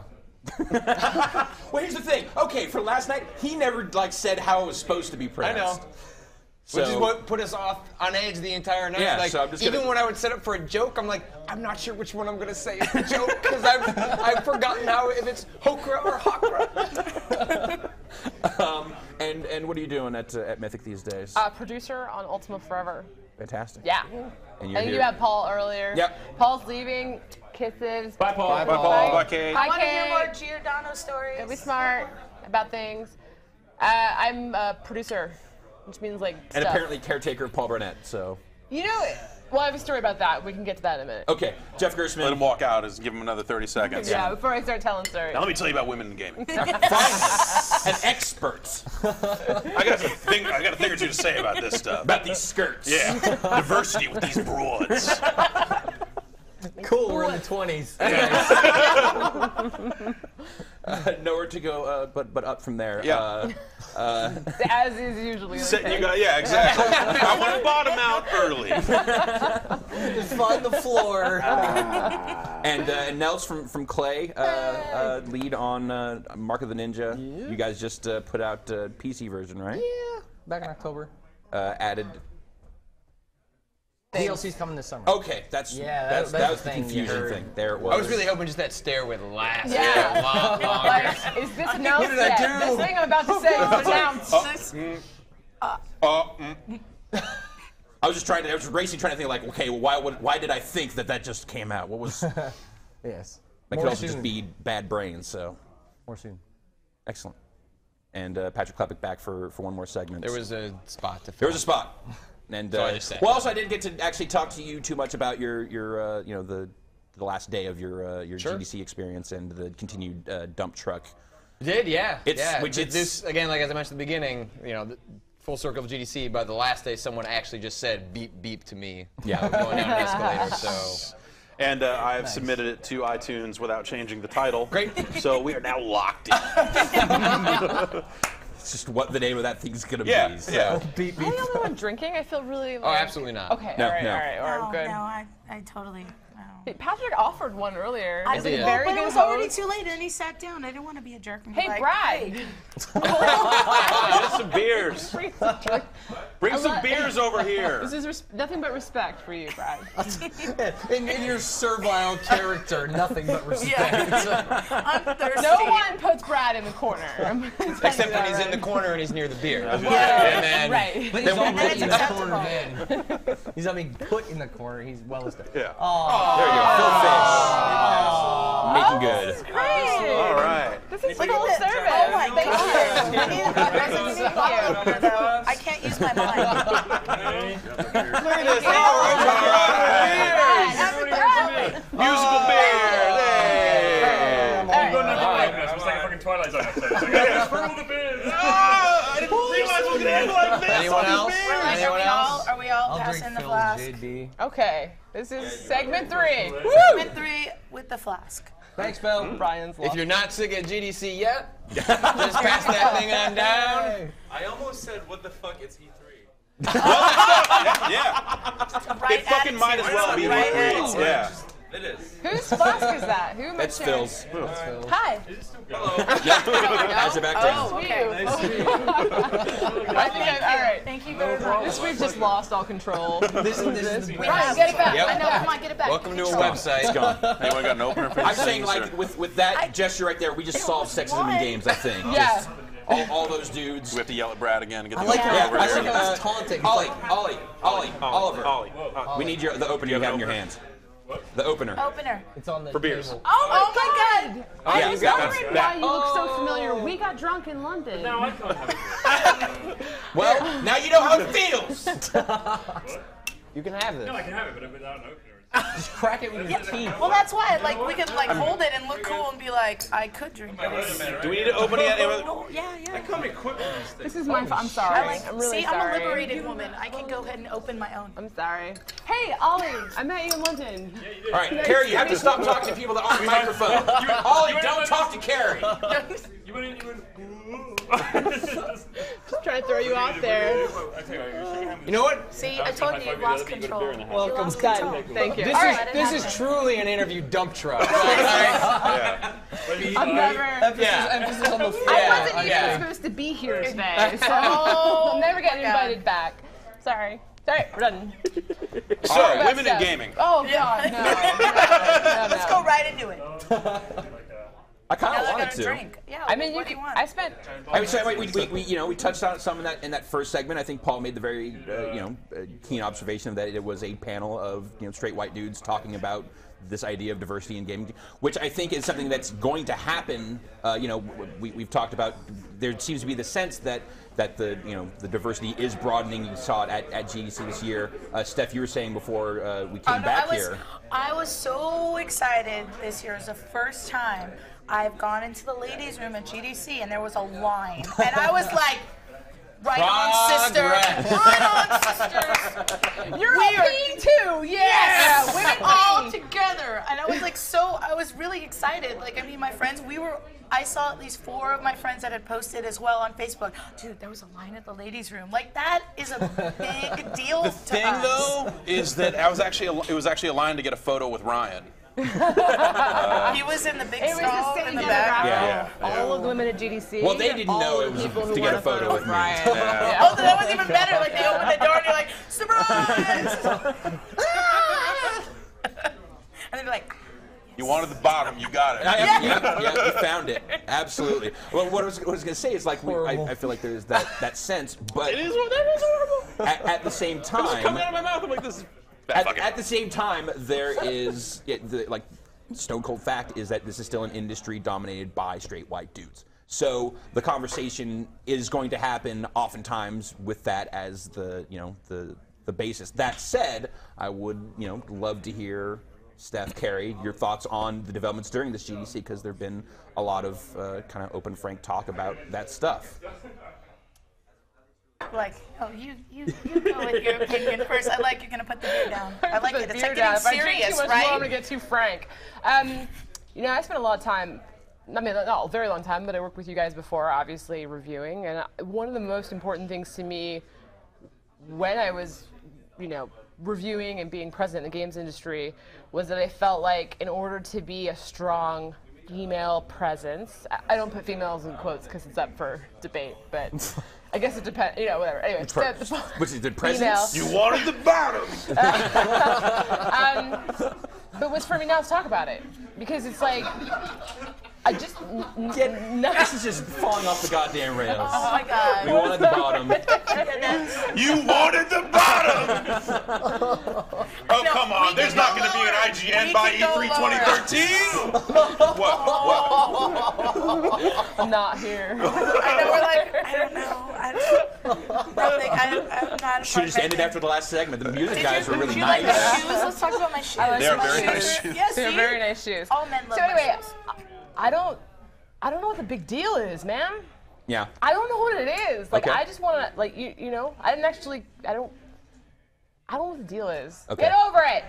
Well, here's the thing. Okay, for last night, he never said how it was supposed to be I pronounced. know. So, Which is what put us off on edge the entire night. Yeah, like, so I'm just even gonna- when I would set up for a joke, I'm like, I'm not sure which one I'm going to say is the joke because I've forgotten if it's Hokra or Hawkra. and what are you doing at Mythic these days? Producer on Ultima Forever. Fantastic. Yeah. And I you're think you here. had Paul earlier. Yep. Paul's leaving. Kisses. Bye, Paul. Bye, Paul. Bye, Kate. I Hi, want to hear Kate. more Giordano stories. Be smart about things. I'm a producer, which means And stuff. apparently caretaker of Paul Burnett, so. You know, well, I have a story about that. We can get to that in a minute. Okay, Jeff Gersman. Let him walk out and give him another 30 seconds. Yeah, before I start telling stories. Now let me tell you about women in gaming. An expert. I got a thing or two to say about this stuff. About these skirts. Yeah, diversity with these broads. Cool, we're in the 20s. Nowhere to go but up from there. Yeah. As is usually the case. Yeah, exactly. I want to bottom out early. Just find the floor. And Nels from Clay, lead on Mark of the Ninja. Yeah. You guys just put out PC version, right? Yeah, back in October. Added. DLC's coming this summer. Okay, that was the confusion thing. There it was. I was really hoping just that stare would last Yeah. a lot longer. Like, is this announced did I yet? do? This thing I'm about to say is announced. I was racing trying to think okay, well, why did I think that just came out? What was? Yes. That More could also soon. just be bad brains. So. More soon. Excellent. And Patrick Klepek back for one more segment. There was a spot to fill. There was a spot. And So I just said. well, also I didn't get to actually talk to you too much about your the last day of your Sure. GDC experience and the continued dump truck. Did, yeah. Which it's this, again, like as I mentioned at the beginning, the full circle of GDC, by the last day, someone actually just said beep, beep to me. Yeah. Going down an escalator, so. And I've submitted it to iTunes without changing the title. Great. So we are now locked in. It's just what the name of that thing's gonna Yeah, be. So. yeah. Beep, Am I the only one drinking? I feel really. Oh, absolutely not. Okay, No, all right, no. all right, No, we're good. no, I totally. No. Hey, Patrick offered one earlier. I He's a did. very but good it was already host. too late, and he sat down. I didn't want to be a jerk. And be Hey, like, Brad. Hey. Get some beers. Bring some drink. Bring some beers over here. This is nothing but respect for you, Brad. In your servile character, nothing but respect. I'm thirsty. No one puts Brad in the corner. Except when he's in the corner and he's near the beer. Yeah. And then, Right. But he's And already it's in the corner acceptable. then. He's not being put in the corner. He's well established. Yeah. There you go. Phil Fish. Making good. Great. All right. This is full Look at that. service. Oh my Thank God. you. I need a bottle opener, though. I can't use my mind. Look at this. All All right. Happy birthday. Musical beer. Hey. All right. It was like a fucking Twilight Zone episode. It's like, throw the beers. I didn't realize it was going to end like this. Anyone else? Anyone else? Are we all I'll drink passing the Phil's flask? JD. Okay, this is segment 3. Segment 3 with the flask. Thanks, Phil. Brian's If you're not sick of GDC yet, just pass that thing on down. I almost said, what the fuck, it's E3. Yeah. Right It fucking might as well be right E3. Yeah. It is. Whose flask is that? Who am I That's sharing? Phil's. Hi. How's it back there? Oh, okay. I think all right. Thank you very much. This we've just lost all control. This is Brian, get it back. Yep. I know. Come on, get it back. Welcome to a Control. website. It's gone. Anyone got an opener for I'm these saying things, or- with that gesture right there, we just solved sexism in games. I think. Yeah. Just all those dudes. We have to yell at Brad again and get I the like opener how over I it's here. think, taunting. Oliver. We need the opening you have in your hands. The opener. Opener. It's on the For beers. table. Oh my God! Oh, yeah, I was you got wondering that. why you look so familiar. We got drunk in London. Now I can't have it. Well, now you know how it feels. You can have this. No, I can have it, but without an opener. Just crack it with your teeth. Well, that's why. Like, we could like hold it and look cool and be like, I could drink this. Do we need to open it? Oh, yeah. I come equipped with these things. This is my. I'm sorry. I'm really see, sorry. I'm a liberated woman. I can go ahead and open my own. I'm sorry. Hey, Ollie, I met you in London. All right, Carrie, you have to stop talking to people that aren't on the microphone. Ollie, don't talk to Carrie. You went Just trying to throw you out there. You know what? See, I told you, you lost control. Welcome. Thank you. This is truly an interview dump truck. I've never. Emphasis on the I wasn't even supposed to be here today, so I'm never getting invited back. Sorry. All right, we're done. So, women in gaming. Oh God, no. Let's go right into it. I kind of Now wanted they're to. gonna drink. Yeah. I mean, what do you want? I spent. I mean, so we touched on some in that first segment. I think Paul made the very keen observation that it was a panel of straight white dudes talking about this idea of diversity in gaming, which I think is something that's going to happen. We've talked about. There seems to be the sense that the diversity is broadening. You saw it at GDC this year. Steph, you were saying before we came back here. I was so excited. This year is the first time I've gone into the ladies' room at GDC, and there was a line, and I was like, "Right on, sister! Right on, sisters! You're all peeing too! Yes! Women all together!" And I was like, I was really excited. Like, I mean, my friends, I saw at least 4 of my friends that had posted as well on Facebook. Dude, there was a line at the ladies' room. Like, that is a big deal to us. The thing, though, is that it was actually a line to get a photo with Ryan. He was in the big stall in the back. Yeah. All of the women at GDC. Well, they didn't know it was to get a photo with me. Oh, that was even better. Like, they opened the door and you're like, surprise! And they'd be like, You wanted the bottom, you got it. Yeah, you found it. Absolutely. Well, what I was going to say is, like, I feel like there's that sense, but That is horrible. at the same time, It was coming out of my mouth. I'm like, this is at the same time, there is stone cold fact is that this is still an industry dominated by straight white dudes. So the conversation is going to happen oftentimes with that as the basis. That said, I would love to hear, Steph, Carrie, your thoughts on the developments during this GDC, because there have been a lot of kind of open, frank talk about that stuff. like, oh, you go with your opinion first. I like you're going to put the beer down. I like it. It's like getting If I drink serious, too much right? more, I'm going to get too frank. I spent a lot of time, I mean, not a very long time, but I worked with you guys before, obviously, reviewing. And one of the most important things to me when I was, reviewing and being present in the games industry was that I felt like in order to be a strong female presence, I don't put females in quotes because it's up for debate, but I guess it depends, whatever. Anyway, Which is the presence? You wanted the bottom! But what's for me now is talk about it, because it's like, I just this is just falling off the goddamn rails. Oh my God. We wanted the bottom. You wanted the bottom! Oh, come on. There's not going to be an IGN by E3 2013? What? I'm not here. I know, we're like, I don't know. I'm not a Should have just ended after the last segment. The music guys were really Did you nice. like my shoes? Let's talk about my shoes. They are very nice shoes. Yes, They're very nice shoes. All men love So anyway, my shoes. I don't know what the big deal is, man. Yeah. I don't know what it is. Like, Okay. I just want to, like, I don't know what the deal is. Okay. Get over it.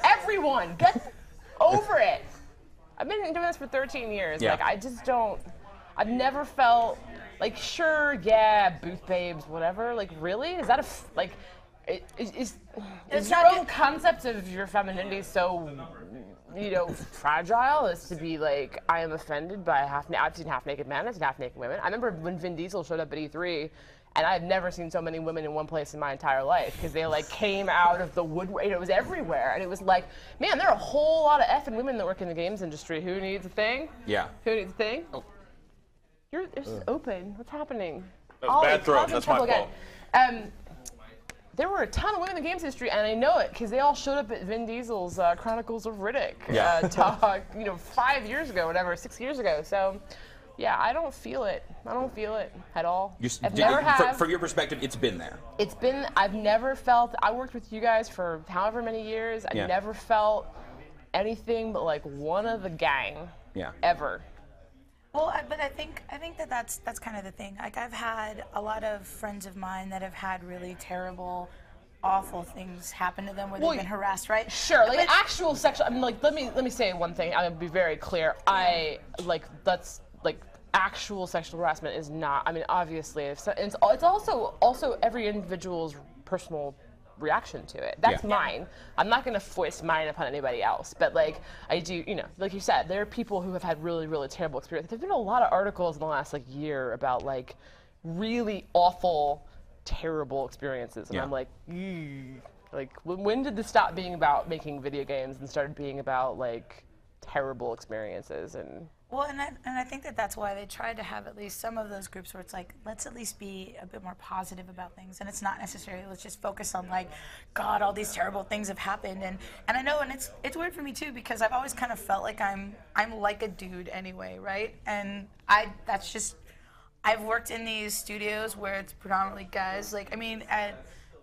Everyone, get over it. I've been doing this for 13 years. Yeah. Like, I've never felt, like, sure, yeah, booth babes, whatever. Like, really? Is that is your own concept of your femininity so, fragile as to be like, I am offended by I've seen half-naked men, I've seen half-naked women. I remember when Vin Diesel showed up at E3, and I've never seen so many women in one place in my entire life, because they came out of the woodwork. It was everywhere, and it was like, man, there are a whole lot of effing women that work in the games industry. Who needs a thing? Yeah. Who needs a thing? Oh. It's open. What's happening? That was bad throw. That's my fault. there were a ton of women in the games industry, and I know it because they all showed up at Vin Diesel's Chronicles of Riddick talk, 5 years ago, whatever, 6 years ago. So, yeah, I don't feel it. I don't feel it at all. From your perspective, it's been there. It's been. I've never felt. I worked with you guys for however many years. I never felt anything but like one of the gang. Yeah. Ever. Well, but I think that's kind of the thing. Like, I've had a lot of friends of mine that have had really terrible, awful things happen to them where they've been harassed, right? Sure, like actual sexual. I mean, like let me say one thing. I'm gonna be very clear. That's actual sexual harassment is not. I mean, obviously, it's also every individual's personal reaction to it. That's mine. I'm not going to force mine upon anybody else. But like I do, like you said, there are people who have had really, really terrible experiences. There's been a lot of articles in the last year about like really awful, terrible experiences, and I'm like, like when did this stop being about making video games and started being about like terrible experiences? And well, and I think that's why they tried to have at least some of those groups where it's like, let's at least be a bit more positive about things, and it's not necessarily let's just focus on like, God, all these terrible things have happened, and I know, and it's weird for me too because I've always kind of felt like I'm like a dude anyway, right? And I've worked in these studios where it's predominantly guys. Like, I mean, at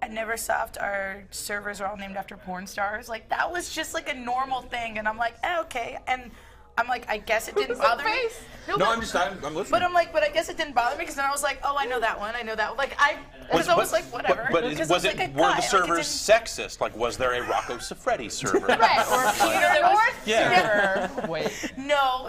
Neversoft, our servers are all named after porn stars. Like, that was just like a normal thing, and I'm like, okay, and I'm like, I guess it didn't bother me. No, I'm listening. But I'm like, but I guess it didn't bother me because then I was like, oh, I know that one. Like, it was always like, whatever. But were the servers sexist? Like, was there a Rocco Siffredi server? Right, or a Peter North server. Wait. No,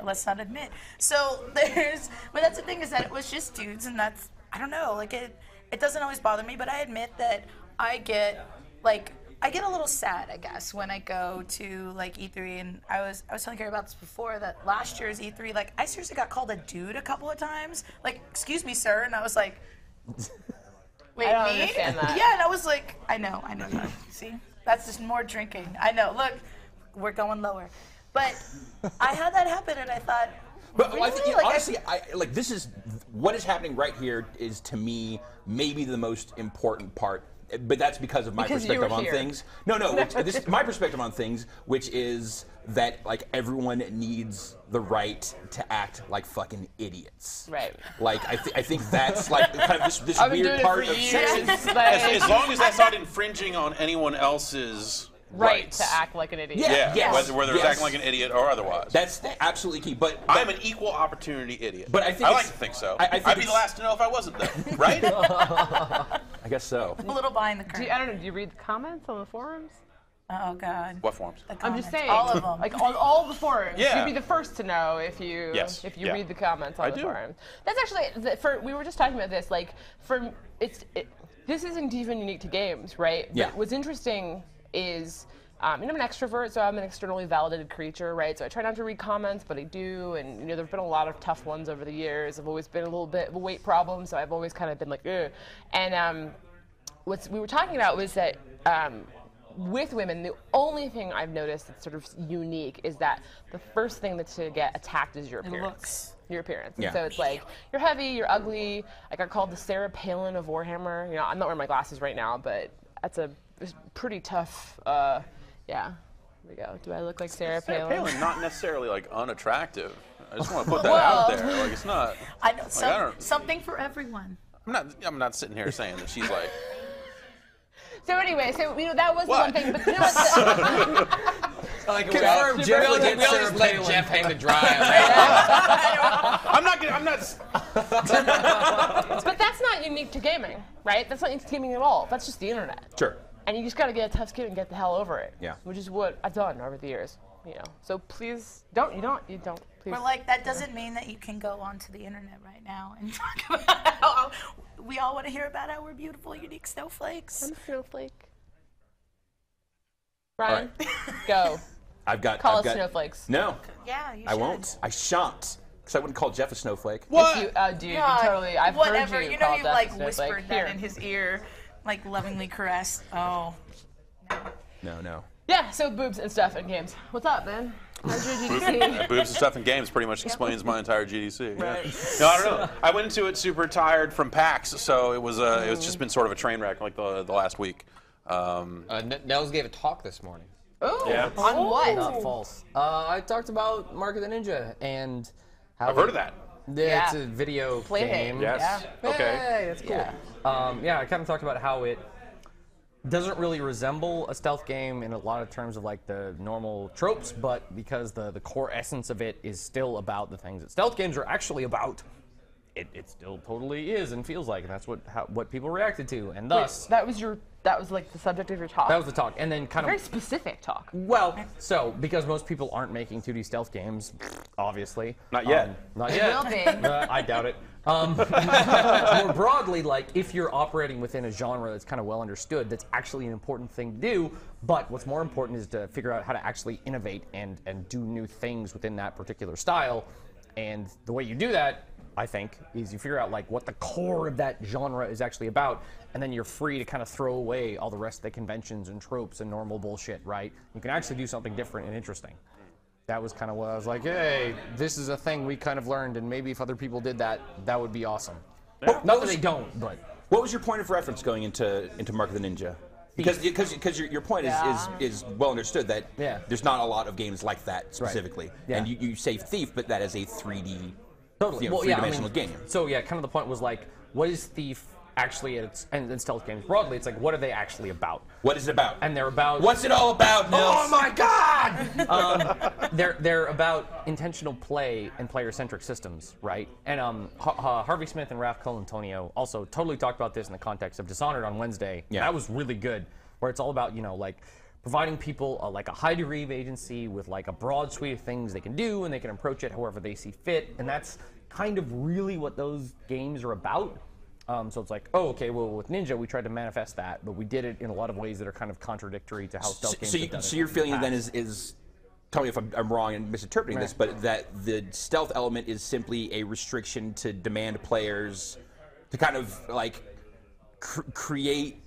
let's not admit. So but that's the thing is that it was just dudes, and that's, I don't know, like it doesn't always bother me, but I admit that I get a little sad, I guess, when I go to like E3, and I was telling Gary about this before, that last year's E3, like I seriously got called a dude a couple of times, like, excuse me, sir, and I was like, wait, I don't me? understand that. Yeah, and I was like, I know that. See, that's just more drinking. I know. Look, we're going lower, but I had that happen, and I thought. But really? I think, honestly, this is what is happening right here is to me maybe the most important part. But that's because of my perspective on things. No, this is my perspective on things, which is that like everyone needs the right to act like fucking idiots. Right. Like I think that's like kind of this weird part of sexism. As long as that's not infringing on anyone else's right to act like an idiot. Yeah, yes. whether it's acting like an idiot or otherwise. That's absolutely key. But I'm an equal opportunity idiot. But I like to think so. I'd be the last to know if I wasn't though, right? I guess so. A little behind the curtain. I don't know. Do you read the comments on the forums? Oh God. What forums? I'm just saying. All of them. Like on all the forums. Yeah. You'd be the first to know if you read the comments on the forums. That's actually we were just talking about this. Like this isn't even unique to games, right? Yeah. But what's interesting is. I'm an extrovert, so I'm an externally validated creature, right? So I try not to read comments, but I do, and there've been a lot of tough ones over the years. I've always been a little bit of a weight problem, so I've always kind of been like, ugh. And what we were talking about was that with women, the only thing I've noticed that's sort of unique is that the first thing to get attacked is your appearance. Looks. Your appearance. Yeah. So it's like, you're heavy, you're ugly. I got called the Sarah Palin of Warhammer. I'm not wearing my glasses right now, but that's it's pretty tough. Yeah, there we go. Do I look like Sarah Palin? Sarah Palin, not necessarily like unattractive. I just want to put that out there. Like it's not. I know something for everyone. I'm not sitting here saying that she's like. So anyway, that was the one thing. But you know what? Like confirm, Jeff. We all just let Jeff hang to dry. I'm not. But that's not unique to gaming, right? That's not unique to gaming at all. That's just the internet. Sure. And you just gotta get a tough skin and get the hell over it. Yeah. Which is what I've done over the years. So please don't. Please. We're like, that doesn't mean that you can go onto the internet right now and talk about how we all want to hear about how we're beautiful, unique snowflakes. I'm a snowflake. Ryan, go. Call us snowflakes. No. Yeah, you should. I won't. I shan't. Because I wouldn't call Jeff a snowflake. What? Dude, you totally. I've whatever. heard you. You know, you like snowflake. whispered that in his ear, like lovingly caressed. Oh. No. Yeah, so boobs and stuff in games. What's up, man? How's your GDC? Boobs and stuff in games pretty much explains my entire GDC. Right. Yeah. No, I don't know. I went into it super tired from PAX, so it was just been sort of a train wreck like the last week. Nels gave a talk this morning. Oh, yeah. On what? Not false. I talked about Mark of the Ninja and how I've heard of that. Yeah, it's a video game. Yes. Yeah. Okay. Hey, that's cool. Yeah, I kind of talked about how it doesn't really resemble a stealth game in a lot of terms of like the normal tropes, but because the core essence of it is still about the things that stealth games are actually about, it still totally is and feels like, and that's what people reacted to, and thus. Wait, that was like the subject of your talk. That was the talk, and then kind of very specific talk. Well, so because most people aren't making 2D stealth games, obviously. Not yet. Not They yet. will be. I doubt it. More broadly, like if you're operating within a genre that's kind of well understood, that's actually an important thing to do. But what's more important is to figure out how to actually innovate and do new things within that particular style. And the way you do that, I think, is you figure out like what the core of that genre is actually about, and then you're free to kind of throw away all the rest of the conventions and tropes and normal bullshit, right? You can actually do something different and interesting. That was kind of what I was like, hey, this is a thing we kind of learned, and maybe if other people did that, that would be awesome. Yeah. Not that they don't, but. What was your point of reference going into Mark of the Ninja? Because your point is well understood that there's not a lot of games like that specifically. Right. Yeah. And you say Thief, but that is a 3D, three-dimensional game. So yeah, kind of the point was like, what is Thief actually, and stealth games broadly, it's like, what are they actually about? What is it about? And they're about... What's it all about, Nils? Oh my God! They're about intentional play and player-centric systems, right? And Harvey Smith and Ralph Colantonio also totally talked about this in the context of Dishonored on Wednesday. Yeah. That was really good, where it's all about, like, providing people like a high degree of agency with like a broad suite of things they can do, and they can approach it however they see fit, and that's kind of really what those games are about. So it's like, oh, okay, well, with Ninja, we tried to manifest that, but we did it in a lot of ways that are kind of contradictory to how stealth games have done it. So your feeling then is, tell me if I'm wrong and misinterpreting this, but that the stealth element is simply a restriction to demand players to kind of like create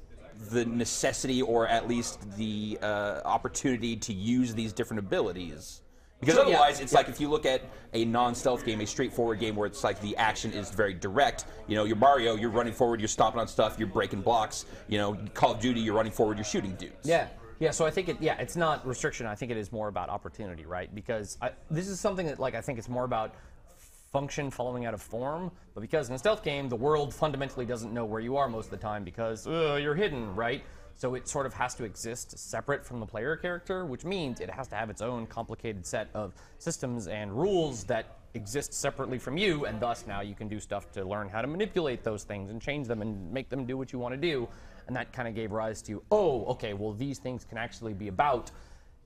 the necessity or at least the opportunity to use these different abilities. Because otherwise, it's like if you look at a non-stealth game, a straightforward game where it's like the action is very direct. You're Mario, you're running forward, you're stomping on stuff, you're breaking blocks. Call of Duty, you're running forward, you're shooting dudes. Yeah. So I think it's not restriction. I think it is more about opportunity, right? Because this is something that I think it's more about function following out of form. But because in a stealth game, the world fundamentally doesn't know where you are most of the time because you're hidden, right? So it sort of has to exist separate from the player character, which means it has to have its own complicated set of systems and rules that exist separately from you, and thus now you can do stuff to learn how to manipulate those things and change them and make them do what you want to do. And that kind of gave rise to, oh, okay, well, these things can actually be about,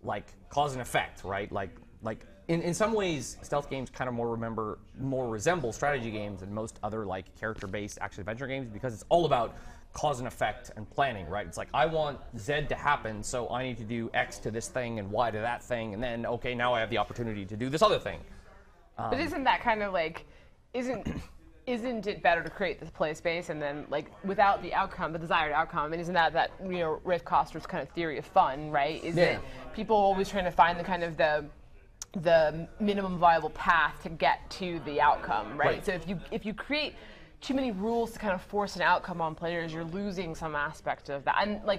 like, cause and effect, right? Like in some ways, stealth games kind of more resemble strategy games than most other, like, character-based action-adventure games because it's all about cause and effect and planning, right? It's like, I want Z to happen, so I need to do X to this thing and Y to that thing, and then, okay, now I have the opportunity to do this other thing. But isn't that kind of like, isn't it better to create this play space and then, like, without the outcome, the desired outcome, and isn't that Rafe Koster's kind of theory of fun, right? Is that people always trying to find the kind of the minimum viable path to get to the outcome, right? So if you create too many rules to kind of force an outcome on players, you're losing some aspect of that. And I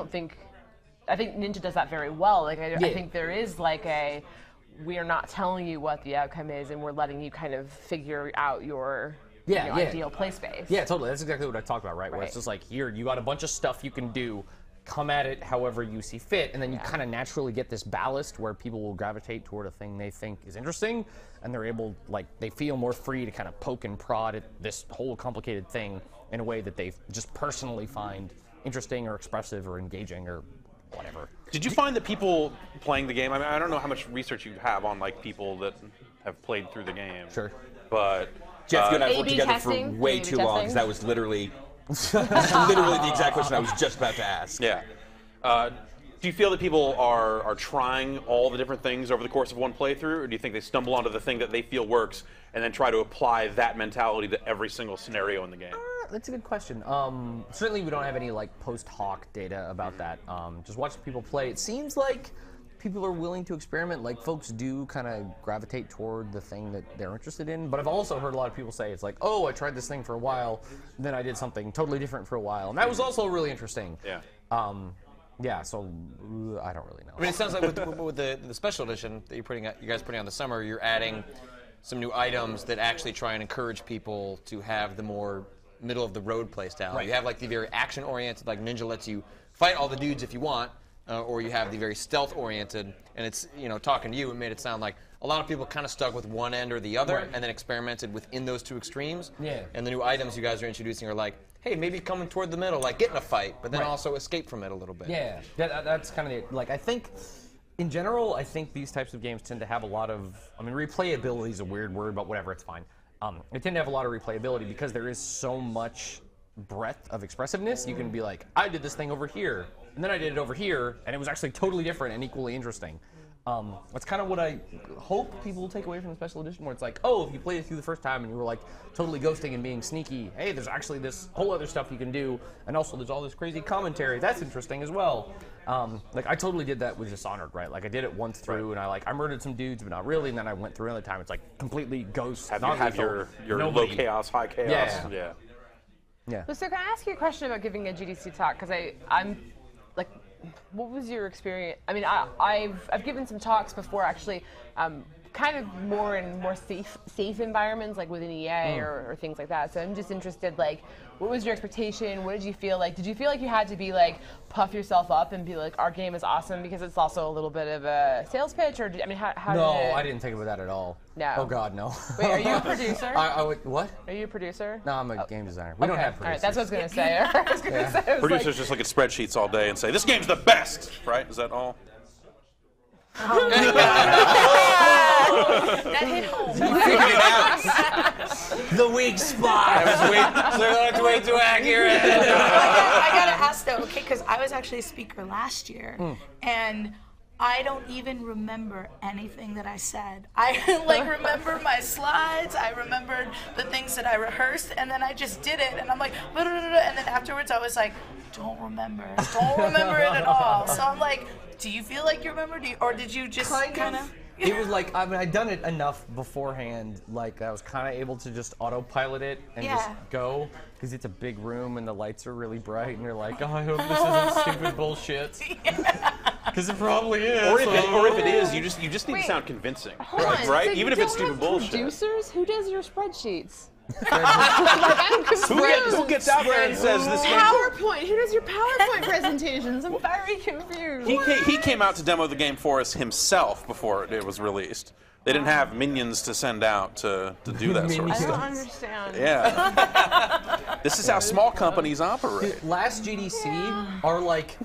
think Ninja does that very well. I think there is like we are not telling you what the outcome is, and we're letting you kind of figure out your ideal play space. Yeah, totally. That's exactly what I talked about, right? Where it's just like, here, you got a bunch of stuff you can do, come at it however you see fit, and then you kind of naturally get this ballast where people will gravitate toward a thing they think is interesting, and they're able, they feel more free to kind of poke and prod at this whole complicated thing in a way that they just personally find interesting or expressive or engaging or whatever. Did you find that people playing the game, I don't know how much research you have on people that have played through the game. Sure. But Jeff, you and I have worked together for way too long, because that was literally the exact question I was just about to ask. Yeah. Do you feel that people are trying all the different things over the course of one playthrough, or do you think they stumble onto the thing that they feel works and then try to apply that mentality to every single scenario in the game? That's a good question. Certainly we don't have any post hoc data about that. Just watching people play, it seems like people are willing to experiment. Like, folks do kind of gravitate toward the thing that they're interested in. But I've also heard a lot of people say it's like, oh, I tried this thing for a while, then I did something totally different for a while, and that was also really interesting. Yeah. Yeah. So I don't really know. I mean, it sounds like with the special edition that you guys putting on the summer, you're adding some new items that actually try and encourage people to have the more middle of the road play style. Right. You have like the very action oriented, like Ninja lets you fight all the dudes if you want, or you have the very stealth oriented, and it's, you know, talking to you, it made it sound like a lot of people kind of stuck with one end or the other, Right. and then experimented within those two extremes. Yeah. And the new items you guys are introducing are like, hey, maybe coming toward the middle, like get in a fight, but then Right. also escape from it a little bit. Yeah, that's kind of it. Like, I think, in general, I think these types of games tend to have a lot of, I mean, replayability is a weird word, but whatever, it's fine. They tend to have a lot of replayability because there is so much breadth of expressiveness. You can be like, I did this thing over here, and then I did it over here, and it was actually totally different and equally interesting. That's kind of what I hope people will take away from the special edition, where it's like, oh, if you played it through the first time and you were like totally ghosting and being sneaky, hey, there's actually this whole other stuff you can do, and also there's all this crazy commentary. That's interesting as well. Like, I totally did that with Dishonored, right? Like, I did it once through, and I murdered some dudes, but not really, and then I went through another time. It's like completely ghost. Have you had your low chaos, high chaos? Yeah. Yeah. So can I ask you a question about giving a GDC talk? Because I'm like, what was your experience? I mean, I've given some talks before, actually, kind of more in more safe environments, like within EA or things like that. So I'm just interested, like, what was your expectation? What did you feel like? Did you feel like you had to be like puff yourself up and be like, our game is awesome because it's also a little bit of a sales pitch? Or I mean, how No, did it? I didn't think about that at all. No. Oh God, no. Wait, are you a producer? I would, what? Are you a producer? No, I'm a game designer. We don't have producers. All right, that's what I was gonna say. I was gonna say. I was Producers like, just look at spreadsheets all day and say, this game's the best, right? Is that all? That hit home. The weak spot. That's way too accurate. I gotta ask though, okay, because I was actually a speaker last year, and I don't even remember anything that I said. I like remember my slides, I remembered the things that I rehearsed, and then I just did it, and I'm like, and then afterwards I was like, don't remember it at all. So I'm like, do you feel like you remembered, or did you just kind of? It was like, I mean, I'd done it enough beforehand, like I was kind of able to just autopilot it and just go, because it's a big room and the lights are really bright, and you're like, oh, I hope this isn't stupid bullshit. Because it probably is. Or if it is, you just need to sound convincing, right? So Even if it's stupid bullshit. Producers? Who does your spreadsheets? Who gets out there and says this game? PowerPoint. Who does your PowerPoint presentations? I'm very confused. He came out to demo the game for us himself before it was released. They didn't have minions to send out to do that sort of I don't stuff. understand. Yeah. This is how small companies operate. Dude, last GDC, our like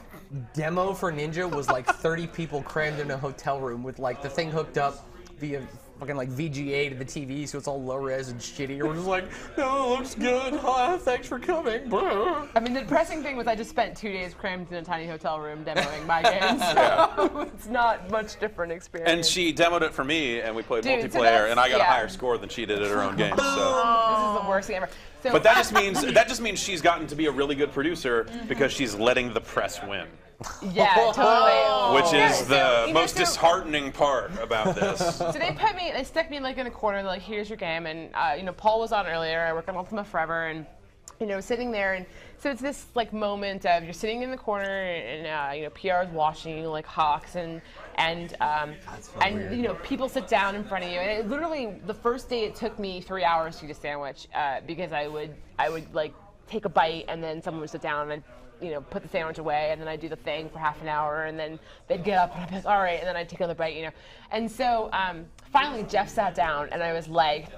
demo for Ninja was like 30 people crammed in a hotel room with like the thing hooked up via fucking like VGA to the TV, so it's all low res and shitty. We're just like, oh, it looks good. Hi, thanks for coming. I mean, the depressing thing was I just spent 2 days crammed in a tiny hotel room demoing my game, so it's not much different experience. And she demoed it for me, and we played Dude, so multiplayer, and I got a yeah. higher score than she did at her own game. So. This is the worst game ever. So, But that just means she's gotten to be a really good producer because she's letting the press win. Yeah, totally. Which is the most disheartening part about this. So they stuck me like in a corner, like, here's your game, and Paul was on earlier. I work on Ultima Forever, and sitting there, and so it's this like moment of you're sitting in the corner, and PR is watching you like hawks, and people sit down in front of you, and it literally the first day it took me 3 hours to eat a sandwich because I would like take a bite, and then someone would sit down and put the sandwich away, and then I'd do the thing for half an hour, and then they'd get up, and I'd be like, all right, and then I'd take another bite, And so finally Jeff sat down, and I was like,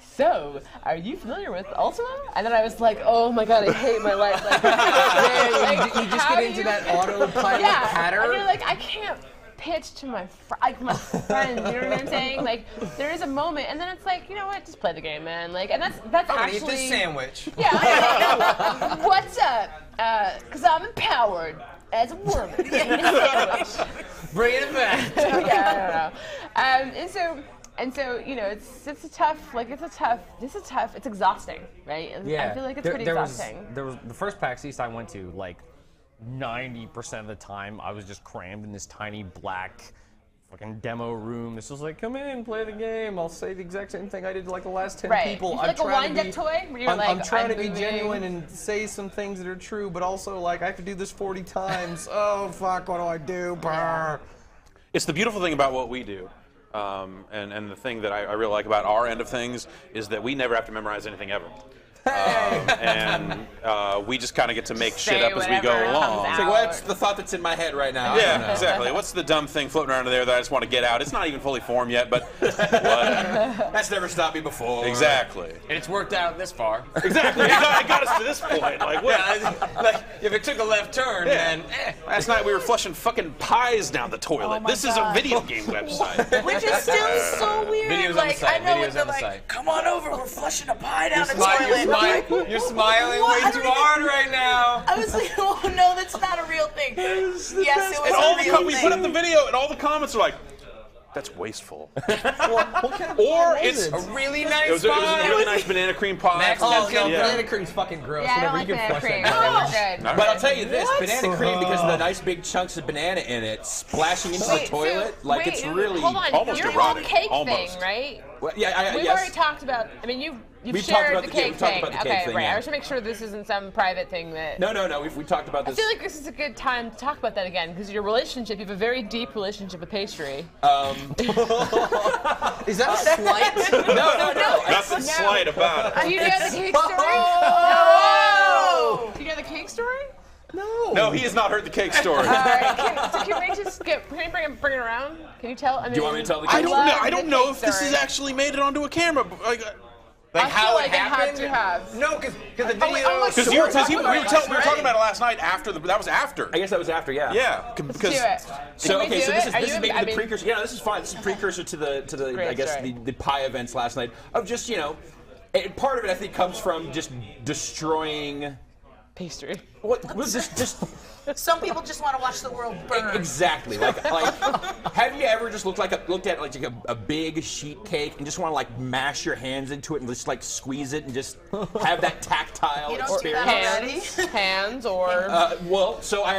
so, are you familiar with Ultima? And then I was like, oh my god, I hate my life. Like, you just get into that autopilot pattern? And you're like, I can't pitch to my friends, you know what I'm saying? Like, there is a moment, and then it's like, you know what, just play the game, man. Like, and that's I'm actually... eat this sandwich. Yeah, what's up? Because I'm empowered as a woman. Bringing it back. Yeah, I don't know. And so, it's exhausting, right? And I feel like it's pretty exhausting. There was the first PAX East I went to, like, 90% of the time, I was just crammed in this tiny black fucking demo room. This was like, come in, play the game. I'll say the exact same thing I did to like the last 10 people. You feel like a wind-up toy? Where you're I'm like, trying to be genuine and say some things that are true, but also like I have to do this 40 times. Oh fuck, what do I do? Brr. It's the beautiful thing about what we do. And the thing that I really like about our end of things is that we never have to memorize anything ever. And we just kind of get to make shit up as we go along. It's like, what's the thought that's in my head right now? Yeah, exactly. What's the dumb thing floating around there that I just want to get out? It's not even fully formed yet, but whatever. That's never stopped me before. Exactly. And it's worked out this far. Exactly. It got us to this point. Like, what? Yeah, like, if it took a left turn, then Last night we were flushing fucking pies down the toilet. This is a video game website. Which is still so weird. Videos on the like, site. I know Videos when they're on the like, site. come on over, we're flushing a pie down the toilet. You're smiling way too hard right now. I was like, oh no, that's not a real thing. Yes, it was And all a real we thing. put up the video, and all the comments are like, "That's wasteful." Or it's a really nice It was a really nice banana cream pie. Max does go, banana cream's fucking gross. Yeah, I don't Whatever, like you can banana flush cream. that. But I'll tell you this, What? banana cream, because of the nice big chunks of banana in it, splashing into the toilet, it's really hold on. almost Your erotic. whole cake almost. thing, right? Well, yeah, We've yes. already talked about. I mean, you've We've talked shared about the the- yeah, cake we've talked thing. about the cake Okay, thing, right. yeah. I should make sure this isn't some private thing that. No, we talked about I this. feel like this is a good time to talk about that again because your relationship, you have a very deep relationship with pastry. Is that a slight? No. Nothing slight about it. Do you know the cake story? Oh! Do you know the cake story? No, he has not heard the cake story. All right. Can we just Can we bring it around? Can you tell? I mean, Do you want me to tell the I cake don't story? know. I don't know if this has actually made it onto a camera. Like I how feel it like it had happened? to have. No, because the Because video. we were talking about it last night after that was after. I guess that was after, yeah. Yeah, Let's because do it. So Can we okay, do so it? this is Are this you- is maybe I the mean- precursor. Yeah, this is fine. This is precursor to the Great I guess story. the pie events last night of just part of it I think comes from just destroying pastry. What was this just? Some people just want to watch the world burn. Exactly. Like, have you ever just looked at a big sheet cake and just want to like mash your hands into it and just like squeeze it and just have that tactile You don't do experience? that Hands or. Well, so I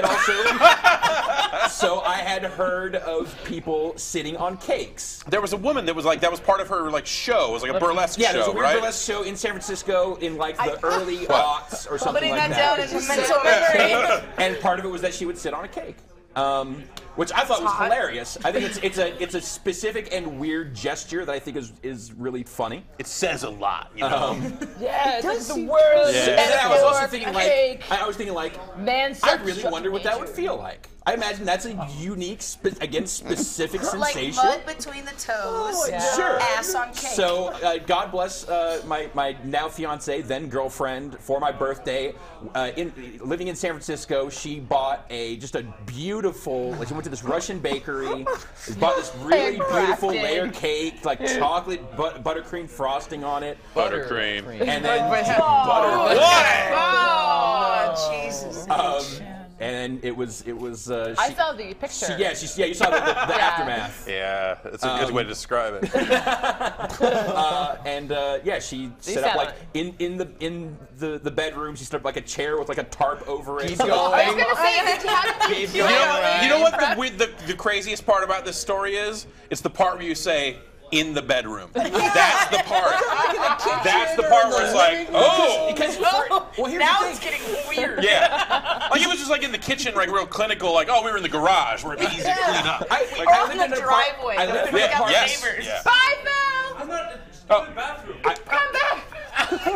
had heard of people sitting on cakes. There was a woman that was part of her show. It was like a burlesque yeah, show, there was a weird right? burlesque show in San Francisco in the early aughts or something Putting like that down in mental memory. And part of it was that she would sit on a cake, which I thought was hilarious. I think it's a specific and weird gesture that I think is really funny. It says a lot, you know. Yeah, it's the world. And then I was also thinking Man, I really wonder what that would feel like. I imagine that's a unique, specific Like sensation. mud between the toes. Sure. Ass on cake. So, God bless my now fiance, then girlfriend, for my birthday. Living in San Francisco, she bought just a beautiful. She went to this Russian bakery. Bought this really beautiful layer cake, like chocolate buttercream frosting on it. Buttercream. And then butter. Oh, Jesus. And it was. I saw the picture. You saw the aftermath. Yeah, it's a good way to describe it. She set up in the bedroom. She set up like a chair with like a tarp over it. Keep going. I was gonna say, You know what the craziest part about this story is? It's the part where you say, in the bedroom. That's the part. That's the part where it's like, Now it's getting weird. Yeah. Like it was just like in the kitchen, like real clinical, like, we were in the garage where it'd be easy to clean up. Or on the driveway. I lived in We an got apartment. neighbors. Yeah. Bye, Mel. Come back.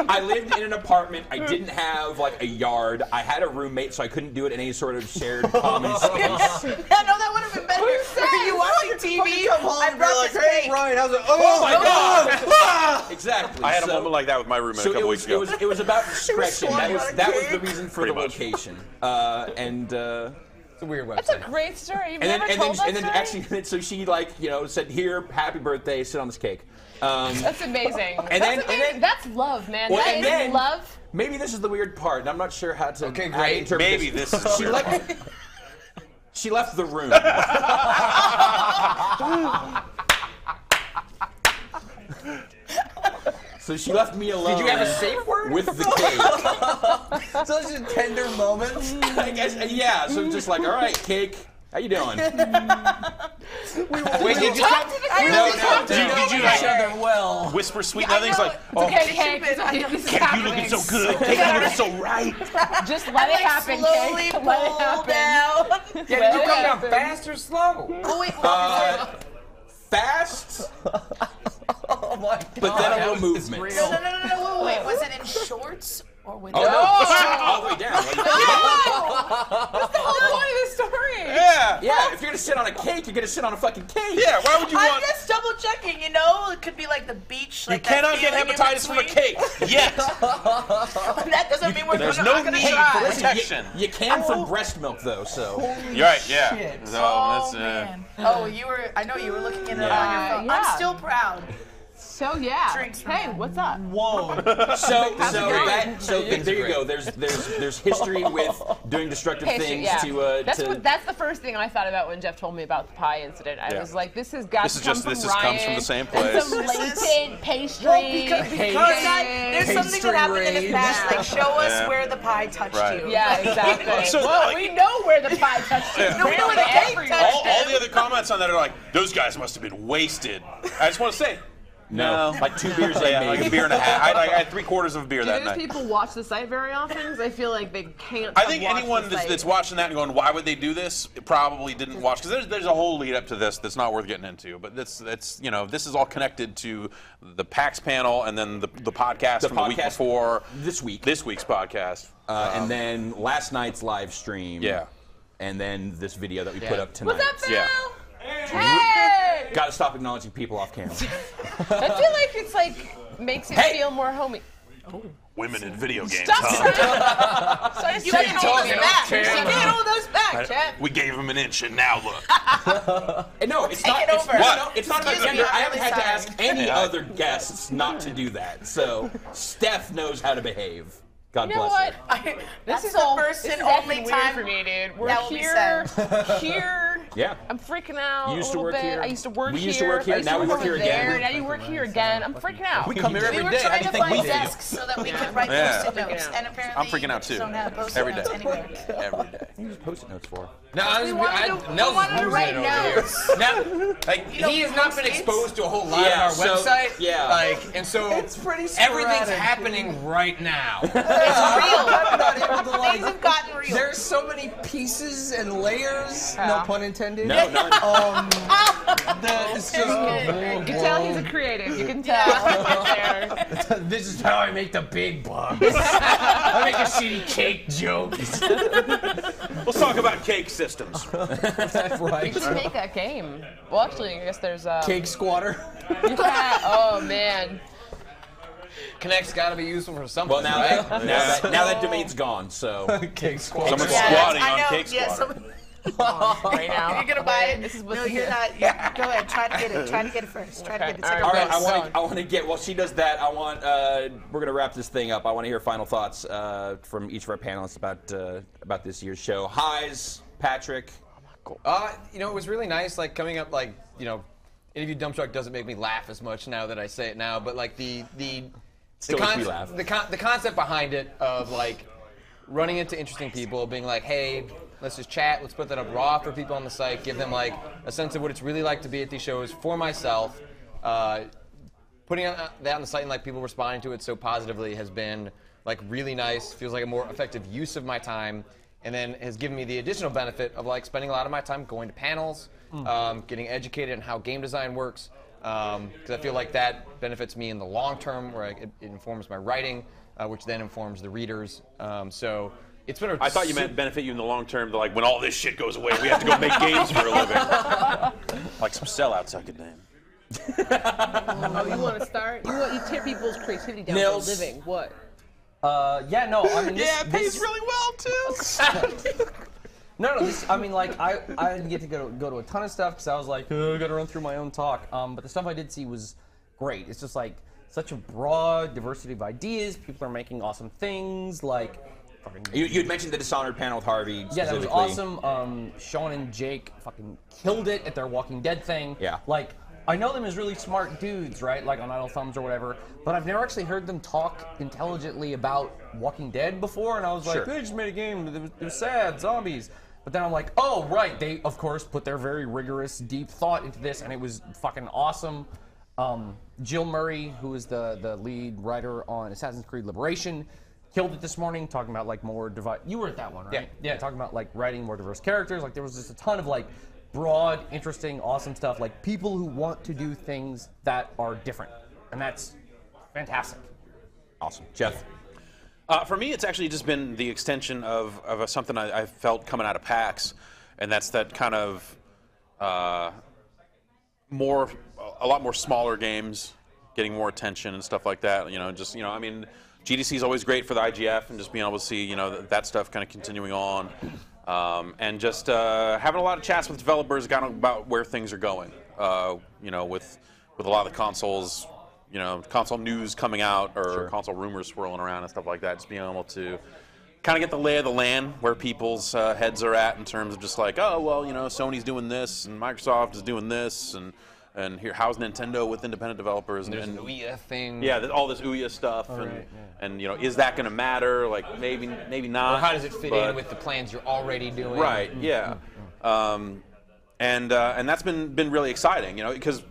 I lived in an apartment. I didn't have a yard. I had a roommate, so I couldn't do it in any sort of shared common space. Yeah, no, that would have been better. Are you watching TV? I brought this cake. Ryan, I was like, Oh my God! Exactly. I had a moment like that with my roommate a couple weeks ago. It was about discretion. That was the reason for the location. It's a weird website. That's a great story. You've never and told then that story? actually, so she said, "Here, happy birthday, sit on this cake." That's amazing. That's love, man. Well, That and is then- love. Maybe this is the weird part, and I'm not sure how to. Okay, how to great. interpret Maybe this is She the weird left. She left the room. So she left me alone. Did you have a safe word? With the cake. So it's a tender moment? I guess, yeah. So just like, all right, cake. How you doing? Wait, did you talk to the cake? No. Did you each other well? whisper sweet nothings like, It's okay, cake. This is Cake, you happening. looking so good. Cake, you looking so right. Just let it happen, slowly cake. Let it pull happen. down. Yeah, did you come down fast or slow? Oh wait, Fast, Oh my god. but then a little movement. no. Wait, was it in shorts or with? Oh, no. All the way down. Like, What's the whole point of the story? yeah, if you're going to sit on a cake, you're going to sit on a fucking cake. Yeah, why would you I'm want... just double checking, you know? It could be like the beach. You Like that cannot get feeling in hepatitis from a between. cake yet. That doesn't mean we're There's not no gonna need try. for protection. You can from breast milk, though, so. You're right, yeah. Shit. So Oh, that's, man. Oh, I know you were looking at it on your phone. Yeah. I'm still proud. So yeah. Drinks from Hey, that. what's up? Whoa. There you go. There's history with doing destructive things That's the first thing I thought about when Jeff told me about the pie incident. I was like, this has got to come from Ryan. Comes from the same place. That's some latent pastry. Well, because something that happened in his past, like show us where the pie touched you. Yeah, exactly. So, well, like- we know where the pie touched you. No, we know where the cake touched all the other comments on that are like, those guys must have been wasted. I just want to say, No, like 2 beers yeah, like a beer and a half. I had 3/4 of a beer Do that those night. people watch the site very often? Because I feel like they can't. I think watch anyone the site. that's watching that and going, why would they do this? It probably didn't watch, because there's a whole lead up to this that's not worth getting into. But this is all connected to the PAX panel and then the podcast from the week before. This week's podcast. And then last night's live stream. Yeah. And then this video that we put up tonight. What's up, Phil? Yeah. Hey! Got to stop acknowledging people off camera. I feel like it's like makes it feel more homey. Women in video games. Stop Huh? So You can't hold those back. You can't hold those back, Chad. We gave him an inch, and now look. No, it's Take not. it It's, over. no, it's not about Excuse me, gender. I'm I haven't really had to sorry. ask any other guests not to do that. So Steph knows how to behave. God You know bless what? her. This is the the first this and is only effing weird time for me, dude. We're that will be here. said. Here. Yeah. I'm freaking out You used a to little work bit. here. I used to work We here. used to work here. I used Now to we work here over there. again. Now you work here again. I'm freaking out. We come here We every were day. How trying do you to think we find feel? desks so that we could write Yeah. post-it notes, and apparently I'm freaking out you too. don't have post-it Every notes day. anywhere. Every day. Use post-it notes for. No, We wanted to write notes. Now, like he has not been exposed to a whole lot on our website. Yeah. Like, and so It's pretty everything's sporadic. happening right now. It's real. Things have gotten real. There's so many pieces and layers. No pun intended. No, none. It's just. You can tell he's a creative. You can tell. Right there. This is how I make the big bucks. I make a shitty cake joke. Let's talk about cake systems. That's We right. should make that game. Well, actually, I guess there's Cake squatter. Yeah. Oh man. Connect's got to be useful for something. Well, now right? now that domain's gone. So Cake squatter. Someone's Yes, squatting I on know. cake Yeah, squatter. Right now. You're gonna buy it. This is what No, you're not. Go ahead. Try to get it. Try to get it first. Try to get it. It's like a all right, race. I want to get. While she does that, I want. We're gonna wrap this thing up. I want to hear final thoughts from each of our panelists about this year's show. Highs, Patrick. It was really nice, like coming up, like Interview Dump Truck doesn't make me laugh as much now that I say it now, but like the Still makes me laugh. the concept behind it of like running into interesting people, being like, hey, let's just chat, let's put that up raw for people on the site, give them like a sense of what it's really like to be at these shows for myself. Putting that on the site and like people responding to it so positively has been like really nice, feels like a more effective use of my time, and then has given me the additional benefit of like spending a lot of my time going to panels, getting educated on how game design works, because I feel like that benefits me in the long term, where it informs my writing, which then informs the readers. So it's been I thought you meant benefit you in the long term, like when all this shit goes away, we have to go make games for a living. Like some sellouts I could name. Oh, you want to start? You tear people's creativity down Nils. for a living. What? Yeah, no, I mean, it pays really well too. No, this, I mean, like, I didn't get to go to a ton of stuff because I was like, I gotta run through my own talk. But the stuff I did see was great. It's just like such a broad diversity of ideas. People are making awesome things. Like, You had mentioned the Dishonored panel with Harvey. yeah, that was specifically. awesome. Sean and Jake fucking killed it at their Walking Dead thing. Yeah. Like, I know them as really smart dudes, right? Like on Idle Thumbs or whatever, but I've never actually heard them talk intelligently about Walking Dead before, and I was like, they just made a game, it was sad, zombies. But then I'm like, oh, right, they, of course, put their very rigorous, deep thought into this, and it was fucking awesome. Jill Murray, who is the lead writer on Assassin's Creed Liberation, killed it this morning, talking about like more diverse. You were at that one, right? Yeah. Talking about like writing more diverse characters. Like there was just a ton of like broad, interesting, awesome stuff. Like people who want to do things that are different, and that's fantastic. Awesome, Jeff. For me, it's actually just been the extension of something I felt coming out of PAX, and that's that kind of a lot more smaller games getting more attention and stuff like that. I mean, GDC is always great for the IGF and just being able to see, that stuff kind of continuing on, and just having a lot of chats with developers kind of about where things are going. With a lot of the consoles, console news coming out or console rumors swirling around and stuff like that. Just being able to kind of get the lay of the land where people's heads are at in terms of just like, oh well, Sony's doing this and Microsoft is doing this and here, how's Nintendo with independent developers? There's an Ouya thing. Yeah, all this Ouya stuff, and is that going to matter? Like maybe not. Or how does it fit in with the plans you're already doing? Right. Yeah. And that's been really exciting, because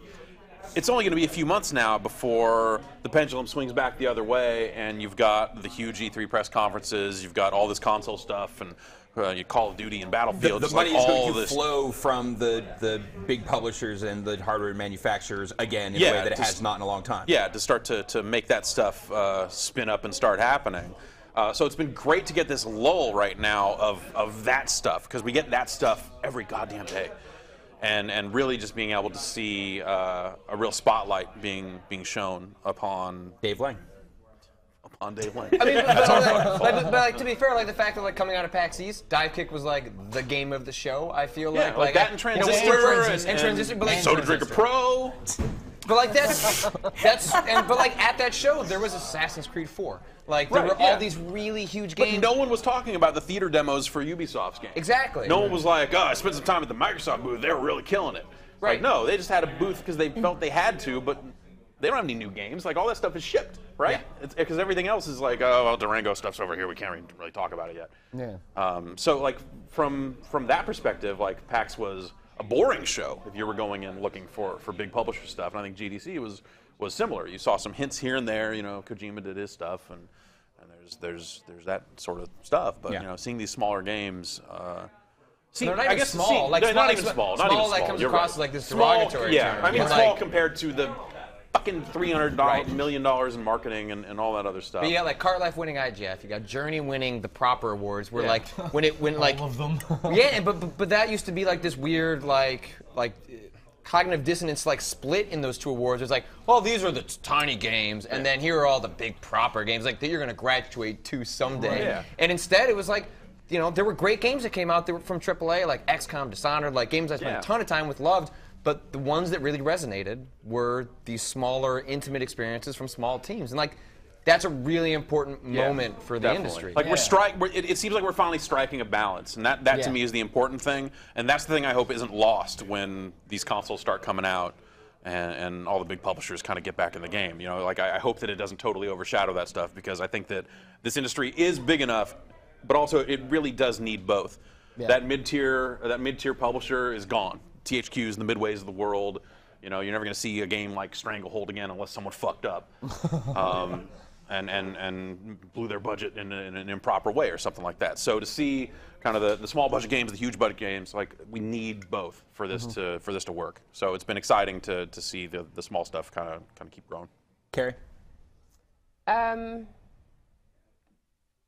it's only going to be a few months now before the pendulum swings back the other way, and you've got the huge E3 press conferences, you've got all this console stuff, and Call of Duty and Battlefield. The money is going to flow from the big publishers and the hardware manufacturers again in a way that it has not in a long time. Yeah, to start to make that stuff spin up and start happening. So it's been great to get this lull right now of that stuff, because we get that stuff every goddamn day. And really just being able to see a real spotlight being shown upon Dave Lang. Upon Dave Lang. I mean, but to be fair, like the fact that coming out of PAX East, Dive Kick was like the game of the show. I feel like that and Transistor and Transistor, but like Soda Drinker Pro. But like but like at that show there was Assassin's Creed 4. Like there were all these really huge games. But no one was talking about the theater demos for Ubisoft's game. Exactly. No one was like, I spent some time at the Microsoft booth. They were really killing it. Right. Like, no, they just had a booth because they felt they had to, but they don't have any new games. Like all that stuff is shipped, right? Because everything else is like, oh, well, Durango stuff's over here. We can't really talk about it yet. Yeah. So like from that perspective, like PAX was a boring show if you were going in looking for big publisher stuff. And I think GDC was similar. You saw some hints here and there. Kojima did his stuff, and there's that sort of stuff. But seeing these smaller games. They're not even small. Not even small. That comes across as like this derogatory term. I mean small compared to the fucking $300 million in marketing and all that other stuff. But yeah, like Cart Life winning IGF, you got Journey winning the proper awards. Where like when like all of them. Yeah, but that used to be like this weird like cognitive dissonance like split in those two awards. It's like, oh, these are the tiny games, and then here are all the big proper games like that you're gonna graduate to someday. Yeah. And instead, it was like, there were great games that came out that were from AAA, like XCOM, Dishonored, like games I spent a ton of time with, loved. But the ones that really resonated were these smaller, intimate experiences from small teams, and like that's a really important moment for the industry. Like it seems like we're finally striking a balance, and that to me is the important thing, and that's the thing I hope isn't lost when these consoles start coming out, and all the big publishers kind of get back in the game. Like I hope that it doesn't totally overshadow that stuff, because I think that this industry is big enough, but also it really does need both. Yeah. That mid-tier publisher is gone. THQs, the Midways of the world. You're never going to see a game like Stranglehold again unless someone fucked up and blew their budget in an improper way or something like that. So to see kind of the small budget games, the huge budget games, like we need both for this to work. So it's been exciting to see the small stuff kind of keep growing. Carrie?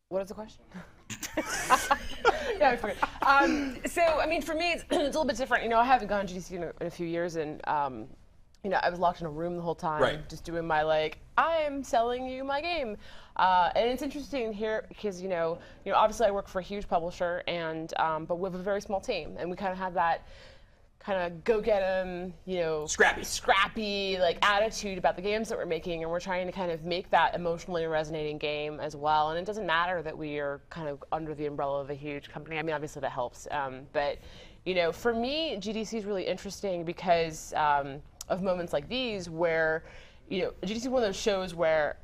What is the question? Yeah, I forget. So, I mean, for me, it's a little bit different. I haven't gone to GDC in a few years, and I was locked in a room the whole time, just doing my I'm selling you my game, and it's interesting here because obviously I work for a huge publisher, and but we have a very small team, and we kind of have that kind of go get 'em, scrappy attitude about the games that we're making, and we're trying to kind of make that emotionally resonating game as well. And it doesn't matter that we are kind of under the umbrella of a huge company. I mean, obviously that helps, but for me, GDC is really interesting because of moments like these where, GDC is one of those shows where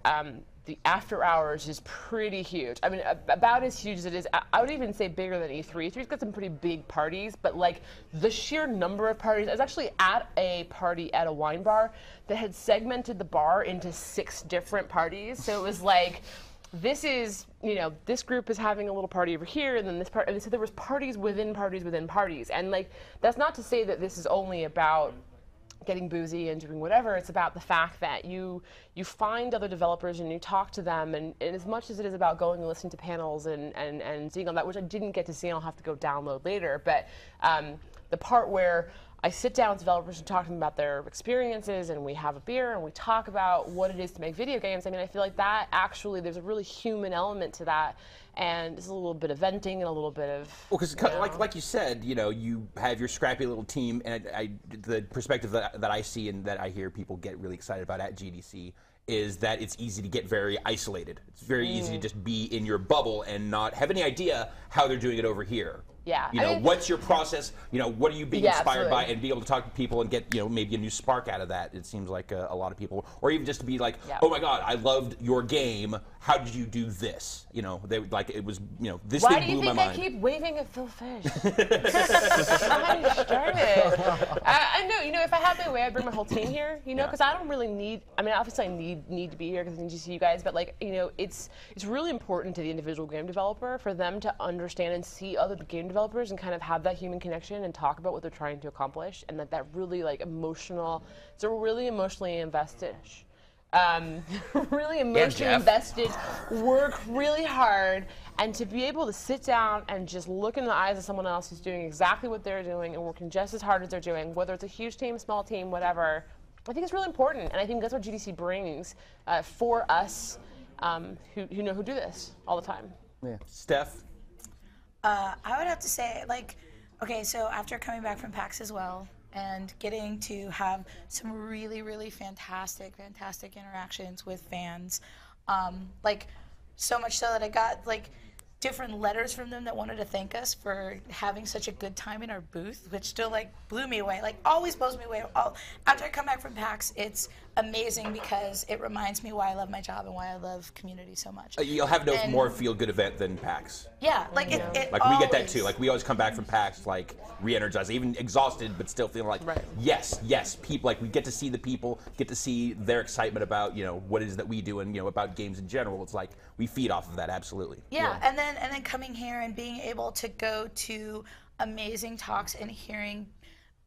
the after hours is pretty huge. I mean, about as huge as it is. I would even say bigger than E3. E3's got some pretty big parties, but like the sheer number of parties. I was actually at a party at a wine bar that had segmented the bar into 6 different parties. So it was like, this is, this group is having a little party over here, and then this part, and so there was parties within parties within parties. And like, that's not to say that this is only about getting boozy and doing whatever. It's about the fact that you find other developers and you talk to them, and as much as it is about going and listening to panels and seeing all that, which I didn't get to see and I'll have to go download later, but the part where I sit down with developers and talk to them about their experiences, and we have a beer and we talk about what it is to make video games. I mean, I feel like that actually, there's a really human element to that, and there's a little bit of venting and a little bit of. Well, because like you said, you have your scrappy little team, and the perspective that I see and that I hear people get really excited about at GDC is that it's easy to get very isolated. It's very easy to just be in your bubble and not have any idea how they're doing it over here. Yeah. What's your process? What are you being inspired absolutely. by, and be able to talk to people and get, maybe a new spark out of that. It seems like a lot of people, or even just to be like, oh my God, I loved your game. How did you do this? They like it was, this Why thing do blew you my think I mind. keep waving at Phil Fish? I know, if I had my way, I'd bring my whole team here, because I don't really need, obviously I need to be here because I need to see you guys, but like, it's really important to the individual game developer for them to understand and see other game developers and kind of have that human connection and talk about what they're trying to accomplish, and that really like it's a really emotionally invested invested, work really hard, and to be able to sit down and just look in the eyes of someone else who's doing exactly what they're doing and working just as hard as they're doing, whether it's a huge team, small team, whatever. I think it's really important, and I think that's what GDC brings for us who do this all the time. Yeah. Steph? I would have to say, okay, so after coming back from PAX as well, and getting to have some really, really fantastic interactions with fans, so much so that I got different letters from them that wanted to thank us for having such a good time in our booth, which still blew me away, always blows me away. After I come back from PAX, it's amazing because it reminds me why I love my job and why I love community so much. You'll have no more feel-good event than PAX. Yeah, we get that too. We always come back from PAX re-energized, even exhausted, but still feeling like yes, people. We get to see the people, get to see their excitement about what it is that we do and about games in general. It's we feed off of that, absolutely. Yeah, and then coming here and being able to go to amazing talks and hearing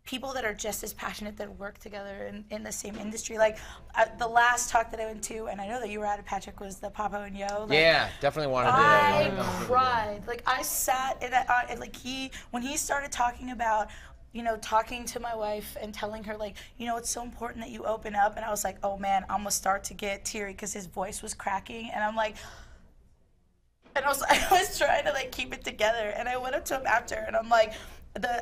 people that are just as passionate that work together in the same industry. The last talk that I went to, and I know that you were at it, Patrick, was the Papa and Yo. Yeah, definitely wanted to do that. I cried. I sat when he started talking about, talking to my wife and telling her, it's so important that you open up, and I was like, oh man, I'm gonna start to get teary because his voice was cracking, and I'm like, and I was trying to keep it together, and I went up to him after, and I'm like,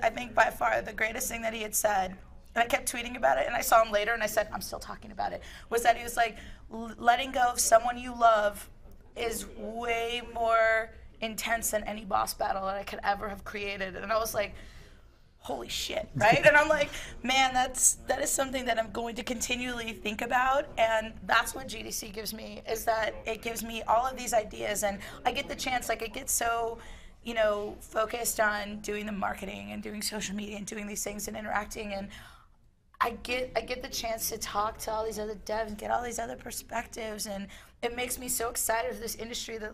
I think by far the greatest thing that he had said, and I kept tweeting about it, and I saw him later, and I said, I'm still talking about it, was that he was like, letting go of someone you love is way more intense than any boss battle that I could ever have created. And I was like, holy shit, right? And I'm like, man, that is something that I'm going to continually think about, and that's what GDC gives me, is that it gives me all of these ideas, and I get the chance, I get so focused on doing the marketing and doing social media and doing these things and interacting, and I get the chance to talk to all these other devs and get all these other perspectives, and it makes me so excited for this industry that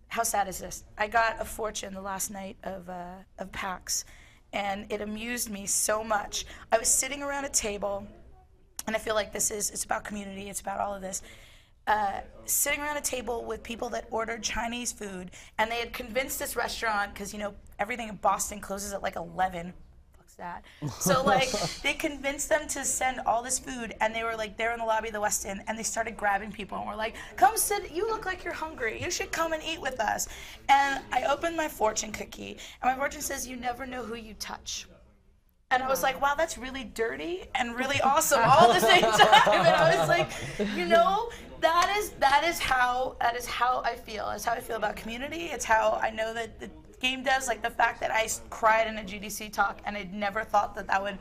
how sad is this? I got a fortune the last night of PAX, and it amused me so much. I was sitting around a table, and I feel like it's about community, it's about all of this. Sitting around a table with people that ordered Chinese food, and they had convinced this restaurant, because everything in Boston closes at 11. Fuck's that. So they convinced them to send all this food, and they were there in the lobby of the West End, and they started grabbing people, and were like, come sit, you look like you're hungry, you should come and eat with us. And I opened my fortune cookie, and my fortune says, you never know who you touch. And I was like, wow, that's really dirty and really awesome all at the same time. And I was like, that is how I feel. It's how I feel about community. It's how I know that the game devs, the fact that I cried in a GDC talk and I'd never thought that would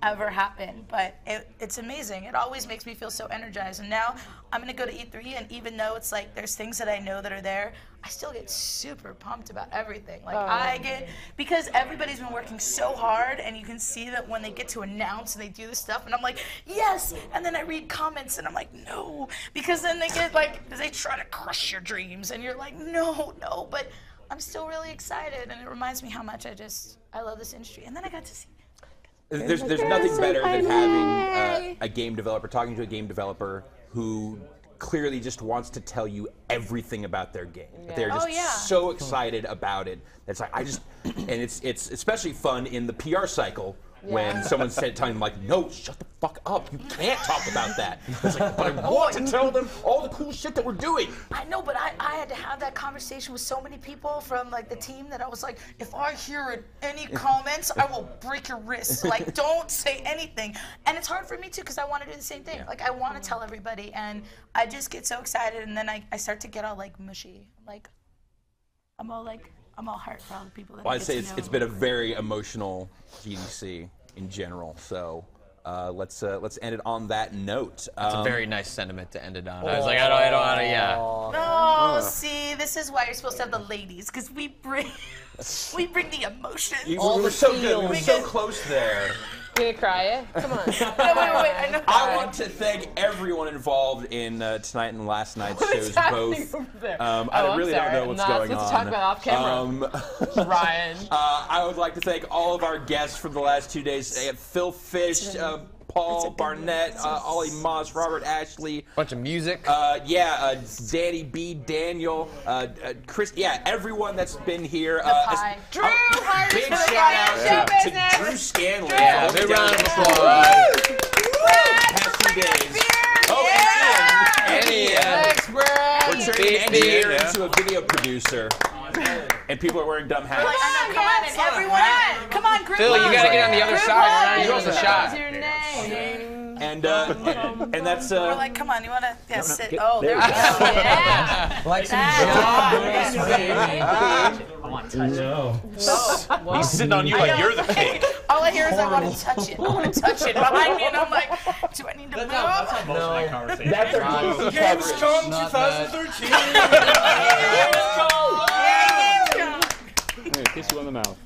ever happen. But it's amazing. It always makes me feel so energized. And now I'm going to go to E3, and even though it's like there's things that I know that are there, I still get super pumped about everything. Like I get, because everybody's been working so hard, and you can see that when they get to announce and they do this stuff, and I'm like, yes, and then I read comments and I'm like, no, because then they get like, they try to crush your dreams, and you're like, no, but I'm still really excited, and it reminds me how much I love this industry. And then I got to see. There's nothing better than having a game developer, talking to a game developer who clearly just wants to tell you everything about their game. Yeah. They're just so excited about it. It's like, and it's especially fun in the PR cycle when someone's telling them like, no, shut the fuck up. You can't talk about that. It's like, but I want to tell them all the cool shit that we're doing. I know, but I had to have that conversation with so many people from like the team that I was like, if I hear any comments, I will break your wrist. Like, don't say anything. And it's hard for me too, because I want to do the same thing. Yeah. Like, I want to tell everybody, and I just get so excited, and then I start to get all like mushy. Like, I'm all hurt for all the people that I'd say it's been a very emotional GDC in general. So let's end it on that note. That's a very nice sentiment to end it on. I was like, I don't want to, No, see, this is why you're supposed to have the ladies, because we bring the emotion. We were so good. We were so close there. You gonna cry it? Come on. No, wait, I know. I want to thank everyone involved in tonight and last night's shows. Both. I really don't know what's going on. Let's talk about off camera. Ryan. I would like to thank all of our guests from the last 2 days. Phil Fish, Paul Barnett, Ollie Moss, Robert Ashley. Bunch of music. Danny B, Daniel, Chris. Yeah, everyone that's been here. Drew, big shout out to Drew Scanlon. Yeah, big round of applause. Past 2 days. And Ian. Thanks, Brad. We're turning an engineer into a video producer. And people are wearing dumb hats. Come on, and everyone. Come on, group. Phil, you gotta get on the other side. You want the shot. What's your name? And that's We're like, come on, you wanna sit? Oh, there we go. Yeah. Like some I want to touch it. He's sitting on you like you're the king. All I hear is I want to touch it. I want to touch it behind me, and I'm like, do I need to move? That's not most of my conversation. That's our Gamescom 2013. Kiss you on the mouth.